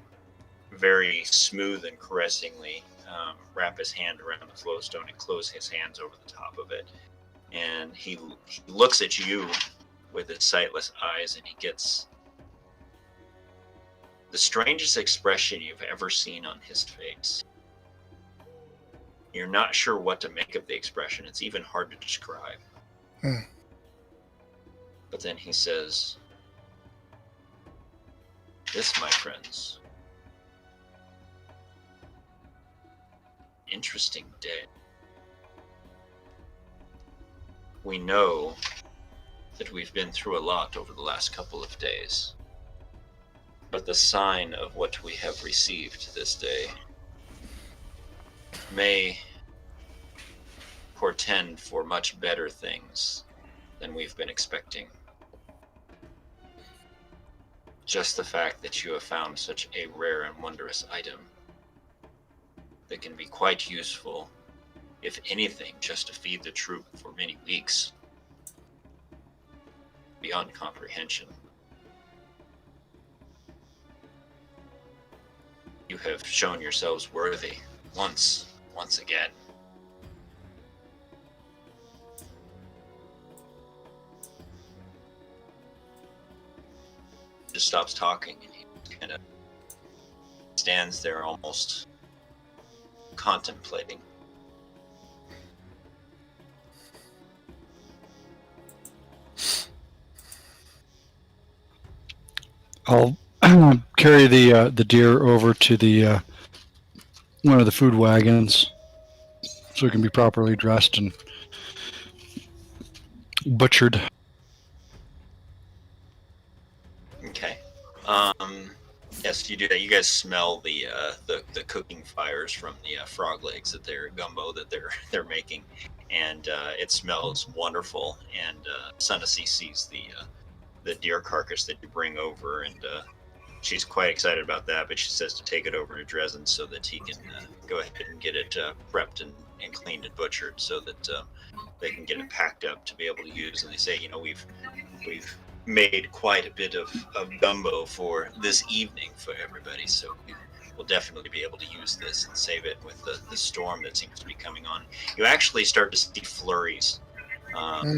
Speaker 1: very smooth and caressingly wrap his hand around the flowstone and close his hands over the top of it. And he looks at you with his sightless eyes, and he gets the strangest expression you've ever seen on his face. You're not sure what to make of the expression. It's even hard to describe. But then he says, "This, my friends, interesting day. We know that we've been through a lot over the last couple of days, but the sign of what we have received this day may portend for much better things than we've been expecting. Just the fact that you have found such a rare and wondrous item that can be quite useful, if anything, just to feed the troop for many weeks, beyond comprehension. You have shown yourselves worthy once again. Just stops talking, and he kind of stands there almost contemplating.
Speaker 4: I'll carry the deer over to the one of the food wagons so it can be properly dressed and butchered.
Speaker 1: Okay. Yes, you do that. You guys smell the cooking fires from the frog legs that gumbo that they're making, and it smells wonderful. And Sunacy sees the deer carcass that you bring over, and she's quite excited about that. But she says to take it over to Dresden so that he can go ahead and get it prepped and cleaned and butchered, so that they can get it packed up to be able to use. And they say, we've made quite a bit of gumbo for this evening for everybody, so we'll definitely be able to use this and save it with the storm that seems to be coming on. You actually start to see flurries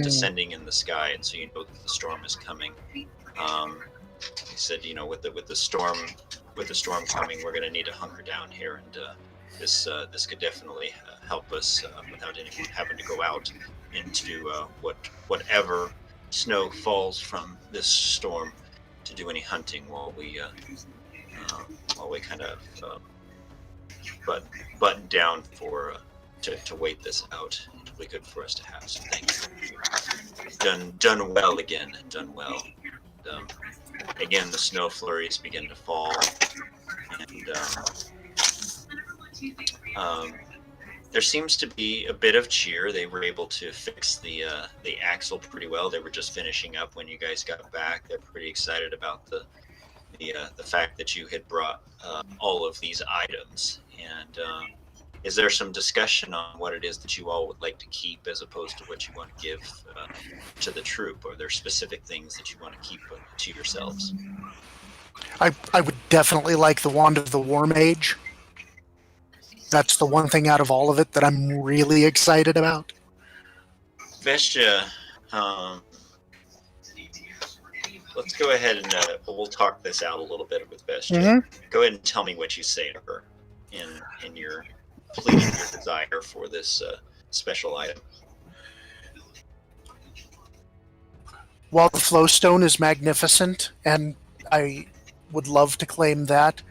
Speaker 1: descending in the sky, and so you know that the storm is coming. He said, with the storm coming, we're going to need to hunker down here, and this could definitely help us without anyone having to go out into whatever snow falls from this storm to do any hunting while we kind of button down for to wait this out. It'll be good for us to have. So thank you. Done well again. Done well. Again, the snow flurries begin to fall, and there seems to be a bit of cheer. They were able to fix the axle pretty well. They were just finishing up when you guys got back. They're pretty excited about the fact that you had brought all of these items. And is there some discussion on what it is that you all would like to keep as opposed to what you want to give to the troop? Are there specific things that you want to keep to yourselves?
Speaker 2: I would definitely like the Wand of the War Mage. That's the one thing out of all of it that I'm really excited about.
Speaker 1: Vestia, let's go ahead and we'll talk this out a little bit with Vestia.
Speaker 2: Mm-hmm.
Speaker 1: Go ahead and tell me what you say to her in your pleading your desire for this special item.
Speaker 2: While the Flowstone is magnificent, and I would love to claim that,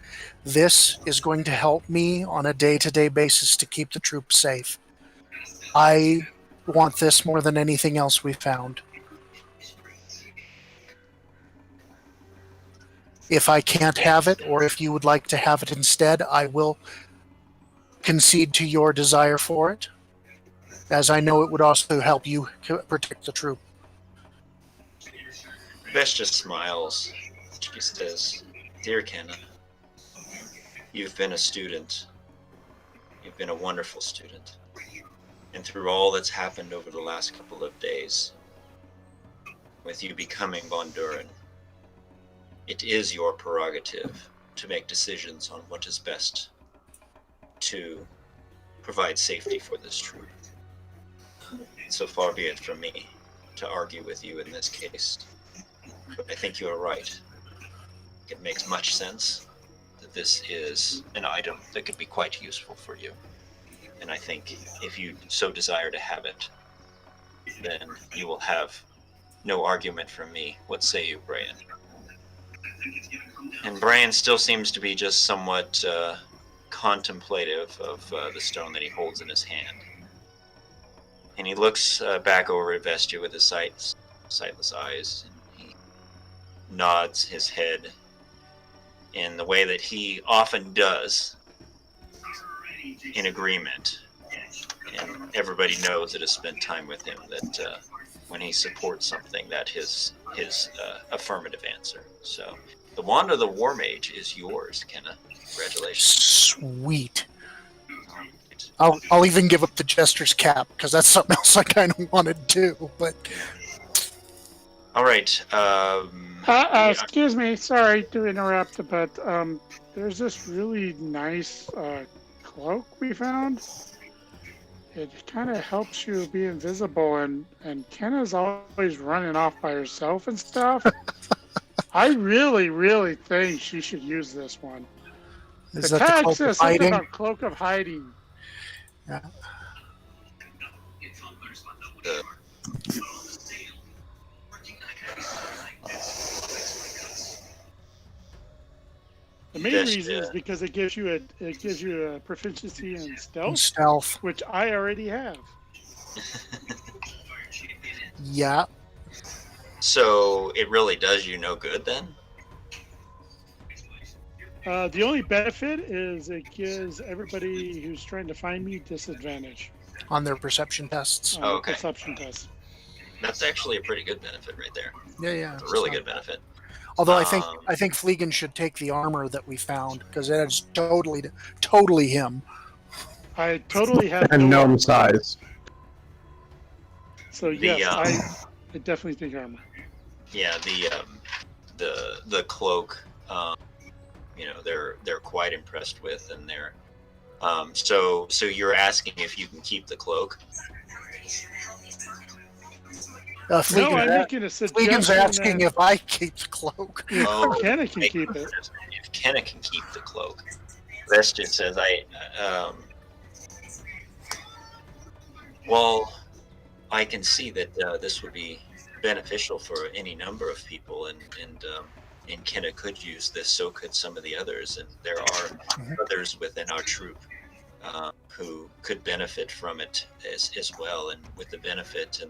Speaker 2: this is going to help me on a day-to-day basis to keep the troops safe. I want this more than anything else we found. If I can't have it, or if you would like to have it instead, I will concede to your desire for it, as I know it would also help you protect the troop.
Speaker 1: Vestia smiles. She says, "Dear Kenna, you've been a student. You've been a wonderful student. And through all that's happened over the last couple of days, with you becoming Von Duren, it is your prerogative to make decisions on what is best to provide safety for this troop. So far be it from me to argue with you in this case. But I think you are right. It makes much sense that this is an item that could be quite useful for you. And I think if you so desire to have it, then you will have no argument from me. What say you, Brian?" And Brian still seems to be just somewhat contemplative of the stone that he holds in his hand. And he looks back over at Vestia with his sightless eyes, and he nods his head in the way that he often does in agreement. And everybody knows that has spent time with him that when he supports something, that his affirmative answer. So the Wand of the War Mage is yours, Kenna. Congratulations.
Speaker 2: Sweet. I'll even give up the Jester's Cap, because that's something else I kind of wanted too. But
Speaker 1: all right.
Speaker 3: Excuse me, sorry to interrupt, but there's this really nice cloak we found. It kind of helps you be invisible, and Kenna's always running off by herself and stuff. I really, really think she should use this one.
Speaker 2: is
Speaker 3: The
Speaker 2: that the
Speaker 3: tag
Speaker 2: Cloak
Speaker 3: says
Speaker 2: of
Speaker 3: something
Speaker 2: Hiding?
Speaker 3: about Cloak of Hiding.
Speaker 2: Yeah.
Speaker 3: The main
Speaker 1: This,
Speaker 3: reason is because it gives you a proficiency in
Speaker 2: And
Speaker 3: stealth,
Speaker 2: stealth.
Speaker 3: which I already have.
Speaker 2: Yeah.
Speaker 1: So it really does you no good then?
Speaker 3: The only benefit is it gives everybody who's trying to find me disadvantage
Speaker 2: On their perception tests.
Speaker 3: on
Speaker 1: Oh,
Speaker 3: the
Speaker 1: okay.
Speaker 3: perception test.
Speaker 1: That's actually a pretty good benefit right there.
Speaker 2: Yeah.
Speaker 1: It's a really
Speaker 2: So-
Speaker 1: good benefit.
Speaker 2: Although I
Speaker 1: Um,
Speaker 2: think Fleegan should take the armor that we found, because that is totally him.
Speaker 3: I totally have
Speaker 6: And
Speaker 3: no
Speaker 6: gnome size.
Speaker 3: So
Speaker 1: The,
Speaker 3: yes, I definitely think armor.
Speaker 1: Yeah, the cloak they're quite impressed with, and they're so you're asking if you can keep the cloak.
Speaker 3: No, I'm making a
Speaker 2: Fleegan's
Speaker 3: suggestion
Speaker 2: asking
Speaker 3: that
Speaker 2: if I keep the cloak.
Speaker 3: if Kenna can keep it.
Speaker 1: If Kenna can keep the cloak. Vestian says, well, I can see that this would be beneficial for any number of people, and Kenna could use this, so could some of the others, and there are others within our troop who could benefit from it as well, and with the benefit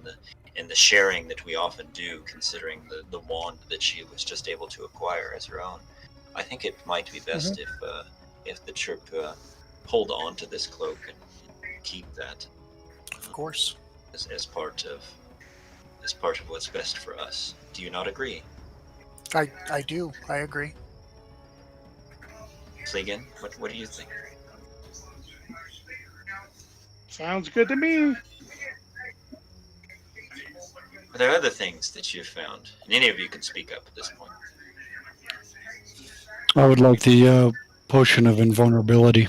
Speaker 1: and the sharing that we often do, considering the wand that she was just able to acquire as her own. I think it might be best if the troop hold on to this cloak and keep that.
Speaker 2: Of course.
Speaker 1: As part of what's best for us. Do you not agree?
Speaker 2: I do. I agree.
Speaker 1: Fleegan, what do you think?
Speaker 3: Sounds good to me.
Speaker 1: Are there other things that you've found? And any of you can speak up at this point.
Speaker 4: I would like the potion of invulnerability.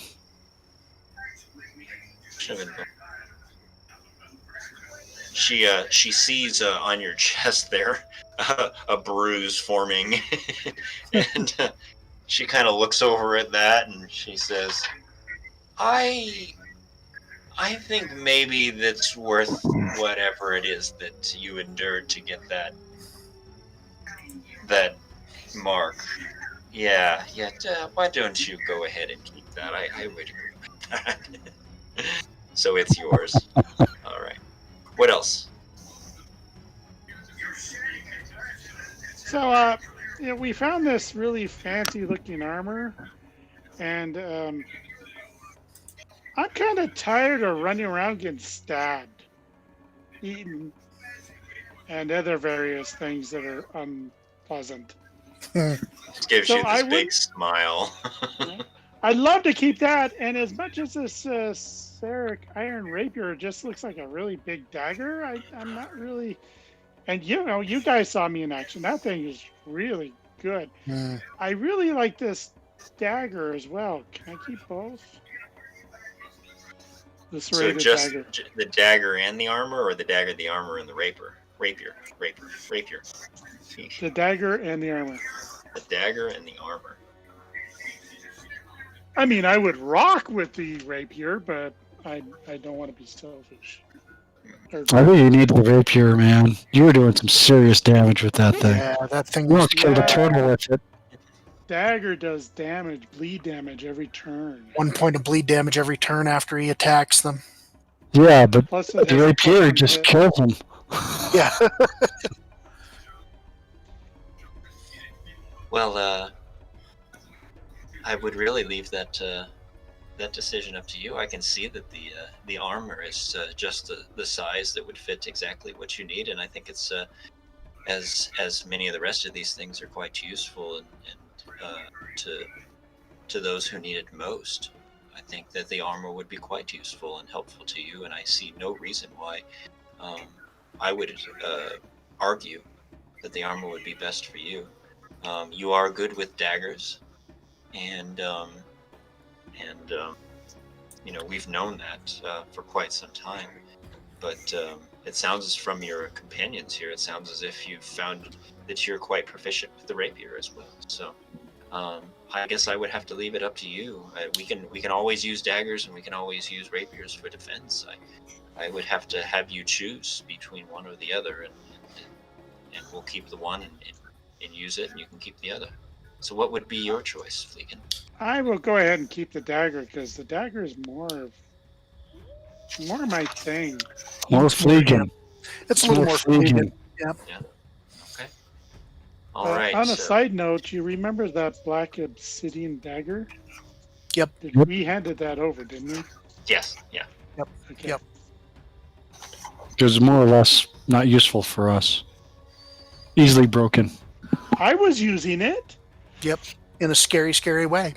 Speaker 1: She sees on your chest there a bruise forming, and she kind of looks over at that and she says, I think maybe that's worth whatever it is that you endured to get that mark. Yeah. Why don't you go ahead and keep that? I would agree with that. So it's yours. All right. What else?
Speaker 3: So, we found this really fancy-looking armor, and I'm kind of tired of running around getting stabbed, eaten, and other various things that are unpleasant.
Speaker 1: Gives you this big smile.
Speaker 3: I'd love to keep that, and as much as this Serric iron rapier just looks like a really big dagger, I'm not really... And you guys saw me in action. That thing is really good. I really like this dagger as well. Can I keep both?
Speaker 1: So just dagger. The dagger and the armor, or the dagger, the armor, and the rapier? Rapier.
Speaker 3: The dagger and the armor.
Speaker 1: The dagger and the armor.
Speaker 3: I mean, I would rock with the rapier, but I don't want to be selfish.
Speaker 4: I think you need the rapier, man. You were doing some serious damage with that thing.
Speaker 2: Yeah, that thing
Speaker 4: You almost killed a turtle with it.
Speaker 3: Dagger does damage, bleed damage every turn.
Speaker 2: 1 point of bleed damage every turn after he attacks them.
Speaker 4: Yeah, but
Speaker 3: Plus
Speaker 4: the rapier just kills him.
Speaker 2: Yeah.
Speaker 1: Well, I would really leave that decision up to you. I can see that the armor is just the size that would fit exactly what you need, and I think it's as many of the rest of these things are quite useful and to those who need it most. I think that the armor would be quite useful and helpful to you, and I see no reason why I would argue that the armor would be best for you. You are good with daggers, and we've known that for quite some time. But it sounds from your companions here, it sounds as if you've found that you're quite proficient with the rapier as well. So I guess I would have to leave it up to you. We can always use daggers and we can always use rapiers for defense. I would have to have you choose between one or the other, and we'll keep the one and use it, and you can keep the other. So what would be your choice, Fleegan?
Speaker 3: I will go ahead and keep the dagger, because the dagger is more my thing.
Speaker 4: More Fleegan.
Speaker 2: It's a little more Fleegan. Yep.
Speaker 1: Yeah. Okay. All right.
Speaker 3: On a side note, you remember that black obsidian dagger?
Speaker 2: Yep.
Speaker 3: We handed that over, didn't we?
Speaker 1: Yes. Yeah.
Speaker 2: Yep.
Speaker 3: Okay.
Speaker 2: Yep.
Speaker 4: It was more or less not useful for us. Easily broken.
Speaker 3: I was using it.
Speaker 2: Yep. In a scary, scary way.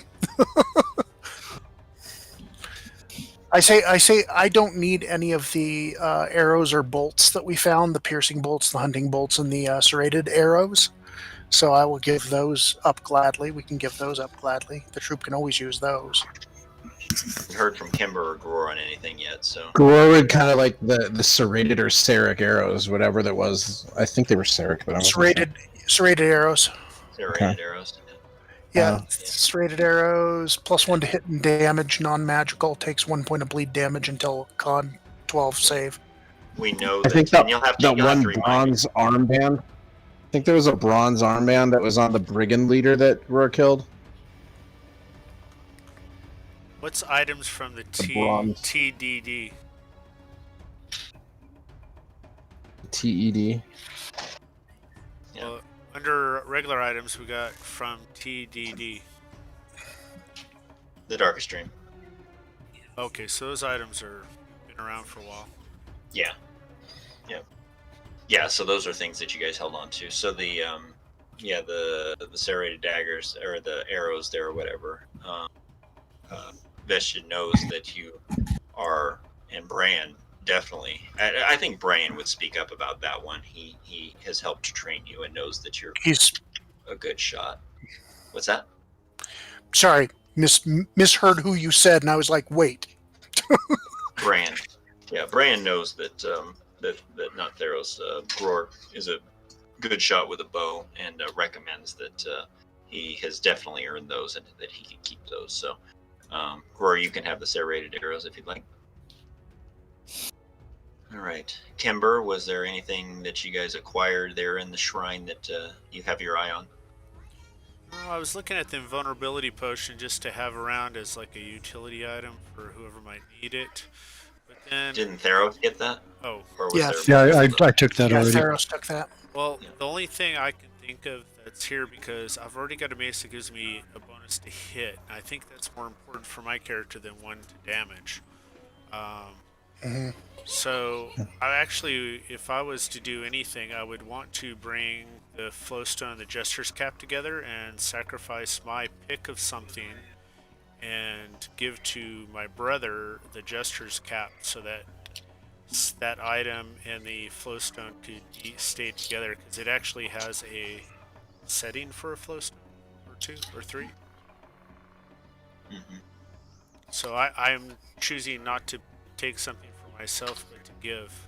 Speaker 2: I say I don't need any of the arrows or bolts that we found, the piercing bolts, the hunting bolts, and the serrated arrows. So I will give those up gladly. We can give those up gladly. The troop can always use those.
Speaker 1: Haven't heard from Kimber or Gror on anything yet, so.
Speaker 6: Gror would kind of like the serrated or serric arrows, whatever that was. I think they were serric, but I'm
Speaker 2: Serrated arrows.
Speaker 1: Serrated arrows.
Speaker 2: Yeah, serrated arrows, +1 to hit and damage, non-magical, takes 1 point of bleed damage until Con 12 save.
Speaker 1: We know
Speaker 6: I
Speaker 1: that.
Speaker 6: think
Speaker 1: And you'll have to,
Speaker 6: that one bronze armband. I think there was a bronze armband that was on the brigand leader that Roar killed.
Speaker 5: What's items from the
Speaker 6: bronze.
Speaker 5: TDD?
Speaker 6: TED.
Speaker 1: Yeah.
Speaker 5: Well, under regular items, we got from TDD.
Speaker 1: The Darkest Dream.
Speaker 5: Okay, so those items are been around for a while.
Speaker 1: Yeah. Yeah, so those are things that you guys held on to. So the serrated daggers or the arrows there or whatever. Vestian knows that you are, and Bran definitely. I think Bran would speak up about that one. He has helped train you and knows that you're
Speaker 2: He's
Speaker 1: a good shot. What's that?
Speaker 2: sorry, misheard who you said, and I was like, wait.
Speaker 1: Bran. Yeah, Bran knows that that not Theros. Gror is a good shot with a bow and recommends that he has definitely earned those and that he can keep those. So, Gror, you can have the serrated arrows if you'd like. All right, Kimber, was there anything that you guys acquired there in the shrine that you have your eye on?
Speaker 5: Oh, I was looking at the invulnerability potion just to have around as like a utility item for whoever might need it. But then,
Speaker 1: Didn't Theros get that?
Speaker 5: oh,
Speaker 1: Or was
Speaker 2: Yeah.
Speaker 1: there?
Speaker 4: Yeah, I took that
Speaker 2: Yeah,
Speaker 4: already.
Speaker 2: Theros took that.
Speaker 5: well,
Speaker 1: Yeah.
Speaker 5: the only thing I can think of that's here because I've already got a mace that gives me a bonus to hit. I think that's more important for my character than 1 to damage.
Speaker 2: Mhm.
Speaker 5: So I actually, if I was to do anything, I would want to bring the flowstone and the jester's cap together and sacrifice my pick of something and give to my brother the jester's cap so that that item and the flowstone could stay together because it actually has a setting for a flowstone or 2 or 3.
Speaker 1: Mhm.
Speaker 5: So I'm choosing not to take something for myself but to give.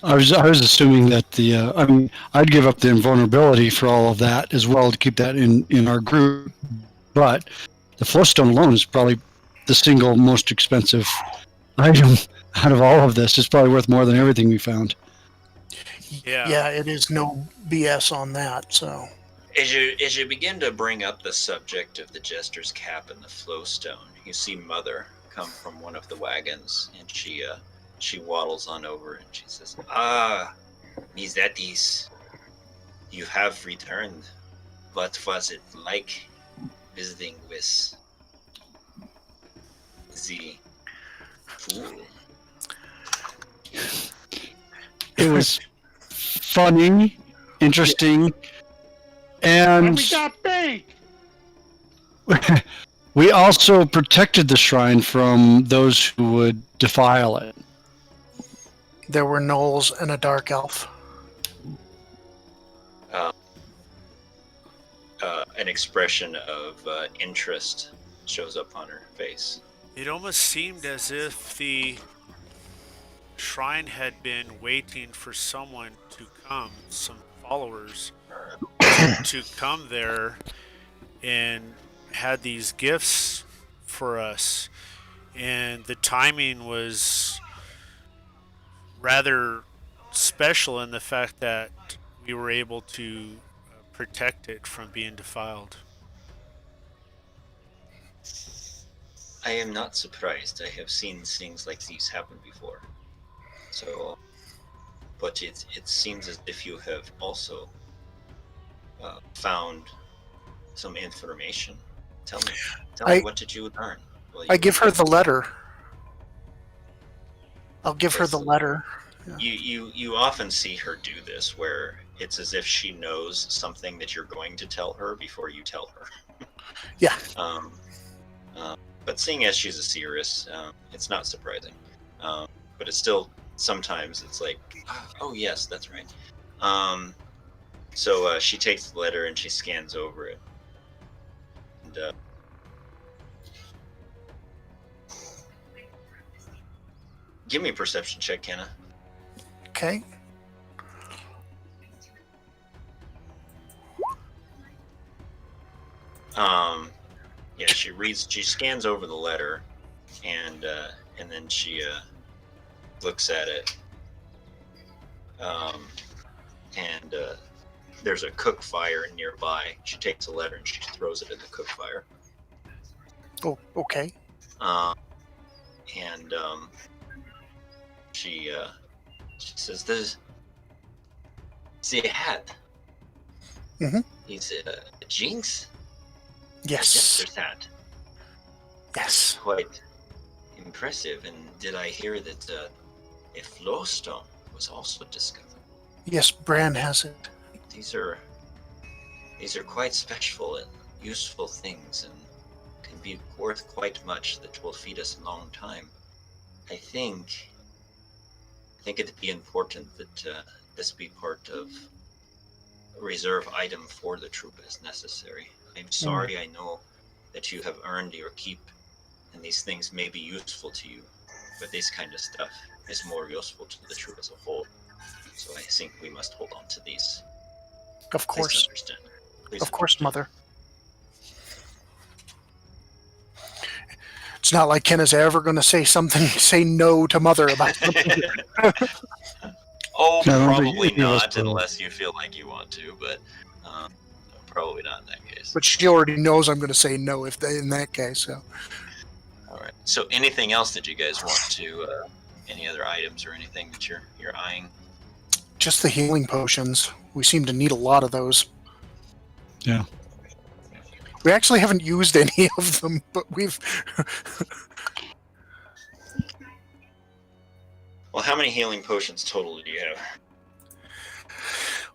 Speaker 4: I was assuming that I mean, I'd give up the invulnerability for all of that as well to keep that in our group, but the flowstone alone is probably the single most expensive item out of all of this. It's probably worth more than everything we found.
Speaker 5: Yeah.
Speaker 2: It is no BS on that. So
Speaker 1: As you begin to bring up the subject of the jester's cap and the flowstone, you see Mother come from one of the wagons, and she waddles on over and she says, "Ah, Mizetis, you have returned. What was it like visiting with the fool?"
Speaker 4: It was funny, interesting,
Speaker 3: And
Speaker 4: and
Speaker 3: we got bank.
Speaker 4: we also protected the shrine from those who would defile it.
Speaker 2: there were gnolls and a dark elf.
Speaker 1: An expression of interest shows up on her face.
Speaker 5: It almost seemed as if the shrine had been waiting for someone to come, some followers, to come there and had these gifts for us. And the timing was rather special in the fact that we were able to protect it from being defiled.
Speaker 1: I am not surprised. I have seen things like these happen before. So, but it seems as if you have also found some information. Tell me, what did you learn?
Speaker 2: I give her the letter. I'll give her the letter.
Speaker 1: You often see her do this, where it's as if she knows something that you're going to tell her before you tell her.
Speaker 2: Yeah.
Speaker 1: But seeing as she's a seeress, it's not surprising. But it's still, sometimes it's like, oh yes, that's right. So she takes the letter and she scans over it. And, give me a perception check, Kenna.
Speaker 2: Okay.
Speaker 1: Yeah, she scans over the letter, and then she looks at it. And there's a cook fire nearby. She takes a letter and she throws it in the cook fire.
Speaker 2: Oh, okay.
Speaker 1: And she says, "There's see a hat.
Speaker 2: Mhm.
Speaker 1: He's a jinx.
Speaker 2: Yes.
Speaker 1: Jester's hat.
Speaker 2: Yes.
Speaker 1: Quite impressive. And did I hear that a flowstone was also discovered?
Speaker 2: Yes, Bran has it.
Speaker 1: These are quite special and useful things, and can be worth quite much that will feed us a long time. I think it'd be important that this be part of a reserve item for the troop as necessary. I'm sorry, I know that you have earned your keep, and these things may be useful to you, but this kind of stuff is more useful to the troop as a whole. So I think we must hold on to these.
Speaker 2: Of course.
Speaker 1: Please understand. Please
Speaker 2: Of course,
Speaker 1: understand.
Speaker 2: Mother. It's not like Ken is ever going to say no to Mother about something.
Speaker 1: Oh,
Speaker 4: No, I don't think
Speaker 1: probably
Speaker 4: any of us
Speaker 1: not,
Speaker 4: will.
Speaker 1: unless you feel like you want to, but probably not in that case.
Speaker 2: But she already knows I'm going to say no in that case. So
Speaker 1: All right. So, anything else that you guys want to? Any other items or anything that you're eyeing?
Speaker 2: just the healing potions. We seem to need a lot of those.
Speaker 4: Yeah.
Speaker 2: We actually haven't used any of them, but we've.
Speaker 1: Well, how many healing potions total do you have?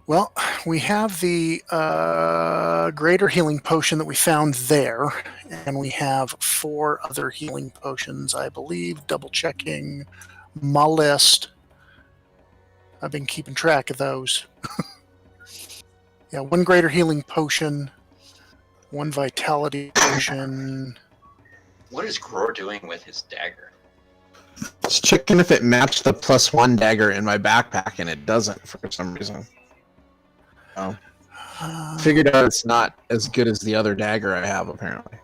Speaker 2: Well, we have the greater healing potion that we found there, and we have 4 other healing potions, I believe. Double checking my list. I've been keeping track of those. Yeah, 1 greater healing potion, 1 vitality potion.
Speaker 1: What is Gror doing with his dagger?
Speaker 6: Just checking if it matched the +1 dagger in my backpack, and it doesn't for some reason. Oh. Figured out it's not as good as the other dagger I have, apparently.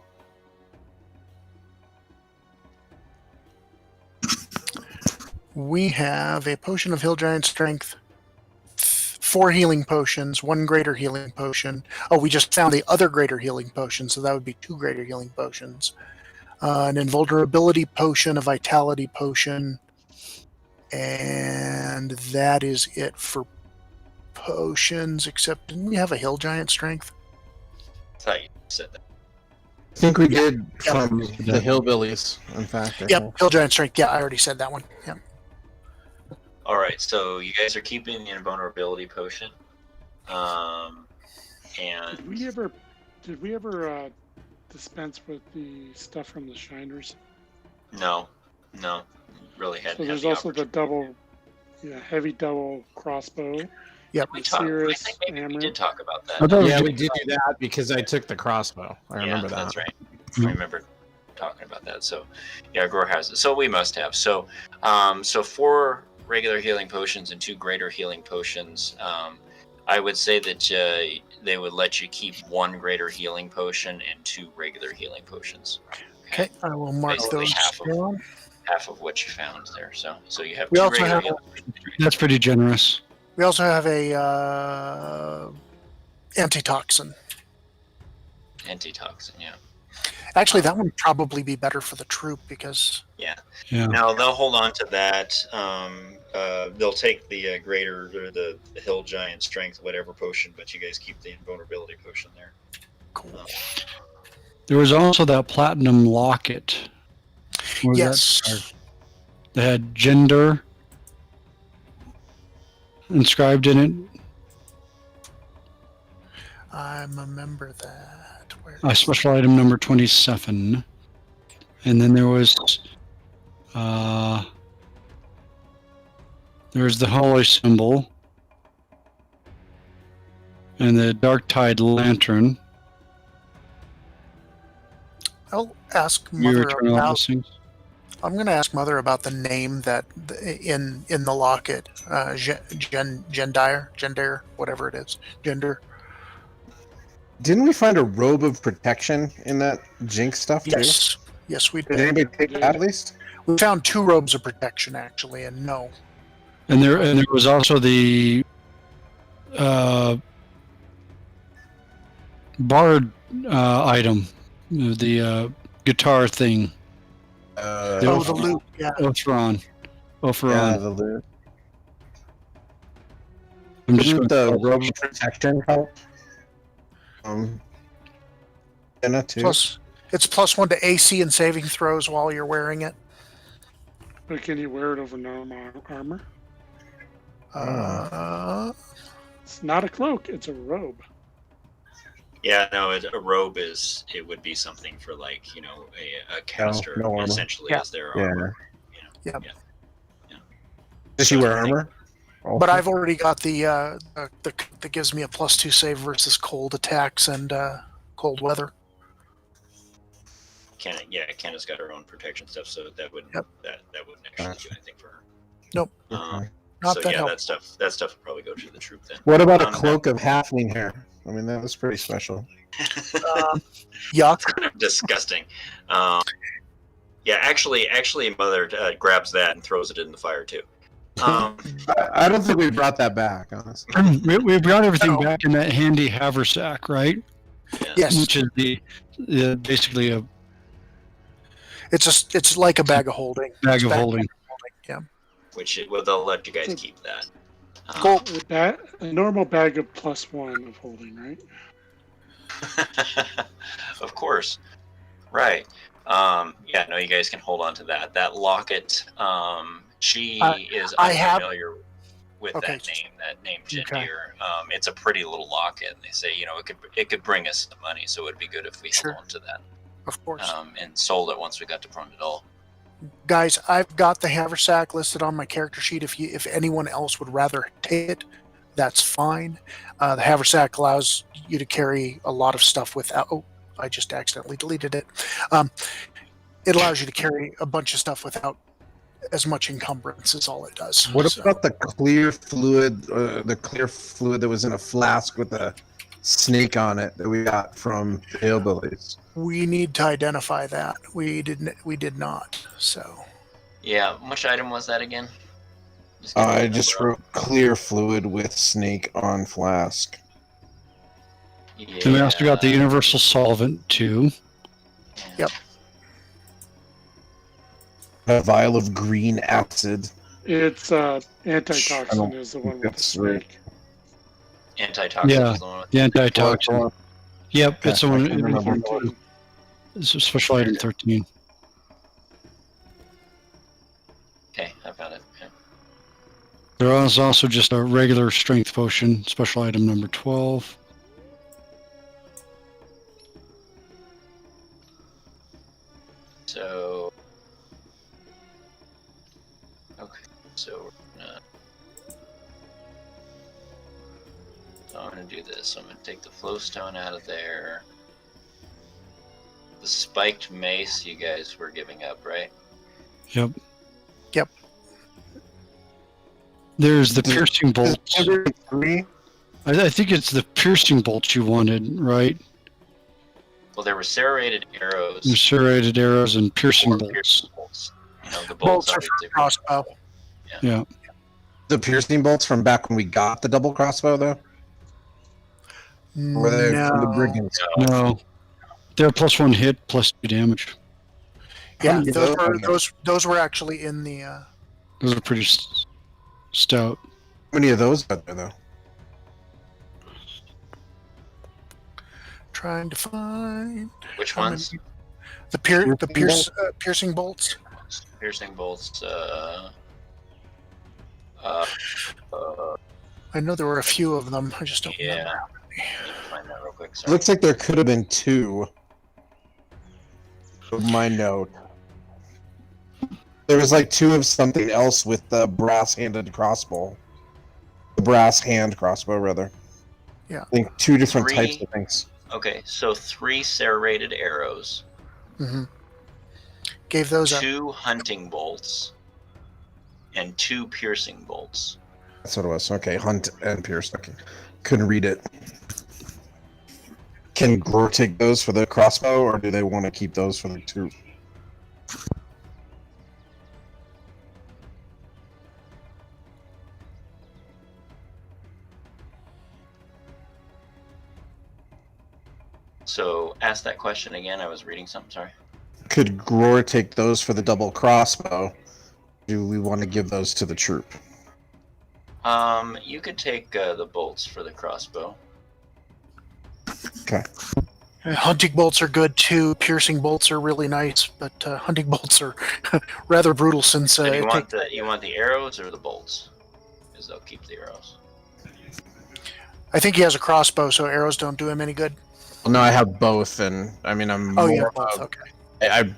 Speaker 2: We have a potion of Hill Giant Strength, 4 healing potions, 1 greater healing potion. Oh, we just found the other greater healing potion, so that would be 2 greater healing potions. An invulnerability potion, a vitality potion, and that is it for potions, except didn't we have a Hill Giant Strength?
Speaker 1: I thought you said that.
Speaker 6: I think we did
Speaker 2: Yep.
Speaker 6: from the hillbillies, in fact. I think.
Speaker 2: Yep, Hill Giant Strength. Yeah, I already said that one. Yep.
Speaker 1: All right, so you guys are keeping the invulnerability potion, and
Speaker 3: Did we ever dispense with the stuff from the Shiners?
Speaker 1: no, really hadn't.
Speaker 3: So
Speaker 1: had
Speaker 3: there's
Speaker 1: the
Speaker 3: also the
Speaker 1: opportunity.
Speaker 3: heavy double crossbow.
Speaker 2: Yep.
Speaker 1: We talked. I
Speaker 3: Cirrus,
Speaker 1: think maybe we
Speaker 3: hammer.
Speaker 1: did talk about
Speaker 4: I
Speaker 1: that.
Speaker 4: thought it was
Speaker 6: Yeah,
Speaker 4: just-
Speaker 6: we did do that because I took the crossbow. I remember that.
Speaker 1: That's right.
Speaker 4: Mhm.
Speaker 1: I remember talking about that. So, yeah, Gror has it. So we must have. So 4 regular healing potions and 2 greater healing potions. I would say that they would let you keep 1 greater healing potion and 2 regular healing potions.
Speaker 2: Okay, I will mark
Speaker 1: Basically
Speaker 2: those
Speaker 1: half of-
Speaker 2: down.
Speaker 1: Half of what you found there. So you have
Speaker 2: We
Speaker 1: 2
Speaker 2: also
Speaker 1: regular
Speaker 2: have-
Speaker 1: healing potions.
Speaker 4: That's pretty generous.
Speaker 2: We also have a antitoxin.
Speaker 1: Antitoxin, yeah.
Speaker 2: Actually, that one would probably be better for the troop because
Speaker 4: Yeah.
Speaker 1: Now they'll hold on to that. They'll take the greater or the hill giant strength, whatever potion, but you guys keep the invulnerability potion there.
Speaker 2: cool.
Speaker 4: There was also that platinum locket. What was
Speaker 2: Yes.
Speaker 4: that had gender inscribed in it.
Speaker 2: I remember that. Where
Speaker 4: Special item number 27. And then there was the holy symbol. and the Dark Tide Lantern.
Speaker 2: I'll ask
Speaker 4: Your
Speaker 2: Mother
Speaker 4: Eternal
Speaker 2: about.
Speaker 4: Blessings.
Speaker 2: I'm going to ask Mother about the name that in the locket, Gender, whatever it is, gender.
Speaker 6: Didn't we find a robe of protection in that Jinx stuff too?
Speaker 2: Yes, we
Speaker 6: Did
Speaker 2: did.
Speaker 6: anybody take that at least?
Speaker 2: We found 2 robes of protection actually, and no.
Speaker 4: And there was also the bard item, the guitar thing.
Speaker 2: The loot. Yeah.
Speaker 4: Opheron.
Speaker 6: Yeah, the loot.
Speaker 4: I'm just
Speaker 6: Didn't
Speaker 4: going
Speaker 6: the robe of protection help? Anna too.
Speaker 2: Plus, it's +1 to AC and saving throws while you're wearing it.
Speaker 3: But can you wear it over normal armor? It's not a cloak, it's a robe.
Speaker 1: Yeah, no, a robe would be something for like, you know, a caster
Speaker 6: no armor.
Speaker 1: essentially
Speaker 2: Yeah.
Speaker 1: as their armor. You know?
Speaker 2: Yep.
Speaker 6: Does she wear armor?
Speaker 2: But I've already got the that gives me a +2 save versus cold attacks and cold weather.
Speaker 1: Kenna's got her own protection stuff, so that wouldn't
Speaker 2: Yep.
Speaker 1: that wouldn't actually do anything for her.
Speaker 2: Nope.
Speaker 6: Okay.
Speaker 2: Not
Speaker 1: so
Speaker 2: that
Speaker 1: yeah,
Speaker 2: helps.
Speaker 1: that stuff would probably go to the troop then.
Speaker 6: What about a cloak of halfling hair? I mean, that was pretty special.
Speaker 2: Yuck.
Speaker 1: Disgusting. Yeah, actually, Mother grabs that and throws it in the fire too.
Speaker 6: I don't think we brought that back, honestly.
Speaker 4: we brought everything
Speaker 2: No.
Speaker 4: back in that handy haversack, right?
Speaker 2: Yes.
Speaker 4: Which is the basically a
Speaker 2: It's like a bag of holding.
Speaker 4: bag
Speaker 2: It's
Speaker 4: of holding.
Speaker 2: Yeah.
Speaker 1: They'll let you guys keep that.
Speaker 2: Cool.
Speaker 3: A normal bag of +1 of holding, right?
Speaker 1: Of course. Right. Yeah, no, you guys can hold on to that. That locket, she is
Speaker 2: I have-
Speaker 1: unfamiliar with
Speaker 2: Okay.
Speaker 1: that name
Speaker 2: Okay.
Speaker 1: Jindir. It's a pretty little locket, and they say, you know, it could bring us some money, so it'd be good if we
Speaker 2: Sure.
Speaker 1: held on to that.
Speaker 2: Of course.
Speaker 1: And sold it once we got to Prondadol.
Speaker 2: Guys, I've got the haversack listed on my character sheet. If anyone else would rather take it, that's fine. The haversack allows you to carry a lot of stuff without. Oh, I just accidentally deleted it. It allows you to carry a bunch of stuff without as much encumbrance is all it does.
Speaker 6: What
Speaker 2: So,
Speaker 6: about the clear fluid? The clear fluid that was in a flask with a snake on it that we got from the hillbillies.
Speaker 2: we need to identify that. We did not. So
Speaker 1: Yeah, which item was that again?
Speaker 6: I just wrote clear fluid with snake on flask.
Speaker 1: Yeah.
Speaker 4: And we also got the universal solvent too.
Speaker 2: Yep.
Speaker 6: A vial of green acid.
Speaker 3: It's antitoxin is the one with the
Speaker 6: That's right.
Speaker 3: snake.
Speaker 1: Antitoxin
Speaker 4: Yeah.
Speaker 1: is the one with
Speaker 4: The antitoxin. Yep, it's the
Speaker 6: I
Speaker 4: one.
Speaker 6: can't remember what it was.
Speaker 4: It's a special item 13.
Speaker 1: Okay, I found it. Yeah.
Speaker 4: There is also just a regular strength potion, special item number 12.
Speaker 1: So, okay, so we're gonna. So I'm gonna do this. I'm gonna take the flowstone out of there. The spiked mace you guys were giving up, right?
Speaker 4: Yep.
Speaker 2: Yep.
Speaker 4: There's the piercing bolts.
Speaker 6: Three?
Speaker 4: I think it's the piercing bolts you wanted, right?
Speaker 1: Well, there were serrated arrows.
Speaker 4: Serrated arrows and piercing
Speaker 1: or
Speaker 4: bolts.
Speaker 1: piercing bolts. You know, the
Speaker 2: bolts
Speaker 1: bolts
Speaker 2: are for crossbow.
Speaker 4: Yeah.
Speaker 6: The piercing bolts from back when we got the double crossbow, though? Or were they from the
Speaker 2: No.
Speaker 6: brigands?
Speaker 4: No. They're +1 hit, +2 damage.
Speaker 2: Yeah,
Speaker 6: Yeah.
Speaker 2: those were actually in the.
Speaker 4: Those are pretty stout.
Speaker 6: How many of those are there, though?
Speaker 2: Trying to find
Speaker 1: Which
Speaker 2: how
Speaker 1: ones?
Speaker 2: many- the piercing bolts.
Speaker 1: Piercing bolts.
Speaker 2: I know there were a few of them. I just don't remember.
Speaker 1: Yeah. I need to find that real quick.
Speaker 6: It
Speaker 1: Sorry.
Speaker 6: looks like there could have been 2. Of my note. There was like 2 of something else with the brass-handed crossbow. The brass hand crossbow, rather. I think 2 different types
Speaker 1: Three.
Speaker 6: of things.
Speaker 1: Okay, so 3 serrated arrows,
Speaker 2: Hmm. Gave those up.
Speaker 1: 2 hunting bolts, and 2 piercing bolts.
Speaker 6: That's what it was. Okay, hunt and pierce. Okay, couldn't read it. Can Gror take those for the crossbow, or do they want to keep those for the 2?
Speaker 1: So ask that question again. I was reading something. Sorry.
Speaker 6: Could Gror take those for the double crossbow? Do we want to give those to the troop?
Speaker 1: You could take the bolts for the crossbow.
Speaker 6: Okay.
Speaker 2: Hunting bolts are good too. Piercing bolts are really nice, but hunting bolts are rather brutal since
Speaker 1: So do you
Speaker 2: it
Speaker 1: want
Speaker 2: take-
Speaker 1: the arrows or the bolts? Because they'll keep the arrows.
Speaker 2: I think he has a crossbow, so arrows don't do him any good.
Speaker 6: Well, no, I have both, and I mean, I'm
Speaker 2: Oh,
Speaker 6: more
Speaker 2: yeah,
Speaker 6: of
Speaker 2: both.
Speaker 6: a-
Speaker 2: Okay.
Speaker 6: I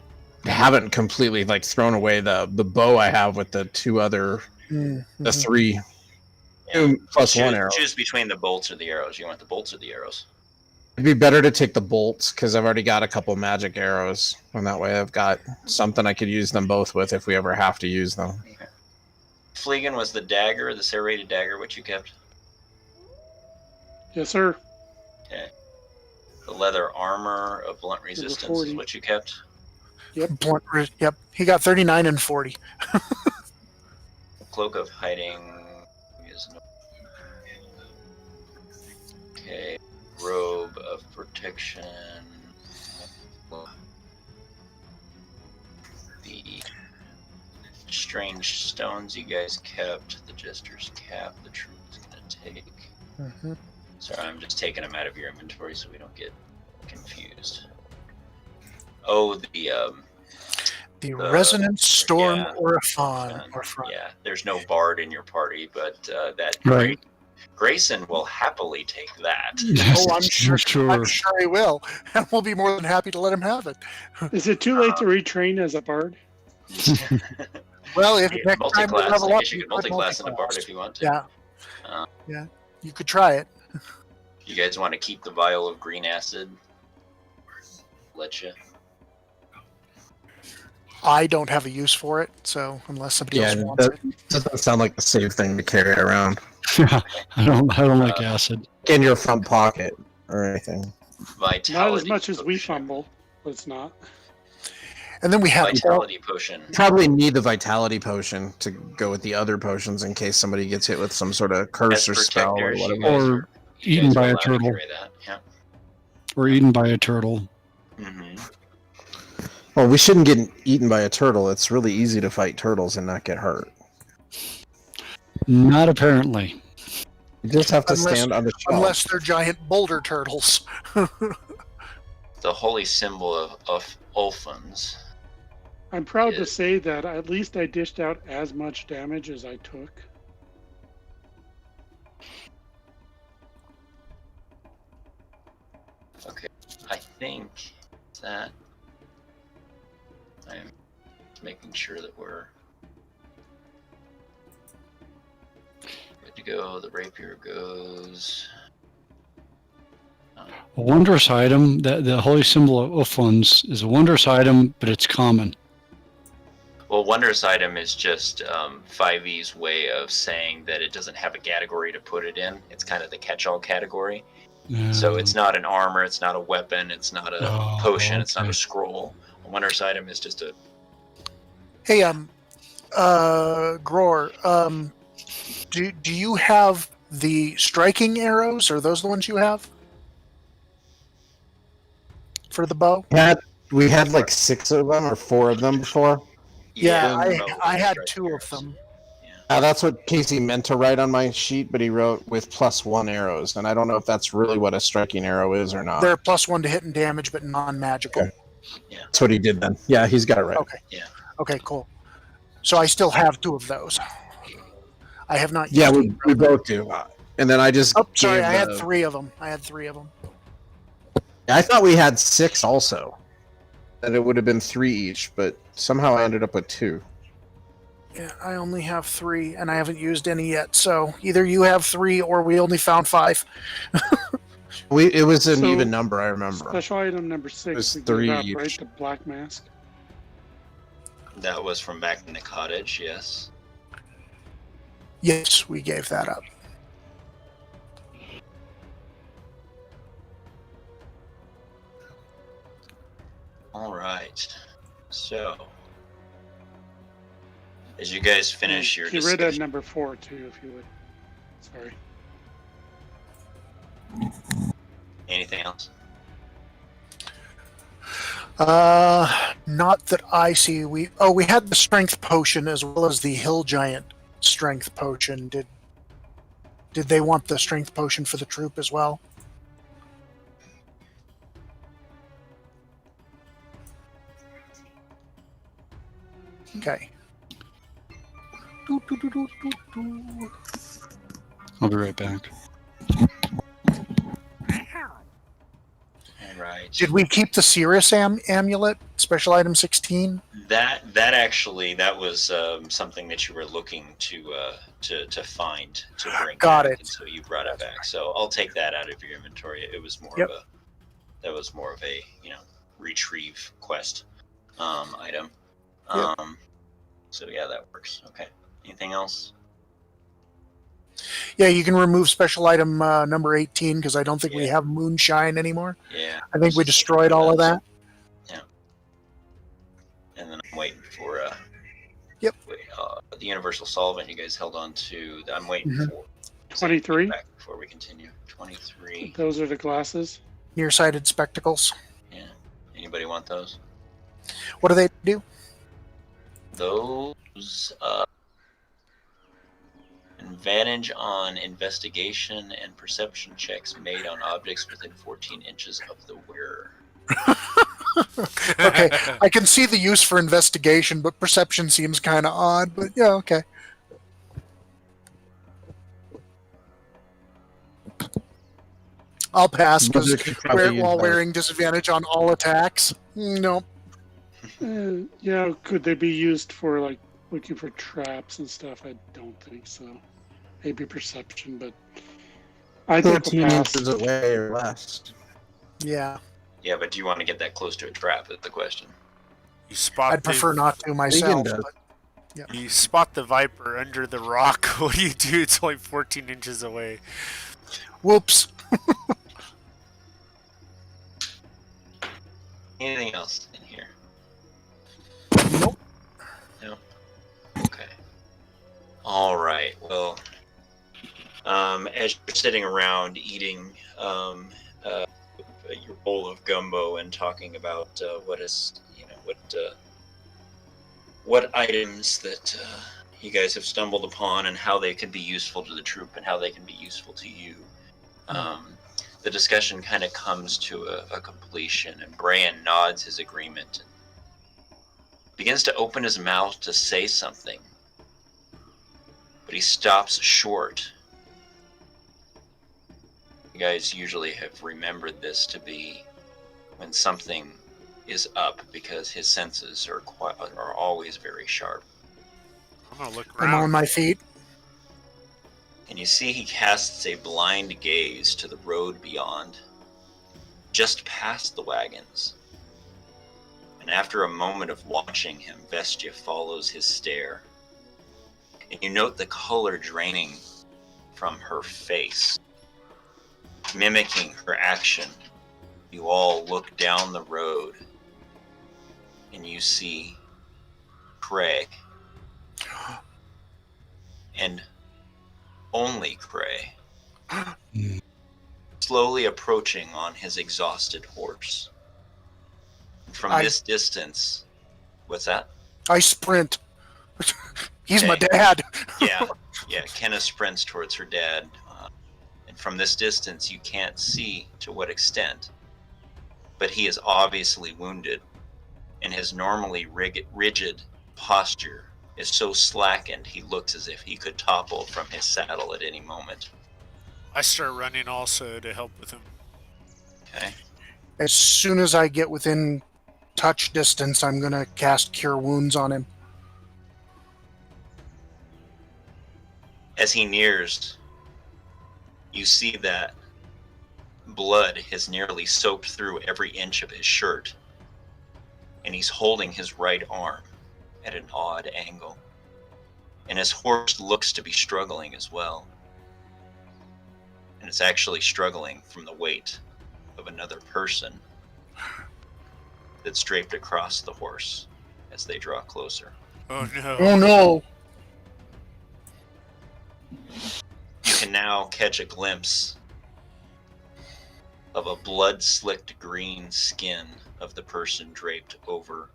Speaker 6: haven't completely like thrown away the bow I have with the 2 other,
Speaker 2: Mm-hmm.
Speaker 6: the 3
Speaker 1: Yeah.
Speaker 6: 2 plus 1 arrow.
Speaker 1: Choose between the bolts or the arrows. You want the bolts or the arrows?
Speaker 6: It'd be better to take the bolts because I've already got a couple magic arrows, and that way I've got something I could use them both with if we ever have to use them.
Speaker 1: Okay. Fleegan was the dagger, the serrated dagger, which you kept.
Speaker 3: Yes, sir.
Speaker 1: The leather armor of blunt resistance is
Speaker 3: 40.
Speaker 1: what you kept.
Speaker 2: Yep, he got 39 and 40.
Speaker 1: The cloak of hiding is no. Okay. Robe of protection. The strange stones you guys kept. The jester's cap. The troop is gonna take.
Speaker 2: Mm-hmm.
Speaker 1: Sorry, I'm just taking them out of your inventory so we don't get confused. Oh,
Speaker 2: The Resonant Storm
Speaker 1: yeah,
Speaker 2: Orifon.
Speaker 1: yeah, there's no bard in your party, but that
Speaker 4: Right.
Speaker 1: Grayson will happily take that.
Speaker 2: Oh, I'm sure.
Speaker 4: Sure.
Speaker 2: I'm sure he will, and we'll be more than happy to let him have it.
Speaker 3: Is it too late to retrain as a bard?
Speaker 2: Well, if
Speaker 1: Yeah,
Speaker 2: next time we
Speaker 1: multi-class.
Speaker 2: level
Speaker 1: I
Speaker 2: up,
Speaker 1: guess you
Speaker 2: you
Speaker 1: could multi-class in a bard
Speaker 2: multi-class.
Speaker 1: if you want to.
Speaker 2: Yeah,
Speaker 1: Uh,
Speaker 2: you could try it.
Speaker 1: You guys want to keep the vial of green acid? Let you.
Speaker 2: I don't have a use for it, so unless somebody
Speaker 6: Yeah,
Speaker 2: else wants
Speaker 6: that
Speaker 2: it.
Speaker 6: doesn't sound like the safe thing to carry around
Speaker 4: I don't like acid.
Speaker 6: in your front pocket or anything.
Speaker 1: Vitality.
Speaker 3: Not as much as we
Speaker 1: potion.
Speaker 3: fumble, but it's not.
Speaker 2: And then we have
Speaker 1: Vitality potion.
Speaker 6: Probably need the vitality potion to go with the other potions in case somebody gets hit with some sort of curse or
Speaker 1: As
Speaker 6: spell or
Speaker 1: protectors, you
Speaker 6: whatever.
Speaker 1: guys
Speaker 4: Or
Speaker 1: are- you
Speaker 4: eaten
Speaker 1: guys are
Speaker 4: by a
Speaker 1: allowed to
Speaker 4: turtle.
Speaker 1: carry that. Yeah.
Speaker 4: Or eaten by a turtle.
Speaker 1: hmm
Speaker 6: Well, we shouldn't get eaten by a turtle. It's really easy to fight turtles and not get hurt.
Speaker 4: Not apparently.
Speaker 6: You just have to
Speaker 2: Unless-
Speaker 6: stand on the shelf.
Speaker 2: unless they're giant boulder turtles.
Speaker 1: The holy symbol of Ulfans.
Speaker 3: I'm proud to
Speaker 1: Yeah.
Speaker 3: say that at least I dished out as much damage as I took.
Speaker 1: Okay, I think that I'm making sure that we're good to go. The rapier goes.
Speaker 4: A wondrous item, the holy symbol of Uflans is a wondrous item, but it's common.
Speaker 1: Well, wondrous item is just 5e's way of saying that it doesn't have a category to put it in. It's kind of the catch-all category. So it's not an armor, it's not a weapon, it's not a
Speaker 4: Oh,
Speaker 1: potion, it's not
Speaker 4: okay.
Speaker 1: a scroll. A wondrous item is just a.
Speaker 2: Hey, Gror, do you have the striking arrows? Are those the ones you have for the bow?
Speaker 6: We had like 6 of them or 4 of them before.
Speaker 2: Yeah,
Speaker 1: bow
Speaker 2: I
Speaker 1: with
Speaker 2: had
Speaker 1: strike
Speaker 2: 2 of
Speaker 1: arrows.
Speaker 2: them.
Speaker 6: That's what Casey meant to write on my sheet, but he wrote with +1 arrows, and I don't know if that's really what a striking arrow is or not.
Speaker 2: They're +1 to hit and damage, but non-magical.
Speaker 6: Okay. That's what he did then. Yeah, he's got it right.
Speaker 2: Okay. Okay, cool. So I still have 2 of those. I have not.
Speaker 6: Yeah,
Speaker 2: used
Speaker 6: we
Speaker 2: either.
Speaker 6: both do. And then I just.
Speaker 2: Oh, sorry,
Speaker 6: gave
Speaker 2: I had
Speaker 6: the-
Speaker 2: 3 of them. I thought
Speaker 6: we had 6 also. That it would have been 3 each, but somehow I ended up with 2.
Speaker 2: Yeah, I only have 3, and I haven't used any yet. So either you have 3, or we only found 5.
Speaker 6: It was an
Speaker 3: So,
Speaker 6: even number, I remember.
Speaker 3: Special item number 6,
Speaker 6: was
Speaker 3: we
Speaker 6: 3
Speaker 3: gave up,
Speaker 6: each.
Speaker 3: right? The black mask.
Speaker 1: That was from back in the cottage, yes.
Speaker 2: Yes, we gave that up.
Speaker 1: All right. So, as you guys finish your
Speaker 3: Get rid of
Speaker 1: discussion,
Speaker 3: number 4 too, if you would. Sorry.
Speaker 1: anything else?
Speaker 2: Not that I see. We had the strength potion as well as the hill giant strength potion. Did they want the strength potion for the troop as well? Okay.
Speaker 4: I'll be right back.
Speaker 1: All right.
Speaker 2: Did we keep the Cirrus amulet, special item 16?
Speaker 1: That was something that you were looking to find to bring
Speaker 2: Got
Speaker 1: back,
Speaker 2: it.
Speaker 1: and so you brought it back. So I'll take that out of your inventory. It was more
Speaker 2: Yep.
Speaker 1: of a retrieve quest item.
Speaker 2: Yep.
Speaker 1: So yeah, that works. Okay. Anything else?
Speaker 2: Yeah, you can remove special item number 18 because I don't think we
Speaker 1: Yeah.
Speaker 2: have moonshine anymore.
Speaker 1: Yeah.
Speaker 2: I think we destroyed all of that.
Speaker 1: And then I'm waiting for
Speaker 2: Yep.
Speaker 1: the universal solvent you guys held on to. I'm waiting
Speaker 2: Mhm.
Speaker 1: for
Speaker 3: 23.
Speaker 1: back before we continue. 23.
Speaker 3: Those are the glasses.
Speaker 2: Nearsighted spectacles.
Speaker 1: Yeah. Anybody want those?
Speaker 2: What do they do?
Speaker 1: Those advantage on investigation and perception checks made on objects within 14 inches of the wearer.
Speaker 2: Okay, I can see the use for investigation, but perception seems kind of odd. But yeah, okay. I'll pass because
Speaker 6: Mother could probably use
Speaker 2: while
Speaker 6: both.
Speaker 2: wearing disadvantage on all attacks. No.
Speaker 3: Yeah, could they be used for like looking for traps and stuff? I don't think so. Maybe perception, but I think
Speaker 6: 14
Speaker 3: we'll pass.
Speaker 6: inches away or less.
Speaker 2: Yeah,
Speaker 1: Yeah, but do you want to get that close to a trap? Is the question.
Speaker 5: You spot
Speaker 2: I'd prefer not to myself.
Speaker 6: does.
Speaker 2: But
Speaker 5: You spot the viper under the rock. What do you do? It's only 14 inches away.
Speaker 2: whoops.
Speaker 1: Anything else in here?
Speaker 2: Nope.
Speaker 1: No. Okay. All right. Well, as you're sitting around eating your bowl of gumbo and talking about what items that you guys have stumbled upon and how they could be useful to the troop and how they can be useful to you, the discussion kind of comes to a completion, and Brian nods his agreement and begins to open his mouth to say something, but he stops short. You guys usually have remembered this to be when something is up, because his senses are always very sharp.
Speaker 5: I'm gonna look
Speaker 2: I'm on
Speaker 5: around.
Speaker 2: my feet.
Speaker 1: And you see he casts a blind gaze to the road beyond, just past the wagons. And after a moment of watching him, Vestia follows his stare. And you note the color draining from her face. Mimicking her action, you all look down the road and you see Craig. And only Craig. Slowly approaching on his exhausted horse. From this distance, what's that?
Speaker 2: I sprint. He's my
Speaker 1: Okay.
Speaker 2: dad.
Speaker 1: Yeah, Kenna sprints towards her dad. And from this distance, you can't see to what extent. But he is obviously wounded, and his normally rigid posture is so slackened he looks as if he could topple from his saddle at any moment.
Speaker 5: I start running also to help with him.
Speaker 1: Okay.
Speaker 2: As soon as I get within touch distance, I'm going to cast Cure Wounds on him.
Speaker 1: As he nears, you see that blood has nearly soaked through every inch of his shirt, and he's holding his right arm at an odd angle. And his horse looks to be struggling as well. And it's actually struggling from the weight of another person that's draped across the horse as they draw closer.
Speaker 5: Oh no.
Speaker 2: Oh no!
Speaker 1: You can now catch a glimpse of a blood-slicked green skin of the person draped over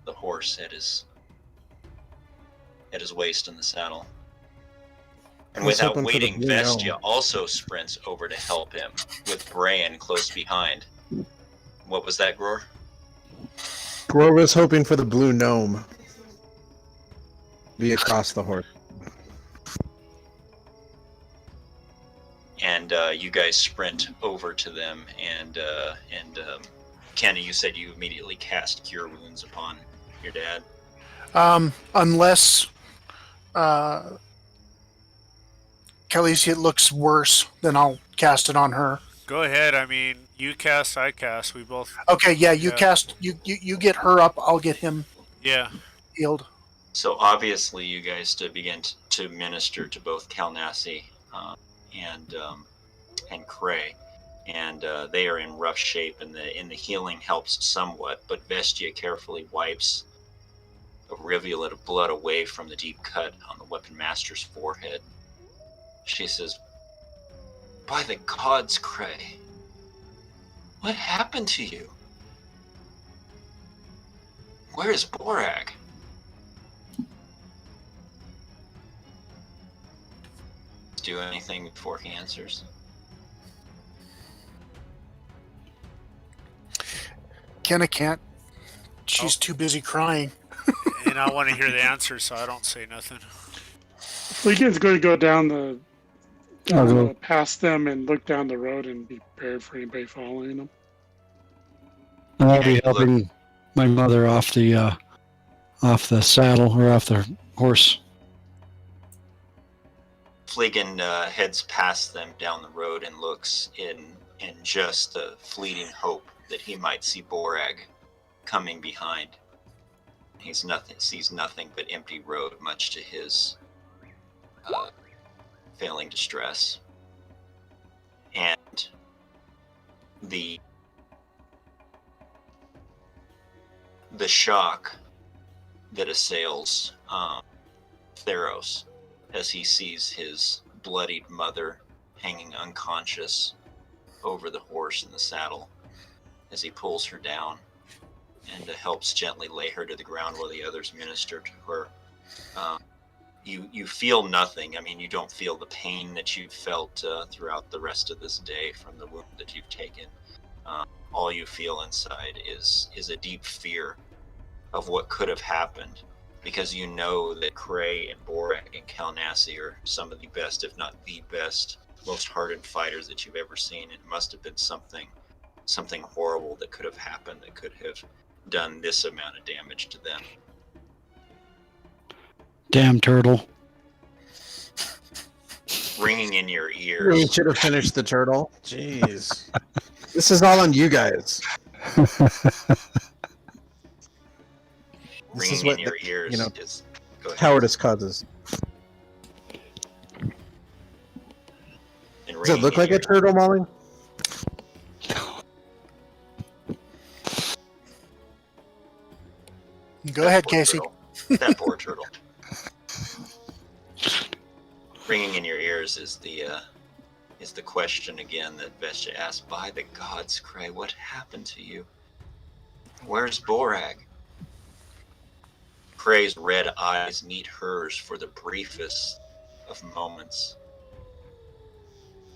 Speaker 1: the horse at his waist in the saddle. And
Speaker 6: I was
Speaker 1: without
Speaker 6: hoping for the
Speaker 1: waiting,
Speaker 6: blue
Speaker 1: Vestia
Speaker 6: gnome.
Speaker 1: also sprints over to help him, with Brian close behind. What was that, Gror?
Speaker 6: Gror was hoping for the blue gnome. Be across the horse.
Speaker 1: And you guys sprint over to them, and Kenny, you said you immediately cast Cure Wounds upon your dad.
Speaker 2: Unless Khaleesi looks worse, then I'll cast it on her.
Speaker 5: Go ahead. I mean, you cast, I cast. We both.
Speaker 2: Okay, yeah, you
Speaker 5: Yeah.
Speaker 2: cast. You get her up. I'll get him
Speaker 5: Yeah.
Speaker 2: healed.
Speaker 1: So obviously, you guys begin to minister to both Kalnassi and Cray, and they are in rough shape, and the healing helps somewhat. But Vestia carefully wipes a rivulet of blood away from the deep cut on the weapon master's forehead. She says, "By the gods, Cray, what happened to you? Where is Borag?" Do anything before he answers.
Speaker 2: Kenna can't. She's too busy crying.
Speaker 5: And I want to hear the answer, so I don't say nothing.
Speaker 3: Fleekin's going to go down
Speaker 4: go.
Speaker 3: past them and look down the road and be prepared for anybody following them.
Speaker 4: And I'll
Speaker 1: Yeah,
Speaker 4: be
Speaker 1: you look-
Speaker 4: helping my mother off the saddle or off the horse.
Speaker 1: Fleegan heads past them down the road and looks in just a fleeting hope that he might see Borag coming behind. Sees nothing but empty road, much to his failing distress. And the shock that assails Theros as he sees his bloodied mother hanging unconscious over the horse in the saddle, as he pulls her down and helps gently lay her to the ground while the others minister to her. You feel nothing. I mean, you don't feel the pain that you've felt throughout the rest of this day from the wound that you've taken. All you feel inside is a deep fear of what could have happened, because you know that Cray and Borag and Kalnassi are some of the best, if not the best, most hardened fighters that you've ever seen. It must have been something horrible that could have happened that could have done this amount of damage to them.
Speaker 4: Damn turtle.
Speaker 1: Ringing in your
Speaker 6: We
Speaker 1: ears,
Speaker 6: should have finished the turtle. Jeez. This is all on you guys. This is
Speaker 1: ringing
Speaker 6: what
Speaker 1: in your ears
Speaker 6: you know,
Speaker 1: is. Go ahead.
Speaker 6: cowardice causes.
Speaker 1: And
Speaker 6: Does it
Speaker 1: ringing
Speaker 6: look
Speaker 1: in
Speaker 6: like a
Speaker 1: your-
Speaker 6: turtle, Molly?
Speaker 2: Go ahead,
Speaker 1: poor
Speaker 2: Casey.
Speaker 1: turtle. That poor turtle. Ringing in your ears is the question again that Vestia asked. By the gods, Cray, what happened to you? Where's Borag? Cray's red eyes meet hers for the briefest of moments.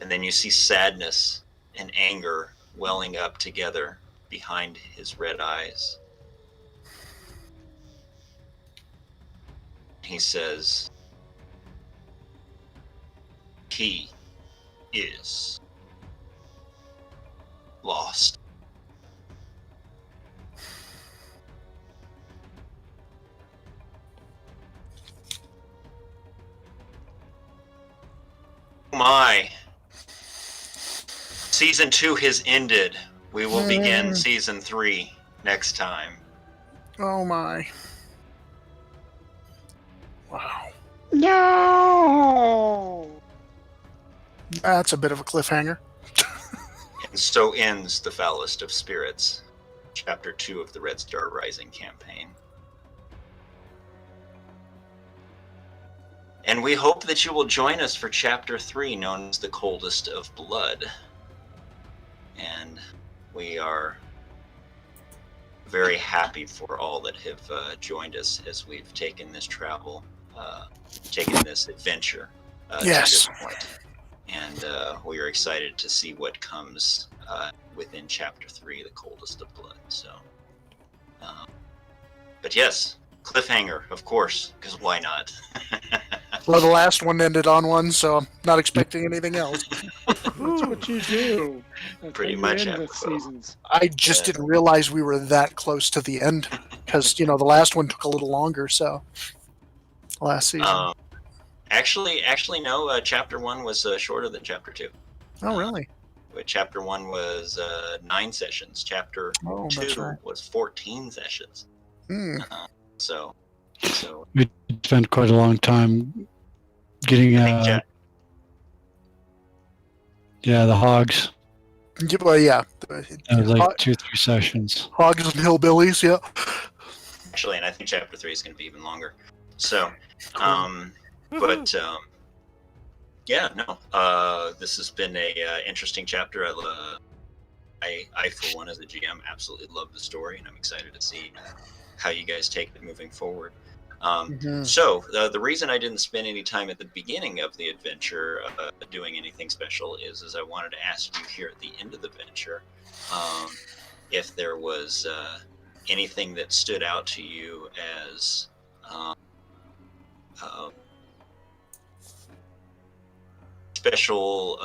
Speaker 1: And then you see sadness and anger welling up together behind his red eyes. He says, he is lost. my. Season 2 has ended. We will begin Season 3 next time.
Speaker 2: Oh my. Wow.
Speaker 3: No.
Speaker 2: That's a bit of a cliffhanger.
Speaker 1: And so ends The Foulest of Spirits, Chapter 2 of the Red Star Rising campaign. And we hope that you will join us for Chapter 3, known as The Coldest of Blood. And we are very happy for all that have joined us as we've taken this travel, taken this adventure
Speaker 2: Yes.
Speaker 1: to this point. And we are excited to see what comes within Chapter 3, The Coldest of Blood. So, but yes, cliffhanger, of course, because why not?
Speaker 2: Well, the last one ended on one, so I'm not expecting anything else.
Speaker 3: That's what you do. That's
Speaker 1: Pretty
Speaker 3: how you
Speaker 1: much
Speaker 3: end the
Speaker 1: apropos.
Speaker 3: seasons.
Speaker 2: I just didn't realize we were that close to the end because, the last one took a little longer, so. Last season.
Speaker 1: Actually, no. Chapter 1 was shorter than Chapter 2.
Speaker 2: Oh, really?
Speaker 1: But Chapter 1 was 9 sessions. Chapter
Speaker 2: Oh,
Speaker 1: 2
Speaker 2: that's right.
Speaker 1: was 14 sessions.
Speaker 2: Hmm.
Speaker 1: So
Speaker 4: We spent quite a long time getting
Speaker 1: I think
Speaker 4: the hogs.
Speaker 2: Yeah, well, yeah.
Speaker 4: It was like 2-3 sessions.
Speaker 2: Hogs and hillbillies, yeah.
Speaker 1: actually, and I think Chapter 3 is going to be even longer. So,
Speaker 2: Cool.
Speaker 1: but yeah, no. This has been a interesting chapter. I for one, as a GM, absolutely love the story, and I'm excited to see how you guys take it moving forward. So the reason I didn't spend any time at the beginning of the adventure doing anything special is I wanted to ask you here at the end of the adventure if there was anything that stood out to you as special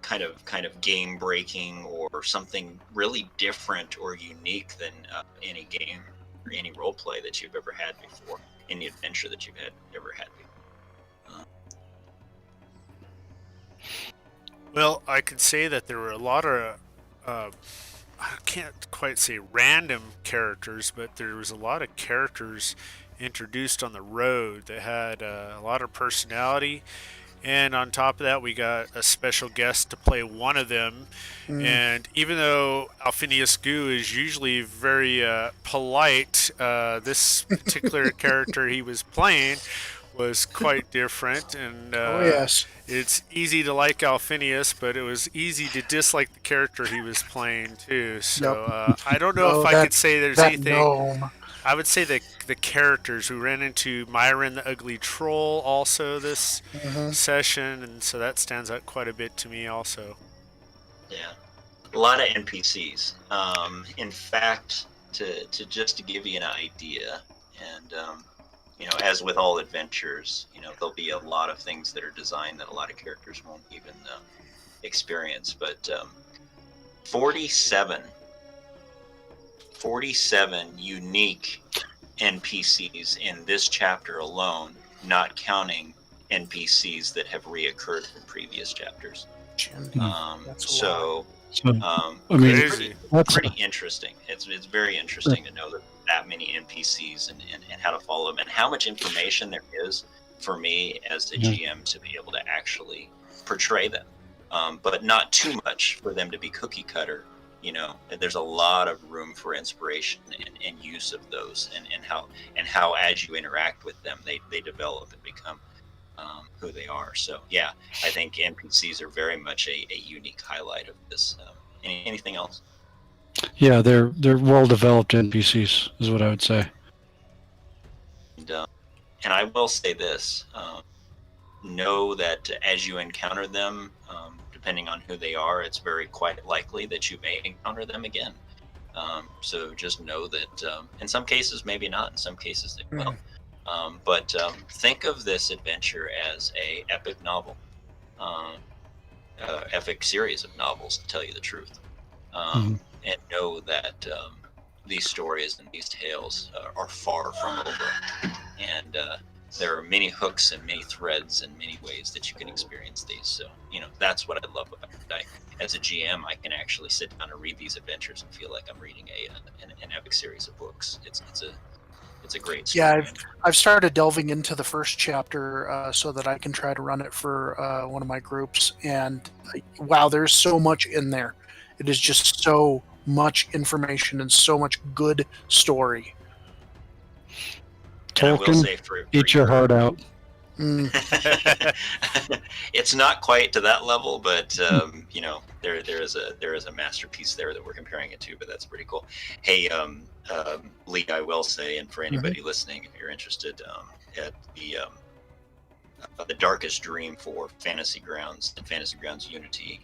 Speaker 1: kind of game breaking or something really different or unique than any game or any role play that you've ever had before, any adventure that you've ever had before.
Speaker 5: Well, I could say that there were a lot of, I can't quite say random characters, but there was a lot of characters introduced on the road that had a lot of personality. And on top of that, we got a special guest to play one of them. And even though Alphinius Goo is usually very polite, this particular character he was playing was quite different. And
Speaker 2: Oh, yes.
Speaker 5: it's easy to like Alphinius, but it was easy to dislike the character he was playing too. So I don't know if I could say there's anything.
Speaker 2: Gnome.
Speaker 5: I would say the characters. We ran into Myron the Ugly Troll also this session, and so that stands out quite a bit to me also.
Speaker 1: Yeah, a lot of NPCs. In fact, to give you an idea, and as with all adventures, there'll be a lot of things that are designed that a lot of characters won't even experience. But 47 unique NPCs in this chapter alone, not counting NPCs that have reoccurred from previous chapters.
Speaker 2: That's a lot.
Speaker 4: I mean,
Speaker 5: Crazy.
Speaker 4: that's
Speaker 1: Pretty interesting. It's very interesting to know that many NPCs and how to follow them and how much information there is for me as a GM to be able to actually portray them, but not too much for them to be cookie cutter. There's a lot of room for inspiration and use of those, and how as you interact with them, they develop and become who they are. So yeah, I think NPCs are very much a unique highlight of this. Anything else?
Speaker 4: yeah, they're well developed NPCs, is what I would say.
Speaker 1: And I will say this: know that as you encounter them, depending on who they are, it's quite likely that you may encounter them again. So just know that in some cases, maybe not. In some cases, they will. But think of this adventure as a epic novel, epic series of novels, to tell you the truth. And know that these stories and these tales are far from over. And there are many hooks and many threads and many ways that you can experience these. So, that's what I love about it. As a GM, I can actually sit down and read these adventures and feel like I'm reading an epic series of books. It's a great story.
Speaker 2: Yeah, I've started delving into the first chapter so that I can try to run it for one of my groups. And wow, there's so much in there. It is just so much information and so much good story.
Speaker 1: And I will say
Speaker 4: eat your heart out.
Speaker 1: It's not quite to that level, but there is a masterpiece there that we're comparing it to. But that's pretty cool. Hey, Lee, I will say, and for anybody listening, if you're interested, at the Darkest Dream for Fantasy Grounds and Fantasy Grounds Unity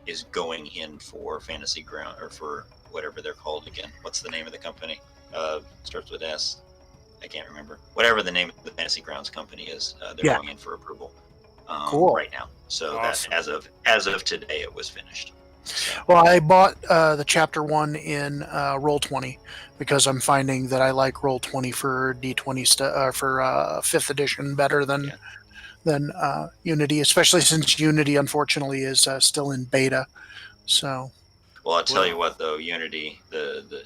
Speaker 1: is going in for Fantasy Ground, or for whatever they're called again. What's the name of the company? Starts with S. I can't remember. Whatever the name of the Fantasy Grounds company is, they're going in for approval right now. So
Speaker 5: Awesome.
Speaker 1: that as of today, it was finished. So.
Speaker 2: Well, I bought the chapter 1 in Roll20 because I'm finding that I like Roll20 for D20 for 5th edition better than Unity, especially since Unity unfortunately is still in beta. So.
Speaker 1: Well, I'll tell you what, though, Unity, the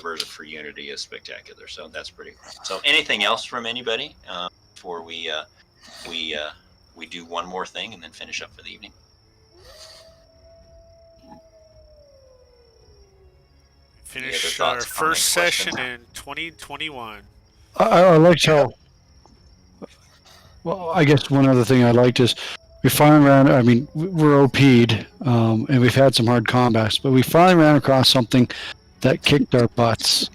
Speaker 1: version for Unity is spectacular. So that's pretty cool. So, anything else from anybody before we do one more thing and then finish up for the evening?
Speaker 5: Finished our first session in 2021.
Speaker 4: I liked how. Well, I guess one other thing I liked is we finally ran. I mean, we're OP'd, and we've had some hard combats, but we finally ran across something that kicked our butts.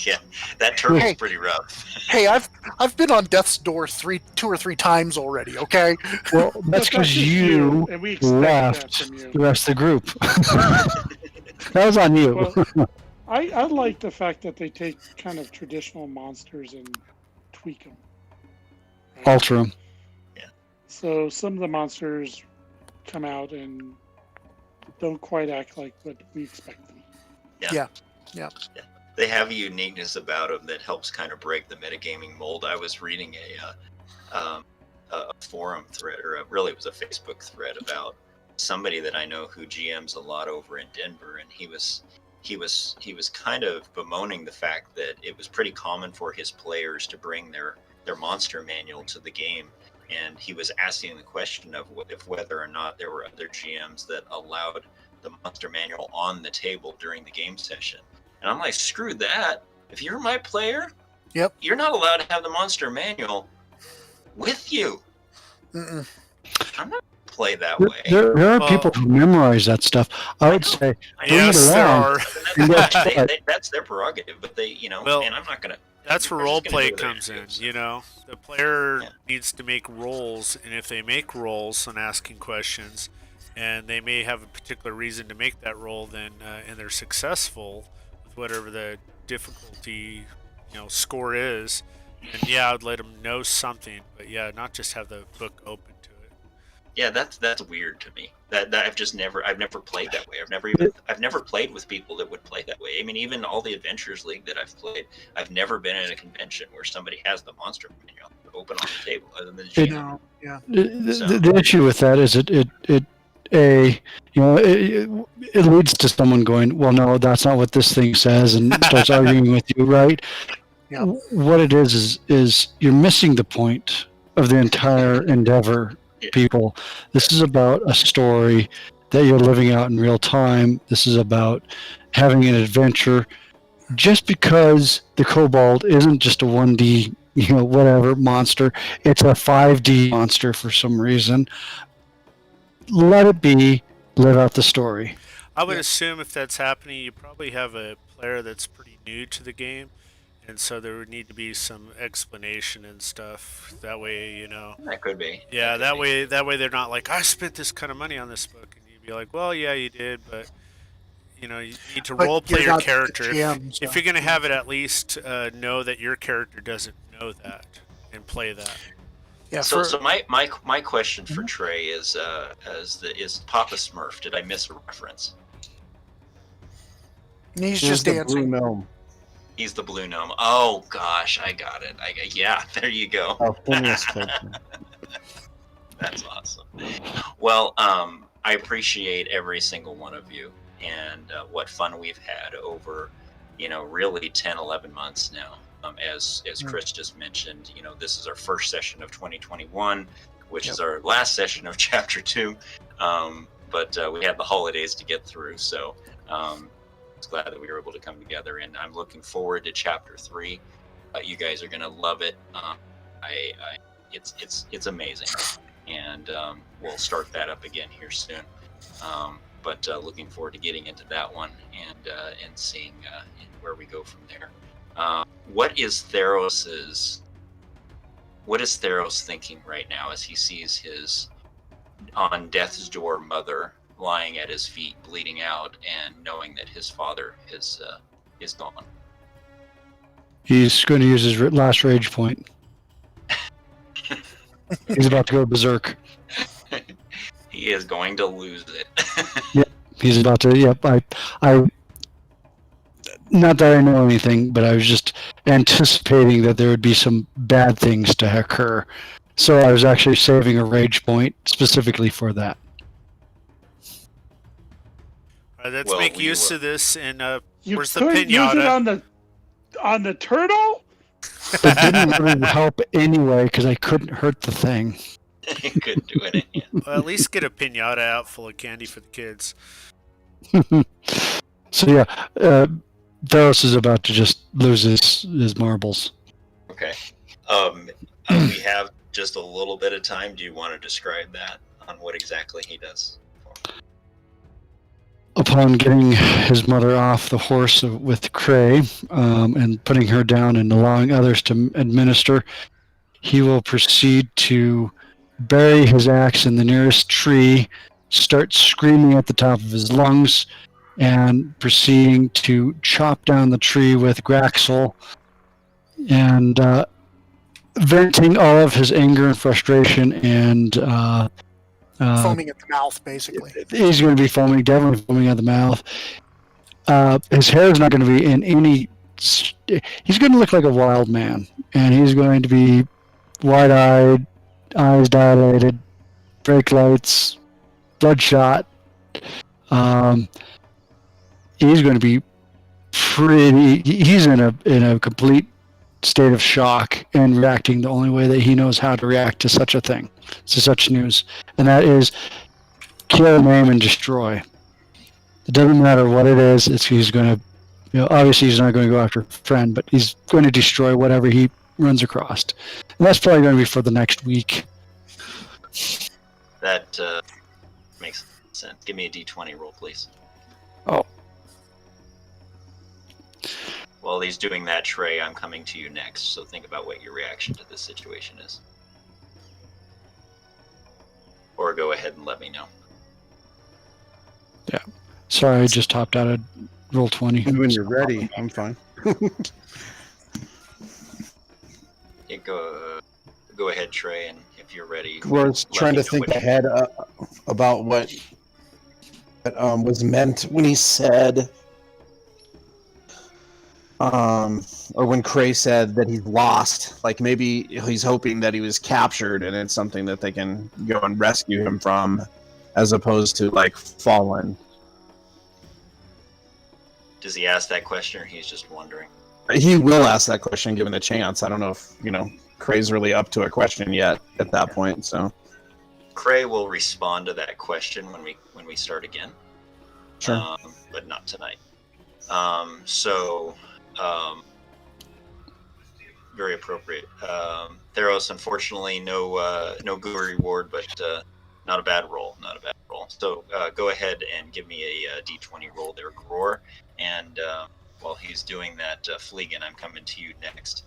Speaker 1: Yeah, that turtle's pretty rough.
Speaker 2: Hey, I've been on death's door 2 or 3 times already. Okay.
Speaker 4: Well, that's because you
Speaker 3: and we expect
Speaker 4: left
Speaker 3: that from you.
Speaker 4: the rest of the group. That was on you.
Speaker 3: Well, I like the fact that they take kind of traditional monsters and tweak them. Right?
Speaker 4: Alter 'em.
Speaker 3: So some of the monsters come out and don't quite act like what we expect them.
Speaker 2: Yeah.
Speaker 1: They have a uniqueness about them that helps kind of break the metagaming mold. I was reading a forum thread, or really it was a Facebook thread about somebody that I know who GMs a lot over in Denver, and he was kind of bemoaning the fact that it was pretty common for his players to bring their monster manual to the game, and he was asking the question of whether or not there were other GMs that allowed the monster manual on the table during the game session. And I'm like, screw that. If you're my player,
Speaker 2: Yep.
Speaker 1: you're not allowed to have the monster manual with you.
Speaker 2: Mm-mm.
Speaker 1: I'm not play that way.
Speaker 4: There are people who memorize that stuff. I would say, bring
Speaker 5: Yes,
Speaker 4: it
Speaker 5: there
Speaker 4: along.
Speaker 5: are.
Speaker 1: That's their prerogative, but they,
Speaker 5: Well,
Speaker 1: and I'm not gonna.
Speaker 5: That's where
Speaker 1: they're just gonna
Speaker 5: roleplay
Speaker 1: do what they
Speaker 5: comes
Speaker 1: do,
Speaker 5: in.
Speaker 1: so.
Speaker 5: The player needs to make rolls, and if they make rolls on asking questions, and they may have a particular reason to make that roll, then and they're successful with whatever the difficulty score is, and yeah, I'd let them know something, but yeah, not just have the book open to it.
Speaker 1: Yeah, that's weird to me. That I've never played that way. I've never played with people that would play that way. I mean, even all the Adventures League that I've played, I've never been in a convention where somebody has the monster manual open on the table other than the GM.
Speaker 2: No, yeah.
Speaker 4: The issue with that is it leads to someone going, well, no, that's not what this thing says, and starts arguing with you, right?
Speaker 2: Yeah.
Speaker 4: What it is you're missing the point of the entire endeavor, people. This is about a story that you're living out in real time. This is about having an adventure. Just because the kobold isn't just a 1D, whatever monster, it's a 5D monster for some reason. Let it be. Live out the story.
Speaker 5: I would assume if that's happening, you probably have a player that's pretty new to the game, and so there would need to be some explanation and stuff. That way,
Speaker 1: That could be.
Speaker 5: Yeah, that way they're not like, I spent this kind of money on this book, and you'd be like, well, yeah, you did, but you need to
Speaker 2: But
Speaker 5: role play
Speaker 2: you're
Speaker 5: your
Speaker 2: not the
Speaker 5: character.
Speaker 2: GM, so.
Speaker 5: If you're gonna have it, at least know that your character doesn't know that and play that.
Speaker 2: Yeah.
Speaker 1: So my question for Trey is Papa Smurf? Did I miss a reference?
Speaker 2: He's
Speaker 6: Here's
Speaker 2: just
Speaker 6: the
Speaker 2: dancing.
Speaker 6: Blue gnome.
Speaker 1: He's the blue gnome. Oh gosh, I got it. Yeah, there you go.
Speaker 6: Oh, Phineas told me.
Speaker 1: That's awesome. Well, I appreciate every single one of you and what fun we've had over, really 10, 11 months now. As Chris just mentioned, this is our first session of 2021, which is our last session of Chapter 2. But we had the holidays to get through, so it's glad that we were able to come together. And I'm looking forward to Chapter 3. You guys are gonna love it. It's amazing, and we'll start that up again here soon. But looking forward to getting into that one and seeing where we go from there. What is Theros thinking right now as he sees his on death's door mother lying at his feet, bleeding out, and knowing that his father is gone?
Speaker 4: He's going to use his last rage point. He's about to go berserk.
Speaker 1: He is going to lose it.
Speaker 4: Yep, he's about to. Yep, I. Not that I know anything, but I was just anticipating that there would be some bad things to occur. So I was actually saving a rage point specifically for that.
Speaker 5: Let's make use of this. And
Speaker 3: You
Speaker 5: where's the
Speaker 3: couldn't use it
Speaker 5: pinata?
Speaker 3: on the turtle?
Speaker 4: It didn't really help anyway because I couldn't hurt the thing.
Speaker 1: He couldn't do it again.
Speaker 5: Well, at least get a pinata out full of candy for the kids.
Speaker 4: So yeah, Theros is about to just lose his marbles.
Speaker 1: Okay. We have just a little bit of time. Do you want to describe that on what exactly he does?
Speaker 4: Upon getting his mother off the horse with Cray and putting her down and allowing others to administer, he will proceed to bury his axe in the nearest tree, start screaming at the top of his lungs, and proceeding to chop down the tree with Graxel and venting all of his anger and frustration and
Speaker 2: Foaming at the mouth, basically.
Speaker 4: he's going to be definitely foaming at the mouth. His hair is not going to be in any... He's going to look like a wild man, and he's going to be wide-eyed, eyes dilated, brake lights, bloodshot. He's going to be pretty... He's in a complete state of shock and reacting the only way that he knows how to react to such a thing, to such news, and that is kill, maim, and destroy. It doesn't matter what it is. He's going to, obviously he's not going to go after a friend, but he's going to destroy whatever he runs across, and that's probably going to be for the next week.
Speaker 1: That makes sense. Give me a d20 roll, please.
Speaker 4: Oh.
Speaker 1: While he's doing that, Trey, I'm coming to you next, so think about what your reaction to this situation is. Or go ahead and let me know.
Speaker 4: Yeah. Sorry, I just topped out of roll 20.
Speaker 6: When you're ready, I'm fine.
Speaker 1: Yeah, go ahead, Trey, and if you're ready...
Speaker 6: We're trying to think ahead about what was meant when he said... or when Cray said that he's lost, like maybe he's hoping that he was captured and it's something that they can go and rescue him from, as opposed to like fallen.
Speaker 1: Does he ask that question, or he's just wondering?
Speaker 6: He will ask that question given the chance. I don't know if Cray's really up to a question yet at that point. So
Speaker 1: Cray will respond to that question when we start again.
Speaker 6: Sure,
Speaker 1: but not tonight. Very appropriate. Theros, unfortunately, no Gooey reward, but not a bad roll. Not a bad roll. So go ahead and give me a d20 roll there, Gror. And while he's doing that, Fleegan, I'm coming to you next.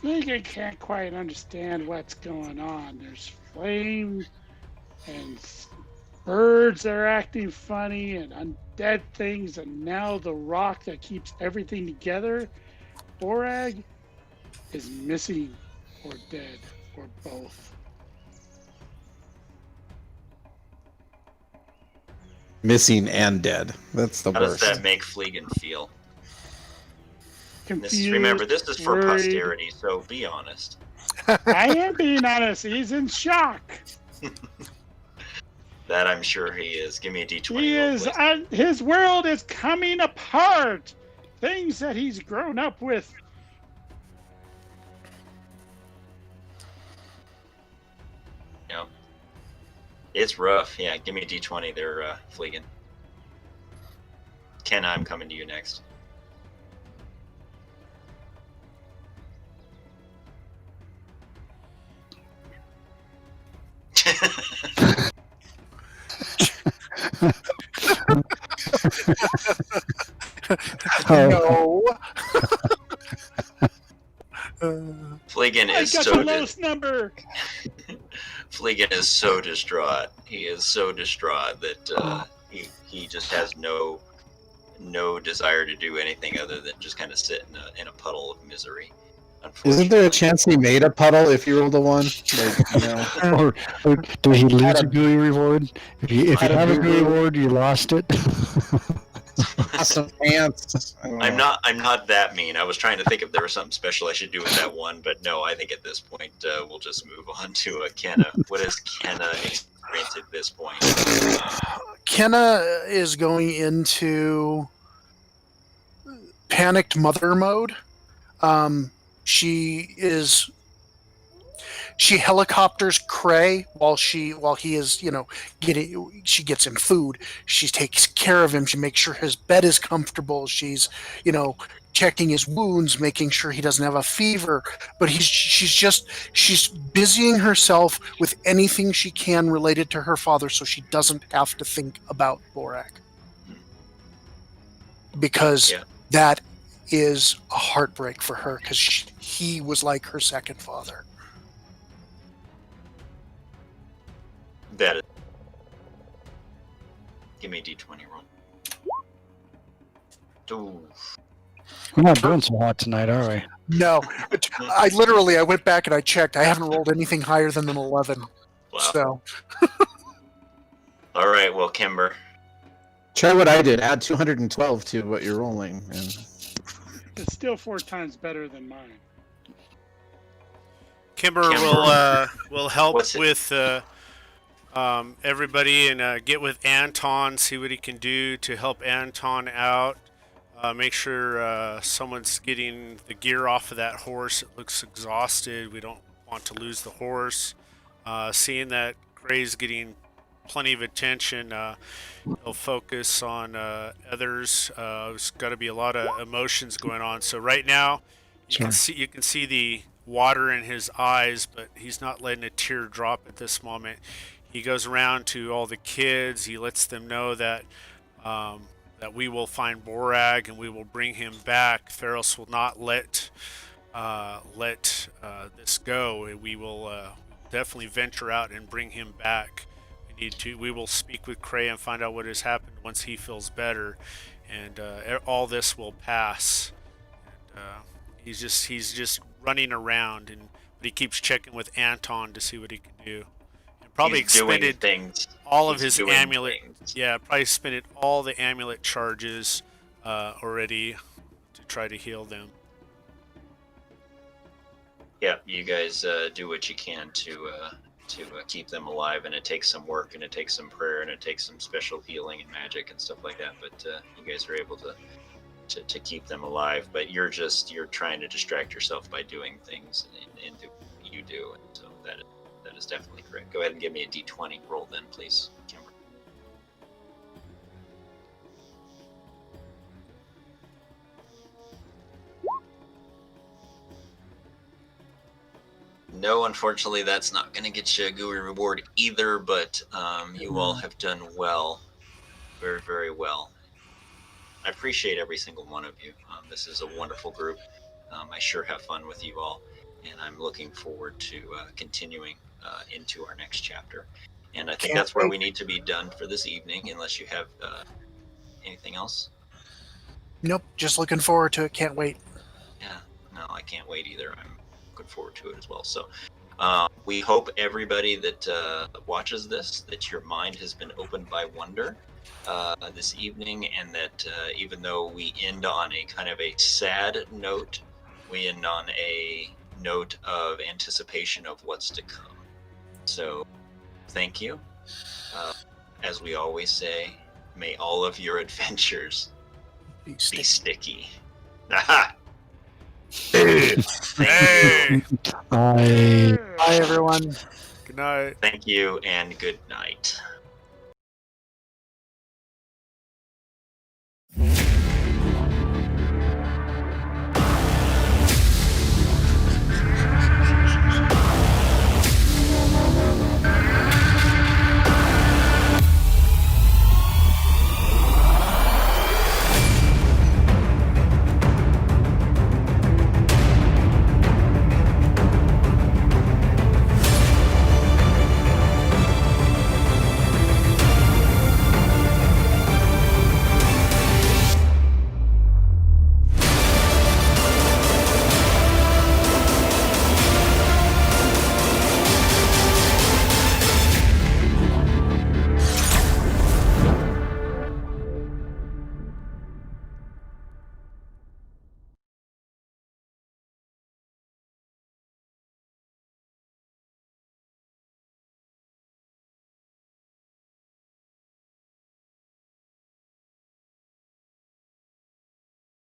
Speaker 3: I can't quite understand what's going on. There's flame and birds that are acting funny and undead things, and now the rock that keeps everything together, Borag, is missing or dead or both.
Speaker 6: Missing and dead. That's the
Speaker 1: How does
Speaker 6: worst.
Speaker 1: that make Fleegan feel?
Speaker 3: Confused,
Speaker 1: Remember, this is for
Speaker 3: worried.
Speaker 1: posterity, so be honest.
Speaker 3: I am being honest. He's in shock.
Speaker 1: That I'm sure he is. Give me a d20
Speaker 3: He
Speaker 1: roll,
Speaker 3: is.
Speaker 1: please.
Speaker 3: His world is coming apart. Things that he's grown up with.
Speaker 1: Yeah. It's rough. Yeah, give me a d20 there, Fleegan. Ken, I'm coming to you next.
Speaker 2: No.
Speaker 1: Fleegan
Speaker 3: I
Speaker 1: is
Speaker 3: got
Speaker 1: so
Speaker 3: the lowest number.
Speaker 1: Fleegan is so distraught. He is so distraught that he just has no desire to do anything other than just kind of sit in a puddle of misery.
Speaker 6: Isn't there a chance he made a puddle if you rolled a 1? Like, you know.
Speaker 4: or do he lose a GUI reward? If you
Speaker 6: Had a
Speaker 4: have a
Speaker 6: GUI
Speaker 4: GUI reward, you lost it.
Speaker 6: Awesome pants.
Speaker 1: I'm not that mean. I was trying to think if there was something special I should do with that one, but no, I think at this point we'll just move on to Kenna. What has Kenna experienced at this point?
Speaker 2: Kenna is going into panicked mother mode. She helicopters Cray while he is, she gets him food. She takes care of him. She makes sure his bed is comfortable. She's, checking his wounds, making sure he doesn't have a fever. But she's busying herself with anything she can related to her father so she doesn't have to think about Borak. Because that is a heartbreak for her, because he was like her second father.
Speaker 1: That is. Give me a d20 roll. Ooh.
Speaker 4: We're not doing so hot tonight, are we?
Speaker 2: No, I went back and I checked. I haven't rolled anything higher than an 11.
Speaker 1: Wow.
Speaker 2: So.
Speaker 1: All right, well, Kimber.
Speaker 6: Try what I did. Add 212 to what you're rolling. And...
Speaker 3: It's still 4 times better than mine.
Speaker 5: Kimber will help with everybody and get with Anton, see what he can do to help Anton out. Make sure someone's getting the gear off of that horse. It looks exhausted. We don't want to lose the horse. Seeing that Cray's getting plenty of attention, he'll focus on others. There's got to be a lot of emotions going on. So right now, you can see the water in his eyes, but he's not letting a tear drop at this moment. He goes around to all the kids. He lets them know that that we will find Borag and we will bring him back. Theros will not let this go. We will definitely venture out and bring him back. We will speak with Cray and find out what has happened once he feels better, and all this will pass. And, he's just running around, but he keeps checking with Anton to see what he can do. And probably expended all of his amulet. Yeah, probably expended all the amulet charges already to try to heal them.
Speaker 1: Yeah, you guys do what you can to keep them alive, and it takes some work, and it takes some prayer, and it takes some special healing and magic and stuff like that. But you guys are able to keep them alive. But you're trying to distract yourself by doing things, and do what you do. And so that is definitely correct. Go ahead and give me a d20 roll then, please, Kimber. No, unfortunately, that's not going to get you a GUI reward either, but you all have done well. Very, very well. I appreciate every single one of you. This is a wonderful group. I sure have fun with you all, and I'm looking forward to continuing into our next chapter. And I think that's where we need to be done for this evening, unless you have anything else.
Speaker 2: Nope, just looking forward to it. Can't wait.
Speaker 1: Yeah, no, I can't wait either. I'm looking forward to it as well. So We hope everybody that watches this, that your mind has been opened by wonder this evening, and that even though we end on a kind of a sad note, we end on a note of anticipation of what's to come. So, thank you. As we always say, may all of your adventures be sticky. Aha!
Speaker 5: Hey!
Speaker 2: Bye, everyone.
Speaker 5: Good night.
Speaker 1: Thank you and good night.